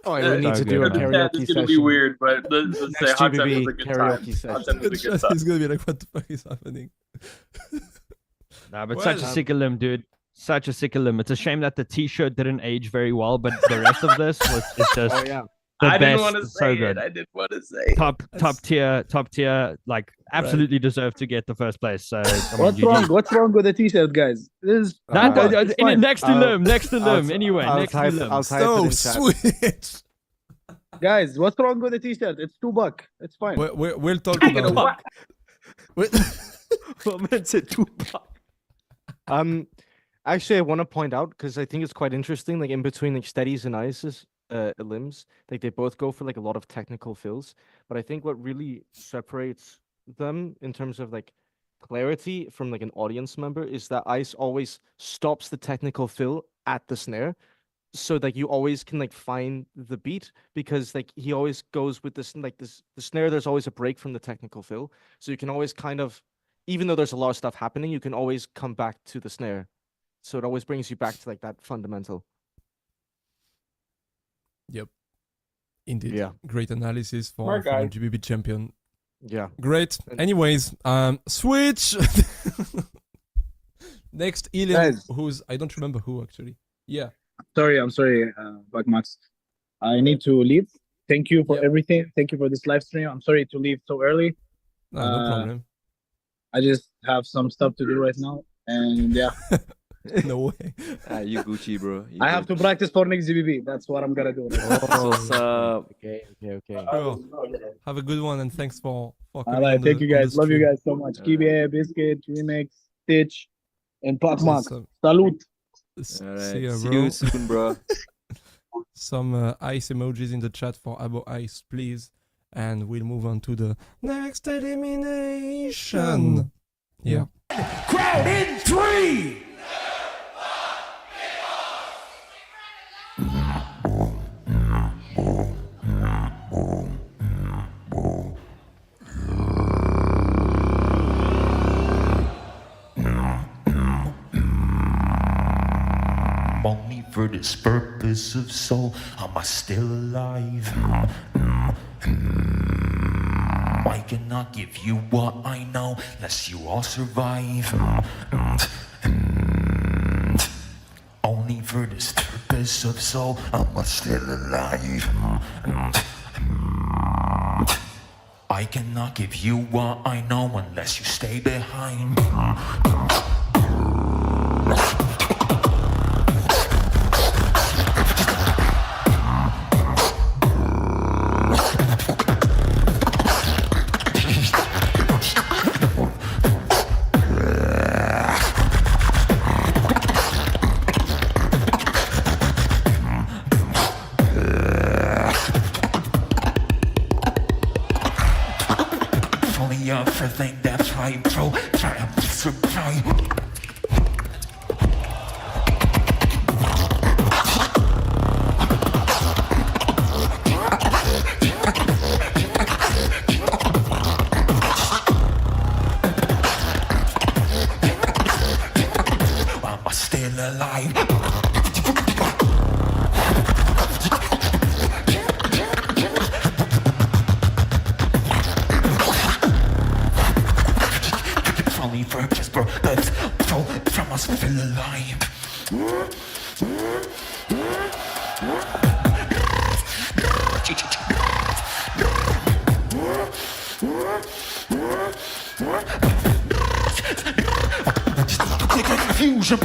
Oh, Yeah, we need to do a good, man. karaoke It's session. gonna be weird, but let's say Next Hot Tub GBB was a good time. karaoke session. Hot Tub was a good time. He's gonna be like, what the fuck is happening? Nah, but Well, such a sick limb, dude. Such a sick limb. It's a shame that the T-shirt didn't age very well, but the rest of this was it's just Oh yeah. the I best. didn't want to so say good. it. I didn't want to say it. Top tier. Like absolutely deserved to get the first place. So come on, What's GG. wrong? What's wrong with the T-shirt, guys? This is That, it's fine. next to limb. Anyway, I'll next to type, limb. I'll type So it in chat. switch. Guys, what's wrong with the T-shirt? It's $2. It's fine. We'll talk Take it about away. What man said Tupac? Actually, I want to point out because I think it's quite interesting. Like in between like Steadies and Ice's limbs, like they both go for like a lot of technical fills. But I think what really separates them in terms of like clarity from like an audience member is that Ice always stops the technical fill at the snare. So like you always can like find the beat because like he always goes with this like the snare. There's always a break from the technical fill, so you can always kind of, even though there's a lot of stuff happening, you can always come back to the snare. So it always brings you back to like that fundamental. Yep. Indeed. Yeah. Great analysis for Smart the guy. GBB champion. Yeah. Great. Anyways, switch. Next, Helium, Guys. who's I don't remember who actually. Yeah. I'm sorry, PackMax. I need to leave. Thank you for everything. Thank you for this live stream. I'm sorry to leave so early. No, no problem. I just have some stuff to do right now, and yeah, No way. You Gucci, bro. You I have to practice for next GBB. That's what I'm gonna do. What's up? Okay. Sure. Have a good one and thanks for All coming right, on thank the- you on the guys. Love you stream. guys so much. Kibe, Biscuit, Remix, Stitch, and PackMax. Awesome. Salute. All right. See ya, See bro. you soon, bro. Some ice emojis in the chat for Abo Ice, please. And we'll move on to the next elimination. Yeah. Crowd in 3. Only for this purpose of soul, am I still alive? I cannot give you what I know, lest you all survive. Only for this purpose of soul, am I still alive? I cannot give you what I know unless you stay behind. Only everything that I pro, try to surprise. Am I still alive? Only for just bro, that's from us still alive. Confusion.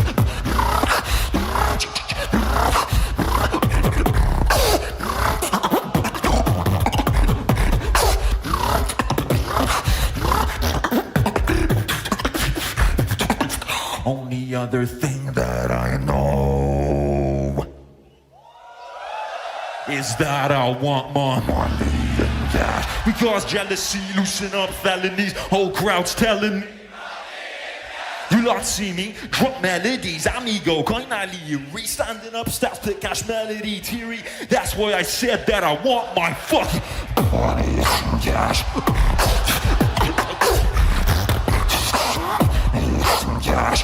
Only other thing that I know. is that I want more money and cash. Because jealousy loosen up felonies. Whole crowd's telling me. You lot see me drop melodies, amigo, coinali, standing up steps to cash melody, teary. That's why I said that I want my fucking money and cash. Cash.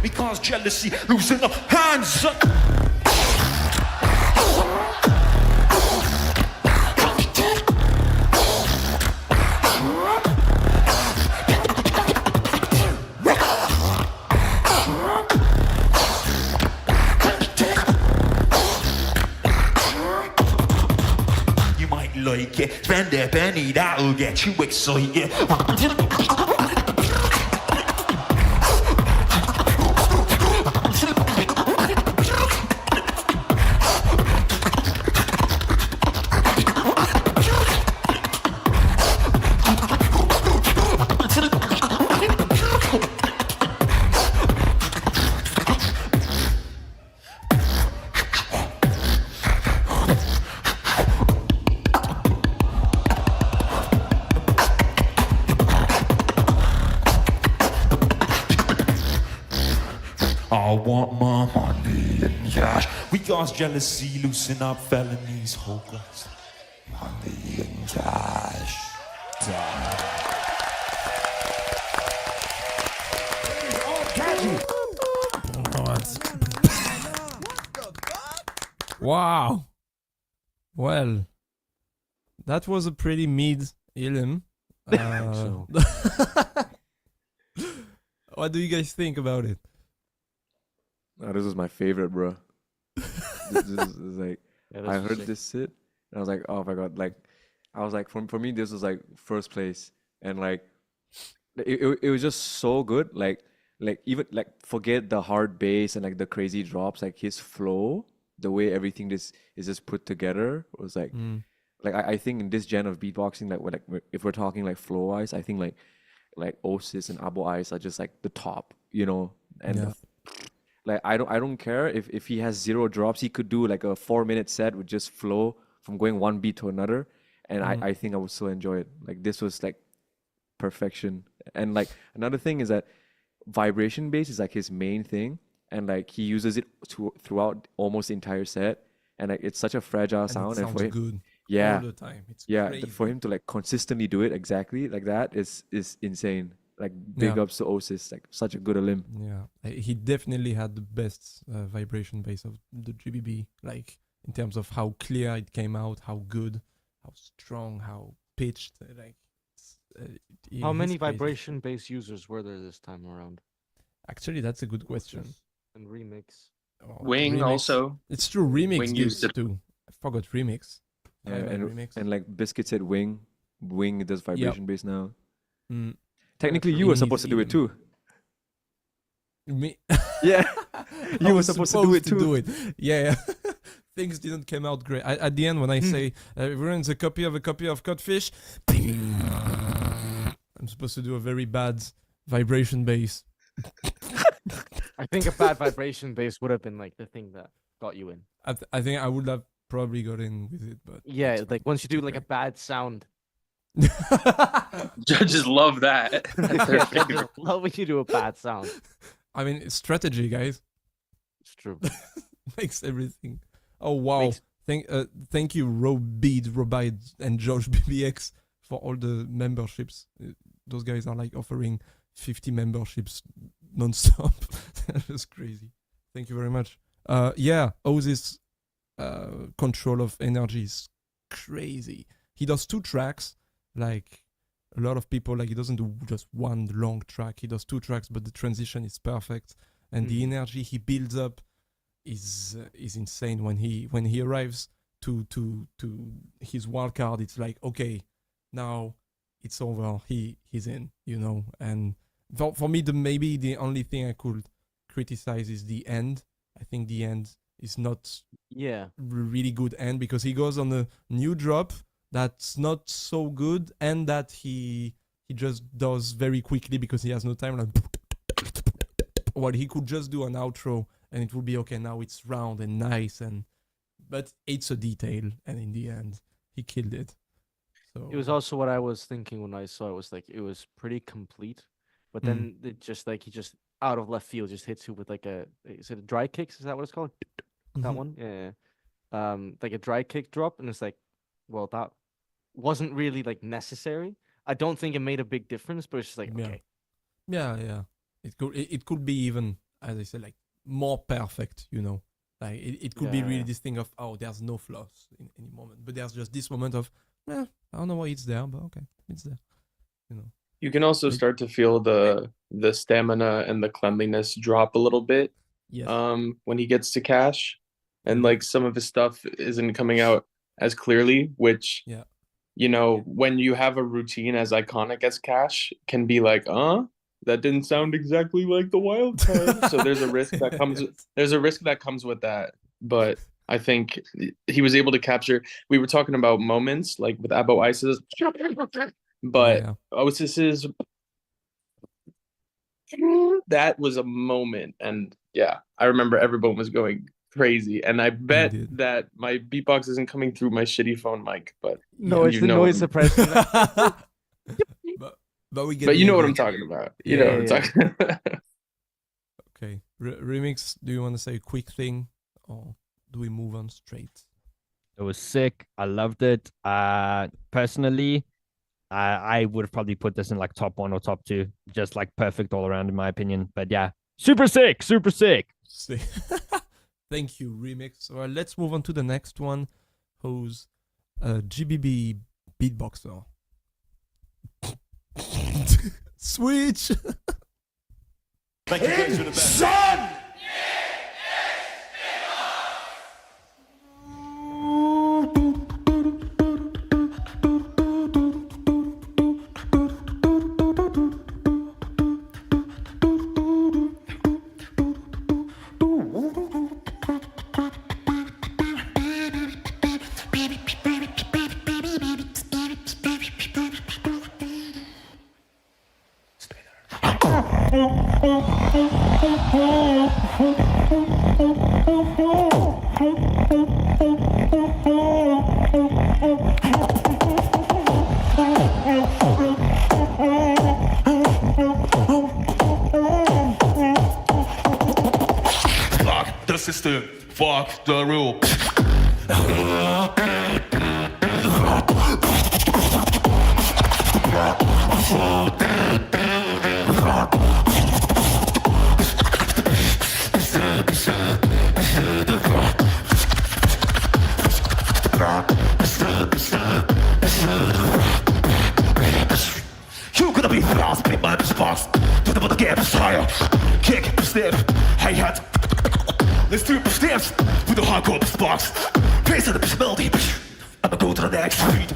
Because jealousy losing the hands up. You might like it, spend a penny, that'll get you excited. I want my money and cash. We cause jealousy, loosen up felonies, hopeless. Money and cash. Wow. Well, that was a pretty mid Helium. What do you guys think about it? Oh, this was my favorite, bro. This is like, I heard this sit, and I was like, oh my god, like, I was like, for me, this was like first place, and like, it was just so good, like even like forget the hard bass and like the crazy drops, like his flow, the way everything is just put together was like, I think in this gen of beatboxing, like if we're talking like flow wise, I think like Osis and Abo Ice are just like the top, you know, and. Like I don't care if he has 0 drops, he could do like a 4-minute set with just flow from going one beat to another, and I think I would still enjoy it. Like this was like perfection. And like another thing is that vibration bass is like his main thing, and like he uses it throughout almost the entire set, and like it's such a fragile sound. And for him, good. Yeah, all the time. It's crazy. For him to like consistently do it exactly like that is insane. Like big ups to Osis, like such a good limb. Yeah, he definitely had the best vibration bass of the GBB, like in terms of how clear it came out, how good, how strong, how pitched. Like, how many vibration bass users were there this time around? Actually, that's a good question. And remix. Wing remix. Also. It's true. Remix Wing used it too. I forgot remix. Yeah, and like Biscuit said, Wing does vibration bass now. Technically, you were supposed to do it too. Me? Yeah, you were supposed to do it too. Yeah. Things didn't come out great. At the end, when I say everyone's a copy of Codfish, I'm supposed to do a very bad vibration bass. I think a bad vibration bass would have been like the thing that got you in. I think I would have probably got in with it, but yeah, like once you do like a bad sound. Judges love that. Judges love when you do a bad sound. I mean, it's strategy, guys. It's true. Makes everything. Oh wow! Thank you, Robide, and Josh BBX for all the memberships. Those guys are like offering 50 memberships non-stop. That was crazy. Thank you very much. Yeah, Oz's control of energy is crazy. He does 2 tracks. Like a lot of people, like he doesn't do just one long track. He does 2 tracks, but the transition is perfect, and the energy he builds up is insane. When he arrives to his wild card, it's like, okay, now it's over. He's in, you know. And for me, maybe the only thing I could criticize is the end. I think the end is not Yeah. really good end, because he goes on a new drop that's not so good, and that he just does very quickly because he has no time. Like, well, he could just do an outro and it would be okay. Now it's round and nice, but it's a detail, and in the end, he killed it. So It was also what I was thinking when I saw it. Was like, it was pretty complete, but then it just like, he just out of left field just hits you with like is it a dry kicks? Is that what it's called? That one? Yeah. Like a dry kick drop, and it's like, well, that wasn't really like necessary. I don't think it made a big difference, but it's just like, okay. Yeah. It could be even, as I said, like more perfect, Like it could be really this thing of, oh, there's no flaws in any moment, but there's just this moment of, I don't know why it's there, but okay, it's there. You can also start to feel the stamina and the cleanliness drop a little bit. Yes. When he gets to cash, and like some of his stuff isn't coming out as clearly, which when you have a routine as iconic as cash, can be like, that didn't sound exactly like the wild card. So there's a risk that comes. There's a risk that comes with that. But I think he was able to capture. We were talking about moments like with Abo Isis, but Osis' that was a moment, and I remember everyone was going crazy, and I bet that my beatbox isn't coming through my shitty phone mic, but no, it's the noise suppression. But you know what I'm talking about. You know what I'm talking about. Okay. Remix, do you want to say a quick thing, or do we move on straight? It was sick. I loved it. Personally, I would have probably put this in like top 1 or top 2. Just like perfect all around, in my opinion. But yeah, super sick. Super sick. Thank you, Remix. All right, let's move on to the next one, who's GBB Beatboxer. Switch. Thank you guys for the best. Son! Fuck the system, fuck the rule. You gonna be fast, pick my box. To the bottom, get higher. Kick, step, hi-hat. Let's do the steps with the hardcore box. Pace of the melody. I'ma go to the next beat.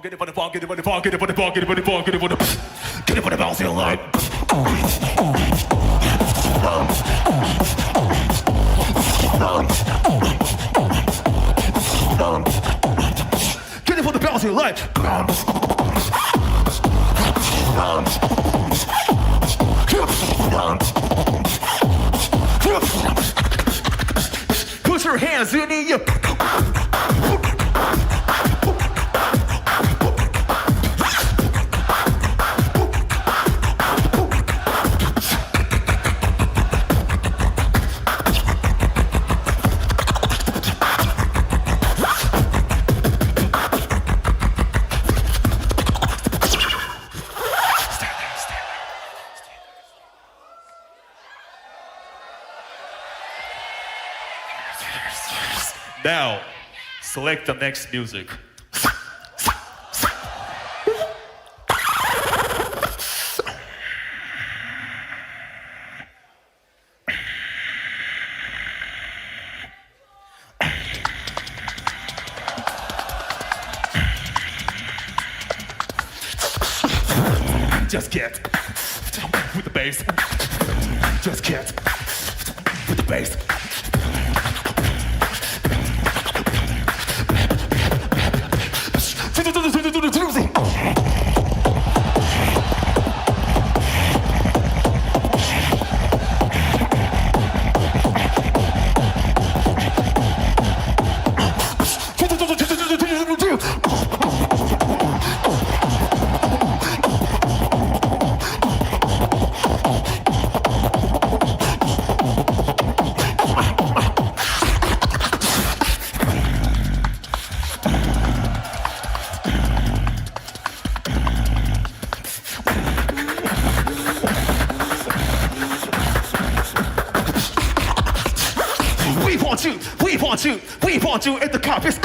Get it for the ball, get it for the ball, get it for the ball, get it for the ball, get it for the ball, get it for the bouncing line. Get it for the bouncing line. Put your hands in the air. Now, select the next music. Just get with the bass. Just get with the bass. We want you at the carpet.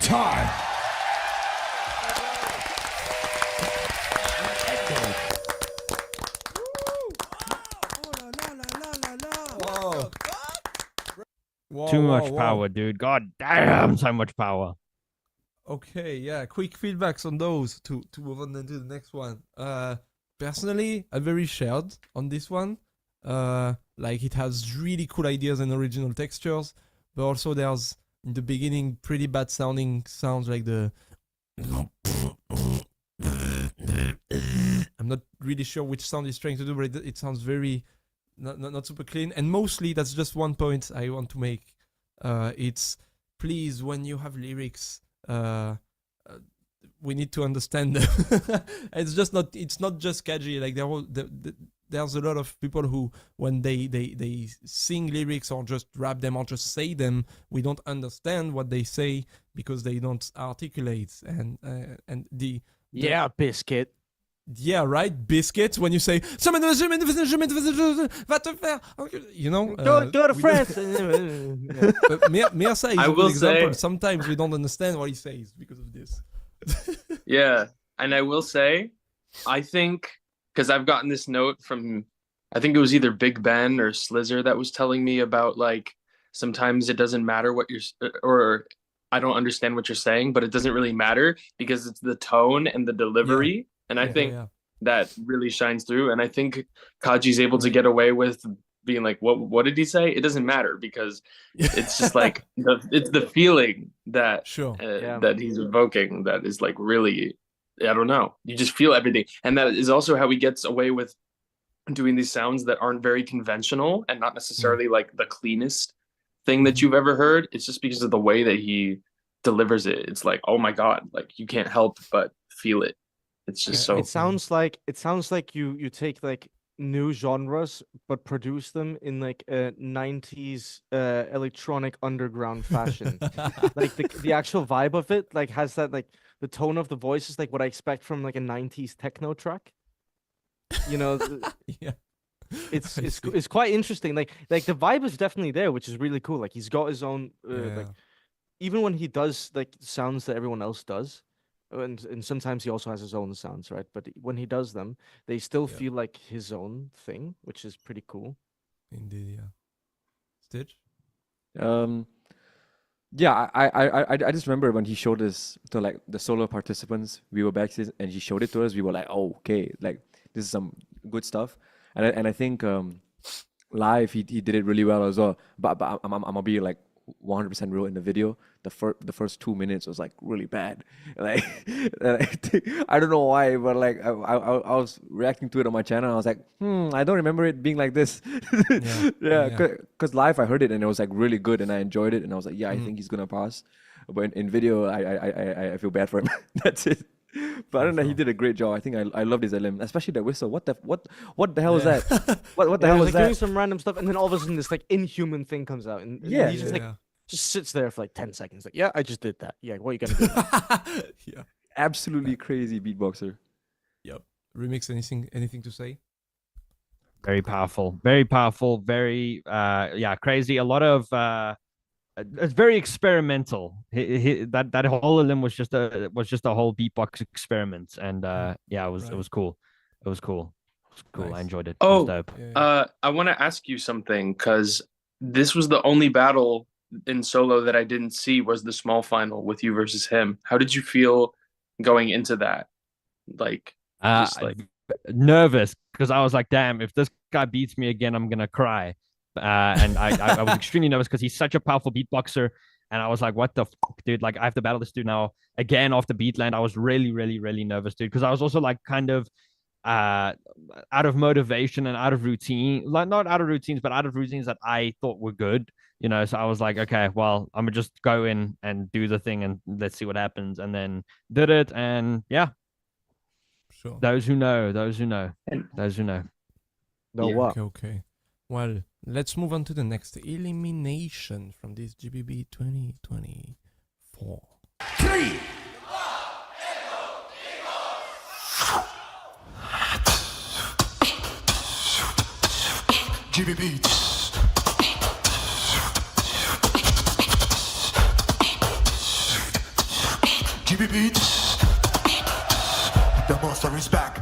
Time. Too much power, dude. God damn, so much power. Okay, yeah. Quick feedbacks on those to move on then to the next one. Personally, I'm very shared on this one. Like it has really cool ideas and original textures, but also there's in the beginning pretty bad sounding sounds like the. I'm not really sure which sound he's trying to do, but it sounds very not super clean. And mostly that's just one point I want to make. It's please when you have lyrics, we need to understand them. It's not just Kaji. Like there's a lot of people who when they sing lyrics or just rap them or just say them, we don't understand what they say because they don't articulate and the Yeah, Biscuit. yeah, right, Biscuit, when you say va te faire, you know, go to France. but Mirsa is I a will good example. say- Sometimes we don't understand what he says because of this. Yeah, and I will say, I think because I've gotten this note from, I think it was either Big Ben or Slizzer that was telling me about like sometimes it doesn't matter what you're or I don't understand what you're saying, but it doesn't really matter because it's the tone and the delivery, and I think that really shines through. And I think Kaji's able to get away with being like, what did he say? It doesn't matter because it's just like it's the feeling that that he's evoking that is like really, I don't know, you just feel everything. And that is also how he gets away with doing these sounds that aren't very conventional and not necessarily like the cleanest thing that you've ever heard. It's just because of the way that he delivers it. It's like, oh my god, like you can't help but feel it. It's just so It sounds like you take like new genres but produce them in like a 90s electronic underground fashion. Like the actual vibe of it like has that, like the tone of the voice is like what I expect from like a 90s techno track. You know, it's quite interesting. Like the vibe is definitely there, which is really cool. Like he's got his own like even when he does like sounds that everyone else does, and sometimes he also has his own sounds, right? But when he does them, they still feel like his own thing, which is pretty cool. Indeed, yeah. Stitch? Yeah, I just remember when he showed us to like the solo participants, we were backstage and he showed it to us. We were like, oh, okay, like this is some good stuff. And I think live he did it really well as well. But I'm gonna be like 100% real in the video. The first 2 minutes was like really bad. Like I don't know why, but like I was reacting to it on my channel. I was like, I don't remember it being like this. Because live I heard it and it was like really good and I enjoyed it and I was like, I think he's gonna pass. But in video I feel bad for him. That's it. But I don't know, he did a great job. I think I loved his LM, especially the whistle. What the hell was that? What the hell was like that? doing some random stuff, and then all of a sudden this like inhuman thing comes out, and he just just sits there for like 10 seconds. Like, yeah, I just did that. Yeah, what are you gonna do? Absolutely crazy beatboxer. Yep. Remix, anything to say? Very powerful, very yeah, crazy. A lot of it's very experimental. That whole elim was just a whole beatbox experiment, and yeah, it was cool. It was cool. It was cool. I Nice. enjoyed it. It was dope. I want to ask you something because this was the only battle in solo that I didn't see was the small final with you versus him. How did you feel going into that? Like, just like nervous because I was like, damn, if this guy beats me again, I'm gonna cry. And I was extremely nervous because he's such a powerful beatboxer. And I was like, what the fuck, dude? Like, I have to battle this dude now again off the Beatland. I was really, really, really nervous, dude, because I was also like kind of out of motivation and out of routine, like not out of routines, but out of routines that I thought were good, you know. So I was like, okay, well, I'm gonna just go in and do the thing and let's see what happens. And then did it, and yeah. Sure. Those who know, those who know, those who know. No, Yeah. what? Okay. Well, let's move on to the next elimination from this GBB 2024. 3. GBB. GBB. The monster is back.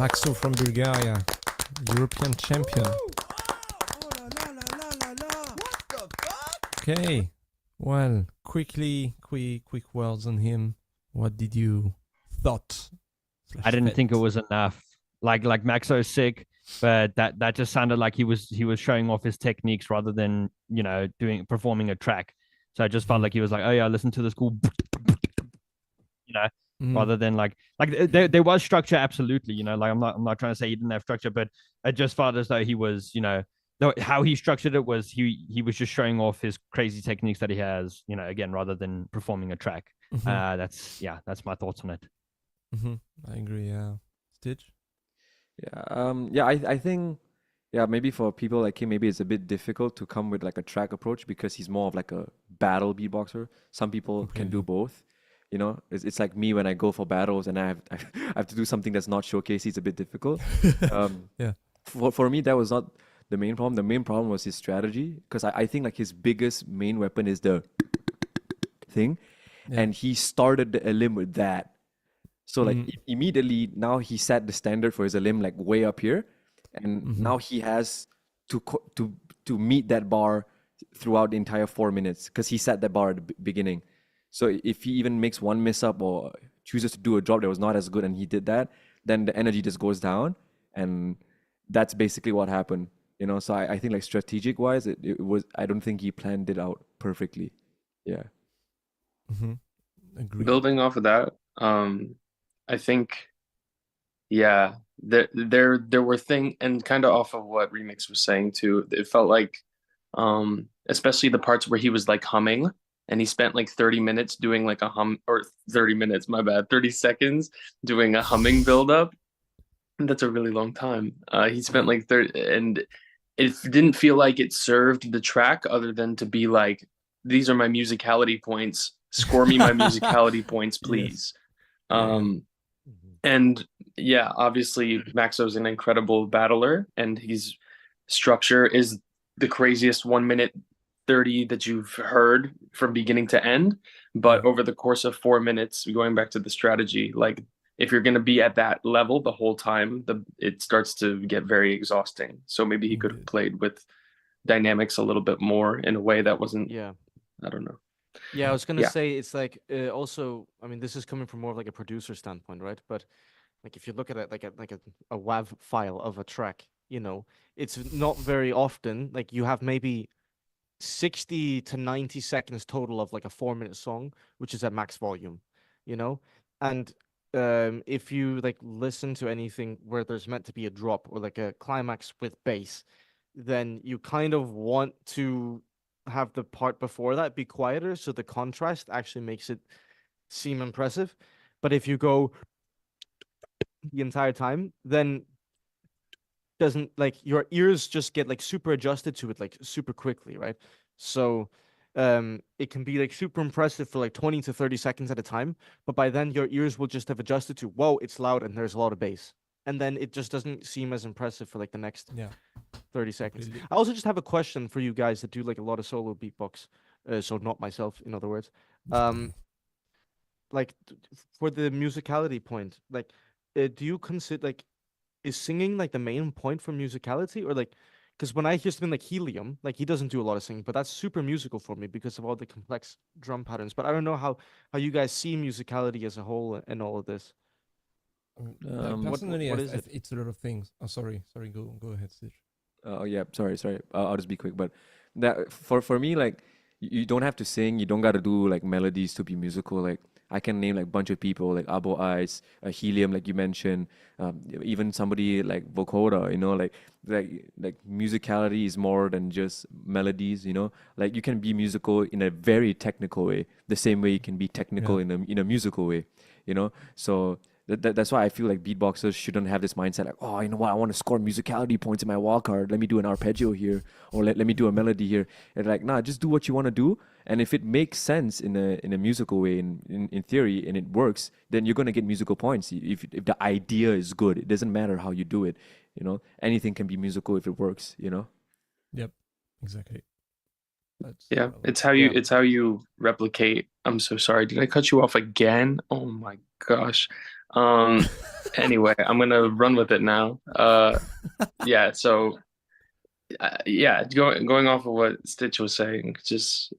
Maxo from Bulgaria, European champion. Okay, well, quick words on him. What did you thought? I didn't think it was enough. Like Maxo's sick, but that just sounded like he was showing off his techniques rather than performing a track. So I just felt like he was like, oh yeah, listen to this cool, rather than like there was structure, absolutely. Like I'm not trying to say he didn't have structure, but it just felt as though he was, how he structured it was he was just showing off his crazy techniques that he has, again, rather than performing a track. That's my thoughts on it. I agree. Yeah, Stitch. Yeah. I think maybe for people like him, maybe it's a bit difficult to come with like a track approach because he's more of like a battle beatboxer. Some people can do both. It's like me when I go for battles and I have to do something that's not showcased. It's a bit difficult. Yeah. For me, that was not the main problem. The main problem was his strategy, because I think like his biggest main weapon is the thing, and he started the elim with that. So like immediately now he set the standard for his elim like way up here, and now he has to meet that bar throughout the entire 4 minutes because he set that bar at the beginning. So if he even makes one miss up or chooses to do a drop that was not as good and he did that, then the energy just goes down, and that's basically what happened. So I think like strategic wise, it was, I don't think he planned it out perfectly. Yeah. Agree. Building off of that, I think, there were things, and kind of off of what Remix was saying too, it felt like, especially the parts where he was like humming, and he spent like 30 minutes doing like a hum, or 30 minutes, my bad, 30 seconds doing a humming build-up. That's a really long time. He spent like 30, and it didn't feel like it served the track other than to be like, these are my musicality points. Score me my musicality points, please. And yeah, obviously Maxo's an incredible battler, and his structure is the craziest 1 minute 30 that you've heard from beginning to end. But over the course of 4 minutes, going back to the strategy, like if you're going to be at that level the whole time, it starts to get very exhausting. So maybe he could have played with dynamics a little bit more in a way that wasn't, I don't know. Yeah, I was gonna say, it's like also, I mean, this is coming from more of like a producer standpoint, right? But like if you look at it like a WAV file of a track, it's not very often like you have maybe 60 to 90 seconds total of like a 4 minute song, which is at max volume, and if you like listen to anything where there's meant to be a drop or like a climax with bass, then you kind of want to have the part before that be quieter, so the contrast actually makes it seem impressive. But if you go the entire time, then doesn't, like, your ears just get like super adjusted to it like super quickly, right? So it can be like super impressive for like 20 to 30 seconds at a time, but by then your ears will just have adjusted to, whoa, it's loud and there's a lot of bass, and then it just doesn't seem as impressive for like the next 30 seconds. I also just have a question for you guys that do like a lot of solo beatbox, so not myself, in other words. Like for the musicality point, like do you consider, like, is singing like the main point for musicality, or like, because when I hear something like Helium, like he doesn't do a lot of singing, but that's super musical for me because of all the complex drum patterns. But I don't know how you guys see musicality as a whole and all of this. Personally, what is it? It's a lot of things. Oh, sorry, go ahead, Stitch. Oh yeah, sorry. I'll just be quick. But that for me, like, you don't have to sing. You don't got to do like melodies to be musical. Like, I can name like a bunch of people like Abo Eyes, Helium, like you mentioned, even somebody like Vocoder. Like musicality is more than just melodies. Like you can be musical in a very technical way, the same way you can be technical in a musical way. So. That's why I feel like beatboxers shouldn't have this mindset like, oh, you know what, I want to score musicality points in my wildcard. Let me do an arpeggio here, or let me do a melody here. And like, nah, just do what you want to do. And if it makes sense in a musical way, in theory, and it works, then you're gonna get musical points. If the idea is good, it doesn't matter how you do it. Anything can be musical if it works. Yep, exactly. Yeah, it's how you replicate. I'm so sorry. Did I cut you off again? Oh my gosh. Anyway, I'm gonna run with it now. Yeah. So, yeah, going off of what Stitch was saying, just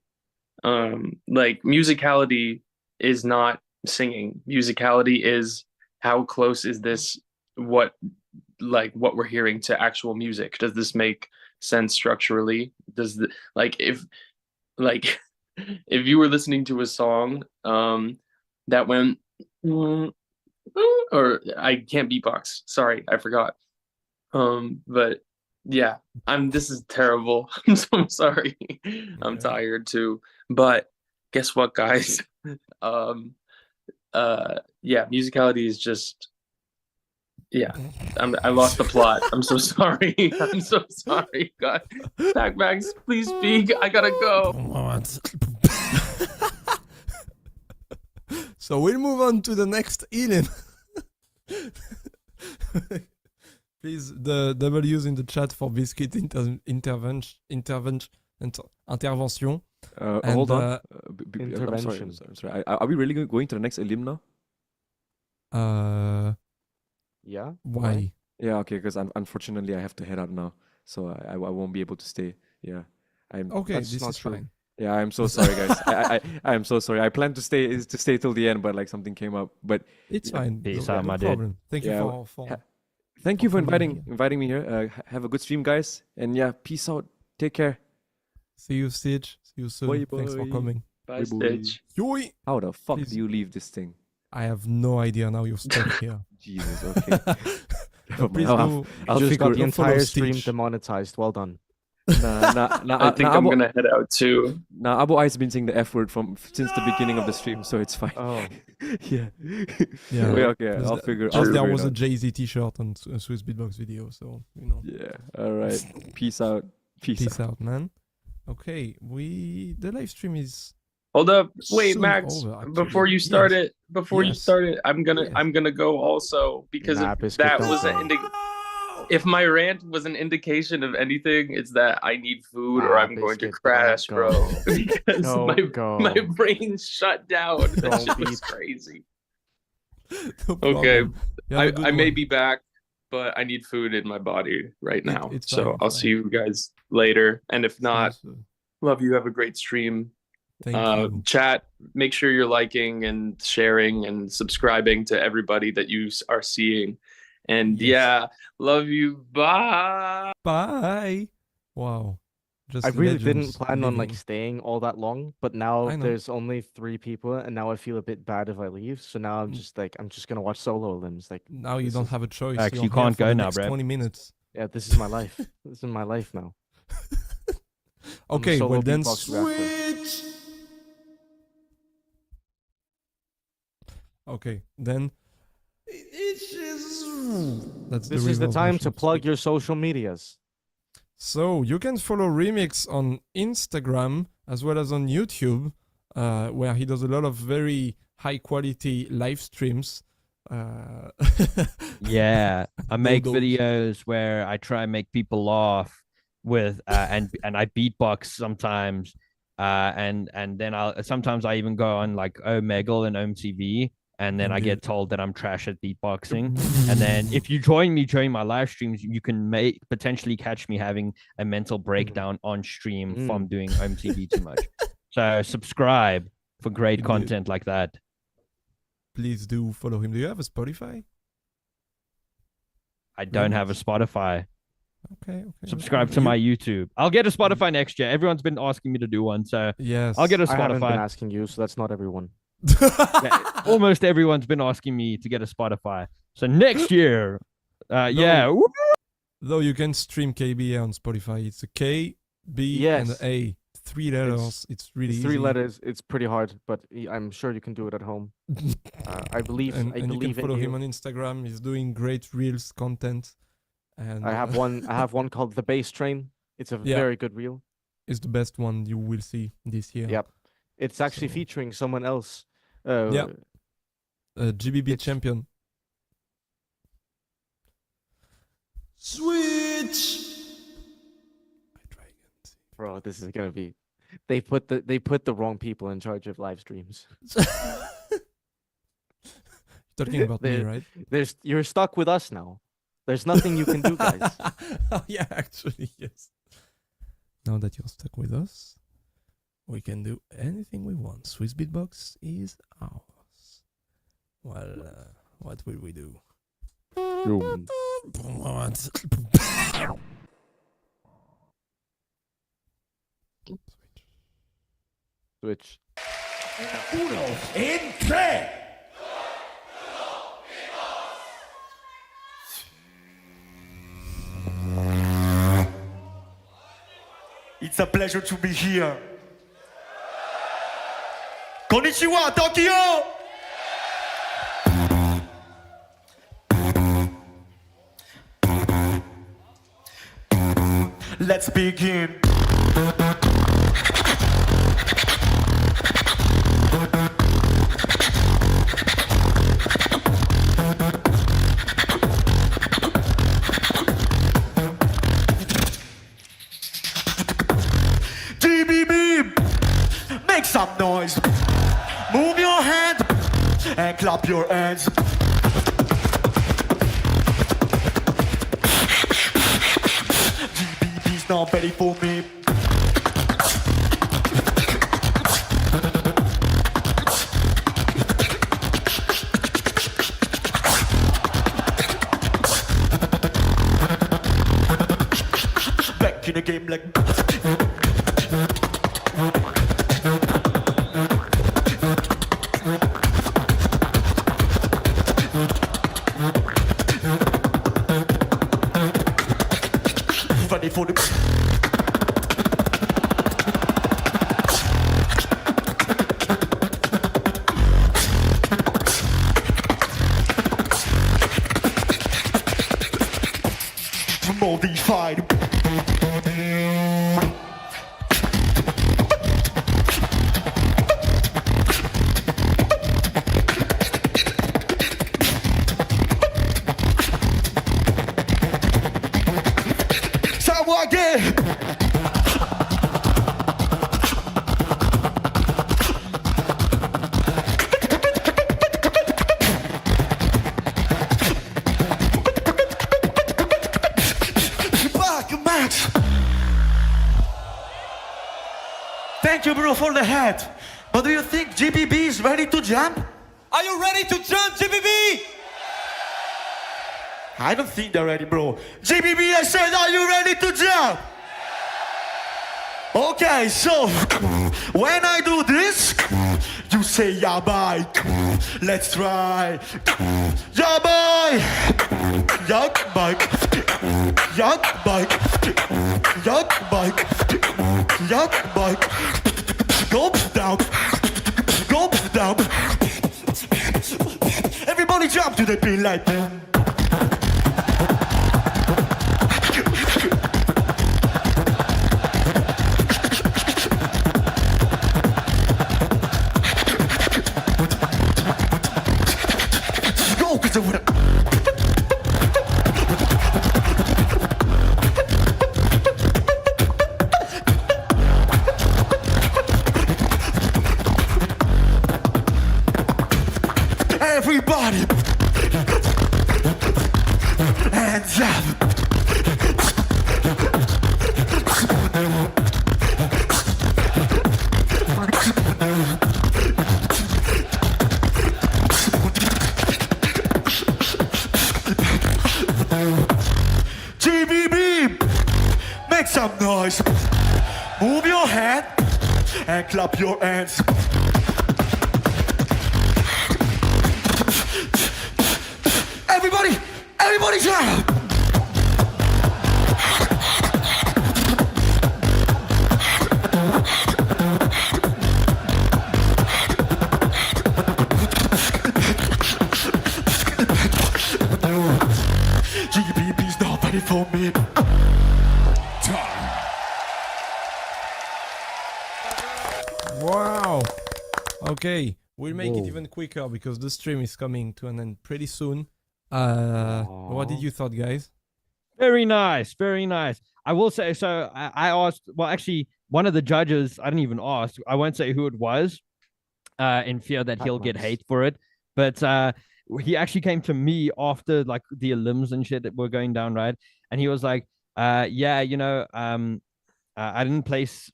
like musicality is not singing. Musicality is how close is this what we're hearing to actual music. Does this make sense structurally? Does the like if you were listening to a song that went or I can't beatbox. Sorry, I forgot. But yeah, this is terrible. I'm so sorry. I'm tired too. But guess what, guys? Yeah, musicality is just I lost the plot. I'm so sorry. I'm so sorry. God, PackMax, please speak. I gotta go. So we'll move on to the next Elim. Please, the W's in the chat for Biscuit intervention. Hold on. Intervention. I'm sorry. Are we really going to the next Elim now? Yeah. Why? Yeah, okay, because unfortunately I have to head out now, so I won't be able to stay. Yeah, okay. That's This not is true. fine. Yeah, I'm so sorry, guys. I am so sorry. I planned to stay till the end, but like something came up. But It's fine. Peace no out, my dude. problem. Thank you Yeah, for thank you for coming inviting me here. Have a good stream, guys, and yeah, peace out. Take care. See you, Stitch. See you soon. Bye, Thanks for bye. coming. Bye, Stitch. Yoi! How the fuck Please. do you leave this thing? I have no idea now you're stuck here. Jesus. Okay. Please I'll go. I'll Just figure got the Don't follow entire stream Stitch. demonetized. Well done. I think I'm gonna head out too. Now, Abu I's been saying the F word since the beginning of the stream, so it's fine. Oh. Yeah. Yeah. Wait, okay, Plus I'll the- figure. plus I'll there figure was it a out. Jay-Z t-shirt on a Swiss Beatbox video, so you know. Yeah. All right. Peace out. Peace out, man. Okay, the live stream is Hold up. Wait, soon Max, over, actually. before you Yes. start it, you Yes. start it, I'm Yes. gonna go also because Nah, if Biscuit, that don't was go. if my rant was an indication of anything, it's that I need food or Nah, I'm going to Biscuit, crash, don't bro. go. Because Don't go. my brain's shut down. That Don't shit be- was crazy. No Okay, problem. You have a good I may one. be back, but I need food in my body right now. it's So fine, I'll fine. see you guys later. And if not, So, love you. Have a great stream. thank you. Chat, make sure you're liking and sharing and subscribing to everybody that you are seeing. And Yes. yeah, love you. Bye. Bye. Wow. Just I really didn't legends plan on like living. staying all that long, but now I know. there's only 3 people, and now I feel a bit bad if I leave. So now I'm just like, I'm just gonna watch solo limbs. Like, Now you this don't is- have a choice. Max, You're you here can't for go the now, next bruh. 20 minutes. yeah, this is my life. This is my life now. I'm a Okay, solo well then beatbox rapper. switch. Okay, then that's This is the real time version to of plug speech. your social medias. So you can follow Remix on Instagram as well as on YouTube, where he does a lot of very high quality live streams. Yeah, I make those. videos where I try and make people laugh with and I beatbox sometimes, and then sometimes I even go on like Omegle and OMTV, and then I Indeed. get told that I'm trash at beatboxing. And then if you join me during my live streams, you can potentially catch me having a mental breakdown on stream from doing OMTV too much. So subscribe for great Indeed. content like that. Please do follow him. Do you have a Spotify? I don't have a Spotify. Okay. Subscribe to my YouTube. I'll get a Spotify next year. Everyone's been asking me to do one, so Yes. I'll get a I haven't been Spotify. asking you, so that's not everyone. Yeah, almost everyone's been asking me to get a Spotify. So next year, yeah. Woo! Though you can stream KBA on Spotify. It's a K, B, Yes. and A. 3 letters. It's really It's 3 easy. letters. It's pretty hard, but I'm sure you can do it at home. I believe. and I you can believe follow in him you. on Instagram. He's doing great reels content. And I have one. I have one called the Bass Train. It's a Yeah. very good reel. It's the best one you will see this year. Yep. It's actually So- featuring someone else. Yeah. GBB It's- champion. Switch. I try again. Bro, this is gonna be. they put the wrong people in charge of live streams. Talking about me, right? You're stuck with us now. There's nothing you can do, guys. Oh, yeah, actually, yes. Now that you're stuck with us, we can do anything we want. Swissbeatbox is ours. Well, what will we do? Switch. Uno, en tres. It's a pleasure to be here. Konnichiwa, Tokyo! Let's begin. GBB, make some noise. Move your hand and clap your hands. GBB's not ready for me. Back in the game like ready for the modified. Again. PackMax. Thank you, bro, for the hat. But do you think GBB is ready to jump? Are you ready to jump, GBB? I don't think they're ready, bro. GBB, I said, are you ready to jump? Okay, so when I do this, you say yeah bye. Let's try. Yeah bye. Yuck bike. Yuck bike. Yuck bike. Yuck bike. Go down. Go down. Everybody jump to the beat like that. Everybody, hands up. GBB, make some noise. Move your hand and clap your hands. Everybody jump! GBB's not ready for me. Wow. Okay, we'll make it even quicker because the stream is coming to an end pretty soon. What did you thought, guys? Very nice, very nice. I will say, so I asked, well, actually, one of the judges, I didn't even ask. I won't say who it was, in fear that he'll get PackMax. hate for it. But he actually came to me after like the elims and shit that were going down, right? And he was like, yeah, you know, I didn't place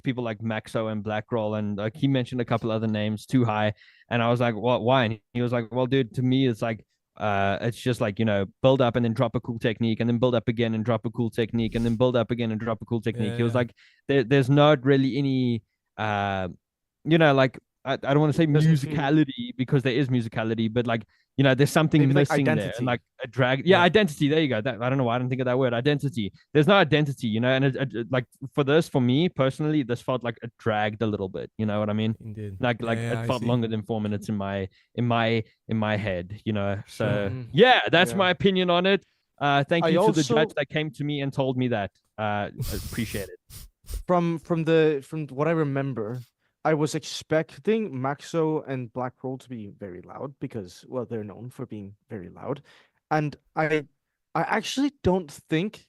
people like Maxo and Blackroll, and like he mentioned a couple other names too high. And I was like, well, why? And he was like, well, dude, to me, it's like, it's just like, you know, build up and then drop a cool technique, and then build up again and drop a cool technique, and then build up again and drop a cool technique. He was like, there's not really any, you know, like I don't want to say musicality because there is musicality, but like, you know, there's something Maybe like missing there, identity. and like a drag. Yeah, identity. There you go. That, I don't know why I didn't think of that word. Identity. There's no identity, you know. And like for me personally, this felt like it dragged a little bit. You know what I mean? Indeed. Like it felt longer than 4 minutes in my head. You know. So Sure. yeah, that's Yeah. my opinion on it. Thank I you to the also- judge that came to me and told me that. Appreciate it. From what I remember, I was expecting Maxo and Blackroll to be very loud because, well, they're known for being very loud, and I actually don't think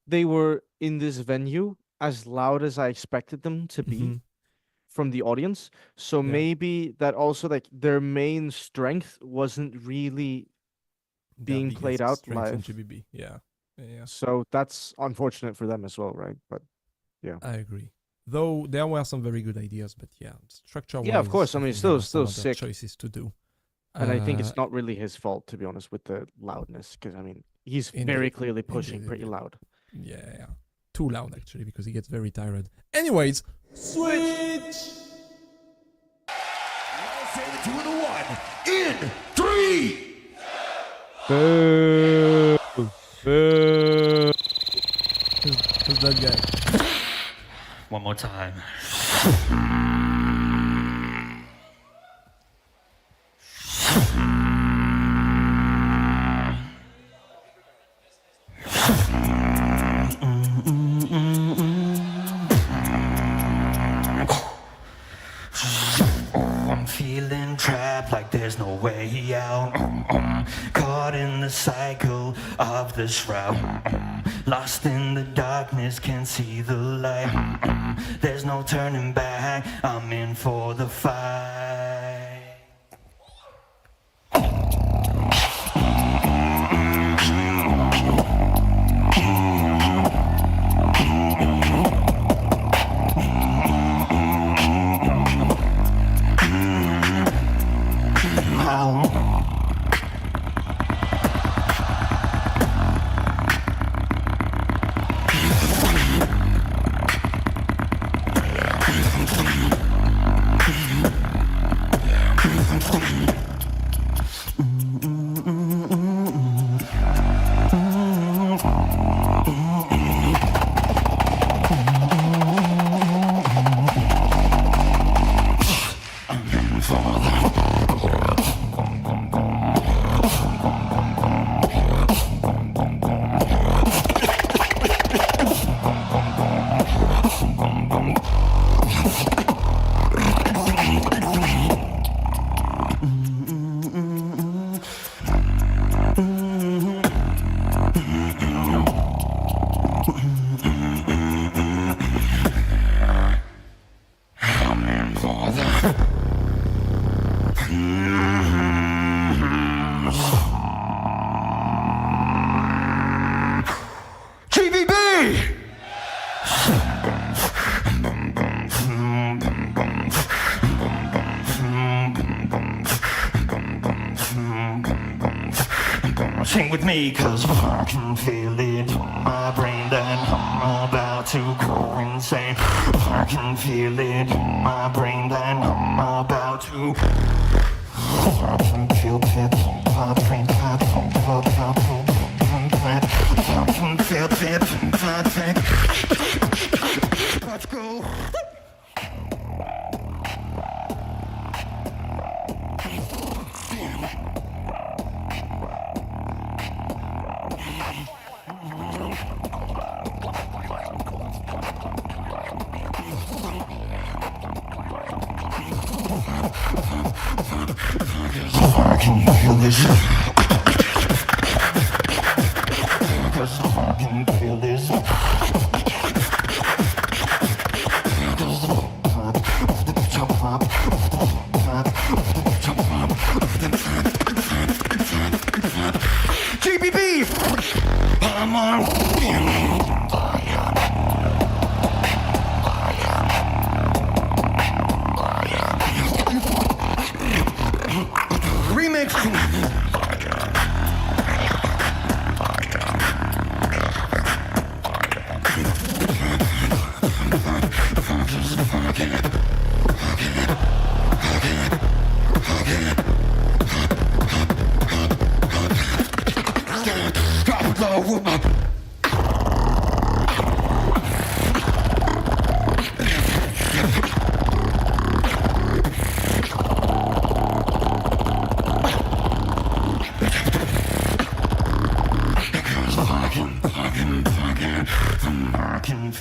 they were in this venue as loud as I expected them to be from the audience. So maybe that also like their main strength wasn't really being played out live. GBB. Yeah. So that's unfortunate for them as well, right? But yeah, I agree. Though there were some very good ideas, but yeah, structure. Yeah, of course. I mean, still sick choices to do. And I think it's not really his fault, to be honest, with the loudness, because I mean, he's very clearly pushing pretty loud. Yeah, too loud actually, because he gets very tired. Anyways, switch. Say the 2 and the 1 in 3. Boo. Boo. Who's that guy? One more time. I'm feeling trapped like there's no way out. Caught in the cycle of the shroud. Lost in the darkness, can't see the light. There's no turning back, I'm in for the fight. Sing with me, cause I can feel it in my brain that I'm about to go insane. I can feel it in my brain that I'm about to. I can feel it in my brain that I'm about to. I can feel it in my brain. Let's go. I can feel this. Cause I can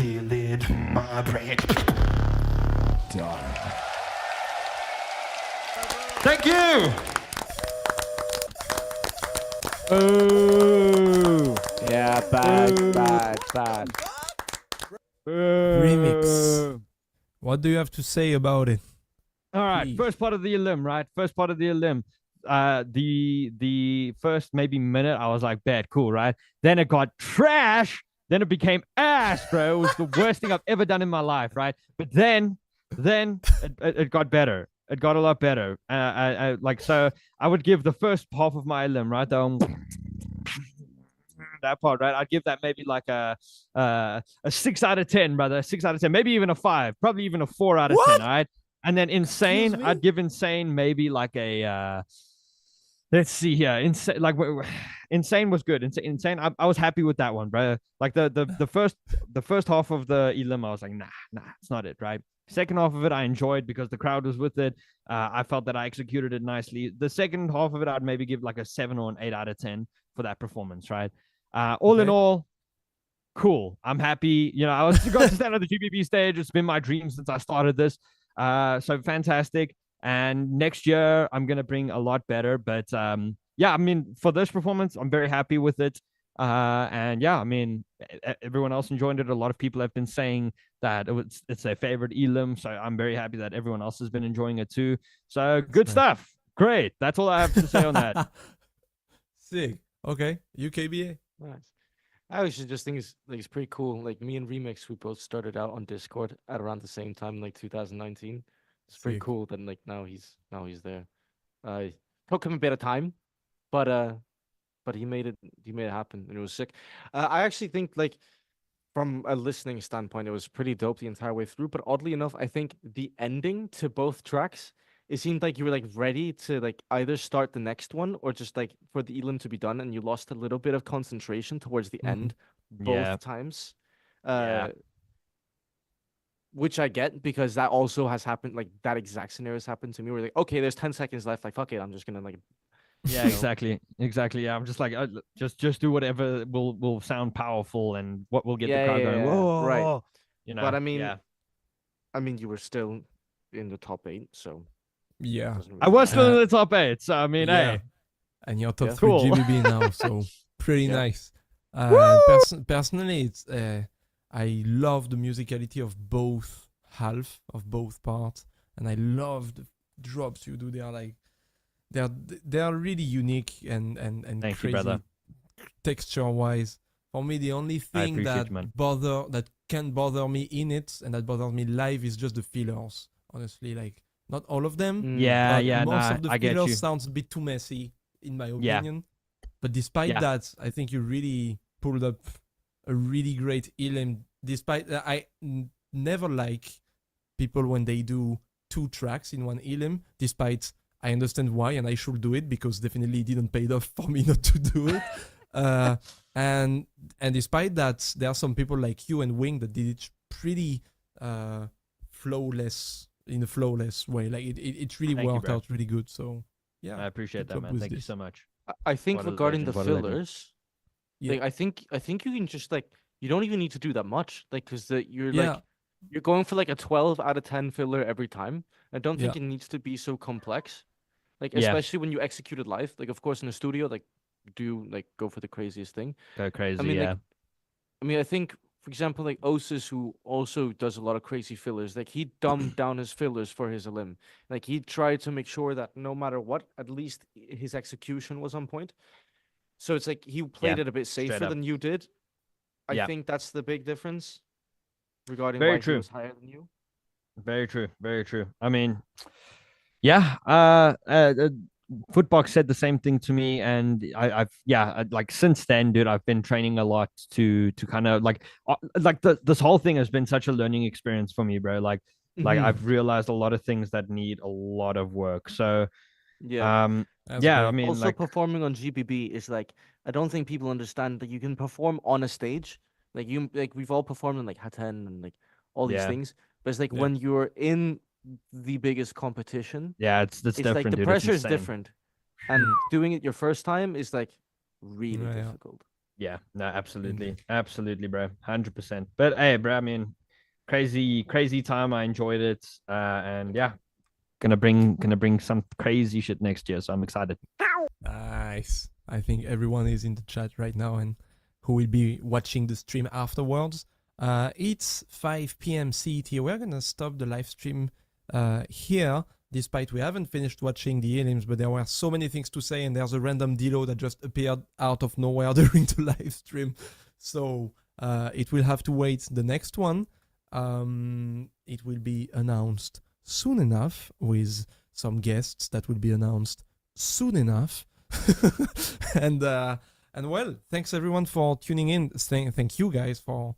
kill it, my brain. Done. Thank you. Oh. Yeah, bad. Remix. What do you have to say about it? All right, Please. first part of the elim, right? First part of the elim. The first maybe minute, I was like, bad, cool, right? Then it got trash. Then it became ass, bro. It was the worst thing I've ever done in my life, right? But then it got better. It got a lot better. So I would give the first half of my elim, right? That part, right? I'd give that maybe like a 6 out of 10, brother. 6 out of 10, maybe even a 5, probably even a 4 out of 10, all right? And then insane, I'd give insane maybe like a let's see here. Insane, like insane was good. Insane, I was happy with that one, bro. Like the first half of the elim, I was like, nah, it's not it, right? Second half of it, I enjoyed because the crowd was with it. I felt that I executed it nicely. The second half of it, I'd maybe give like a 7 or an 8 out of 10 for that performance, right? All in all, cool. I'm happy. You know, I was going to stand on the GBB stage. It's been my dream since I started this. So fantastic. And next year, I'm going to bring a lot better. But yeah, I mean, for this performance, I'm very happy with it. And yeah, I mean, everyone else enjoyed it. A lot of people have been saying that it's their favorite elim. So I'm very happy that everyone else has been enjoying it too. So good stuff. Great. That's all I have to say on that. Sick. Okay. UKBA. Nice. I actually just think it's pretty cool. Like me and Remix, we both started out on Discord at around the same time, like 2019. It's pretty cool that like now he's there. Took him a bit of time, but he made it happen, and it was sick. I actually think like from a listening standpoint, it was pretty dope the entire way through. But oddly enough, I think the ending to both tracks, it seemed like you were like ready to like either start the next one or just like for the elim to be done, and you lost a little bit of concentration towards the end both times. Which I get, because that also has happened. Like that exact scenario has happened to me. We're like, okay, there's 10 seconds left. Like, fuck it, I'm just gonna like. Yeah, exactly. Yeah, I'm just like, just do whatever will sound powerful and what will get the crowd going. Whoa, right. You know, but I mean, you were still in the top 8, so. Yeah, I was still in the top 8, so I mean, hey. And you're top 3 cool. GBB now, so pretty nice. Personally, it's I love the musicality of both half of both parts, and I love the drops you do. They are like they are really unique and Thank crazy you, brother. texture wise. For me, the only thing that can bother me in it and that bothers me live is just the fillers. Honestly, like. Not all of them. Most of the fillers sounds a bit too messy, in my opinion. But despite that, I think you really pulled up a really great elim. Despite I never like people when they do 2 tracks in one elim. Despite I understand why, and I should do it because definitely it didn't pay off for me not to do it. And despite that, there are some people like you and Wing that did it pretty flawless. In a flawless way, like it really worked out really good. So yeah, I appreciate that, man. Thank you so much. I think regarding the fillers, like, I think you can just like, you don't even need to do that much, like, because you're going for like a 12 out of 10 filler every time. I don't think it needs to be so complex, like especially when you execute it live. Like, of course, in the studio, like, go for the craziest thing. Go crazy, I think. For example, like Osis, who also does a lot of crazy fillers, like he dumbed down his fillers for his elim. Like he tried to make sure that no matter what, at least his execution was on point. So it's like he played it a bit safer than you did. I think that's the big difference regarding why he was higher than you. Very true. Very true. I mean, Footbox said the same thing to me, and I've like since then, dude, I've been training a lot to kind of like this whole thing has been such a learning experience for me, bro. Like I've realized a lot of things that need a lot of work. So I mean, also performing on GBB is like, I don't think people understand that you can perform on a stage, like we've all performed in like Haten and like all these things, but it's like when you're in the biggest competition, it's different, like the dude. pressure is different, and doing it your first time is like really difficult. Yeah, no, absolutely, bro, 100%. But hey, bro, I mean, crazy time. I enjoyed it, and yeah, gonna bring some crazy shit next year. So I'm excited. Nice. I think everyone is in the chat right now and who will be watching the stream afterwards. It's 5 p.m. CET. We're gonna stop the live stream here, despite we haven't finished watching the aliens, but there were so many things to say, and there's a random Dilo that just appeared out of nowhere during the live stream. So it will have to wait the next one. It will be announced soon enough with some guests that will be announced soon enough. And well, thanks everyone for tuning in. Thank you guys for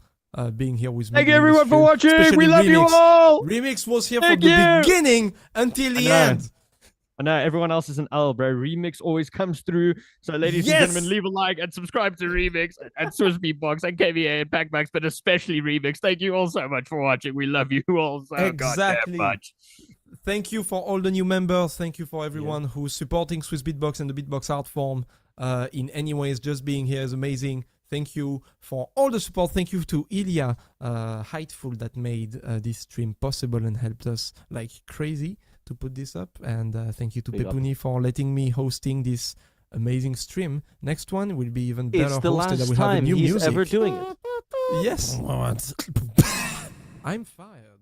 being here with me. Thank you everyone for watching. We love you all. Remix was here from the beginning until the end. I know everyone else is an L, bro. Remix always comes through. So, ladies and gentlemen, leave a like and subscribe to Remix and Swissbeatbox and KVA and PackMax, but especially Remix. Thank you all so much for watching. We love you all so goddamn much. Thank you for all the new members. Thank you for everyone who's supporting Swissbeatbox and the Beatbox art form in any ways. Just being here is amazing. Thank you for all the support. Thank you to Ilya Heightful that made this stream possible and helped us like crazy to put this up. And thank you to Pepuni for letting me hosting this amazing stream. Next one will be even better. It's the hosted. last We'll have a time new he's music. ever doing it. Yes. I'm fired.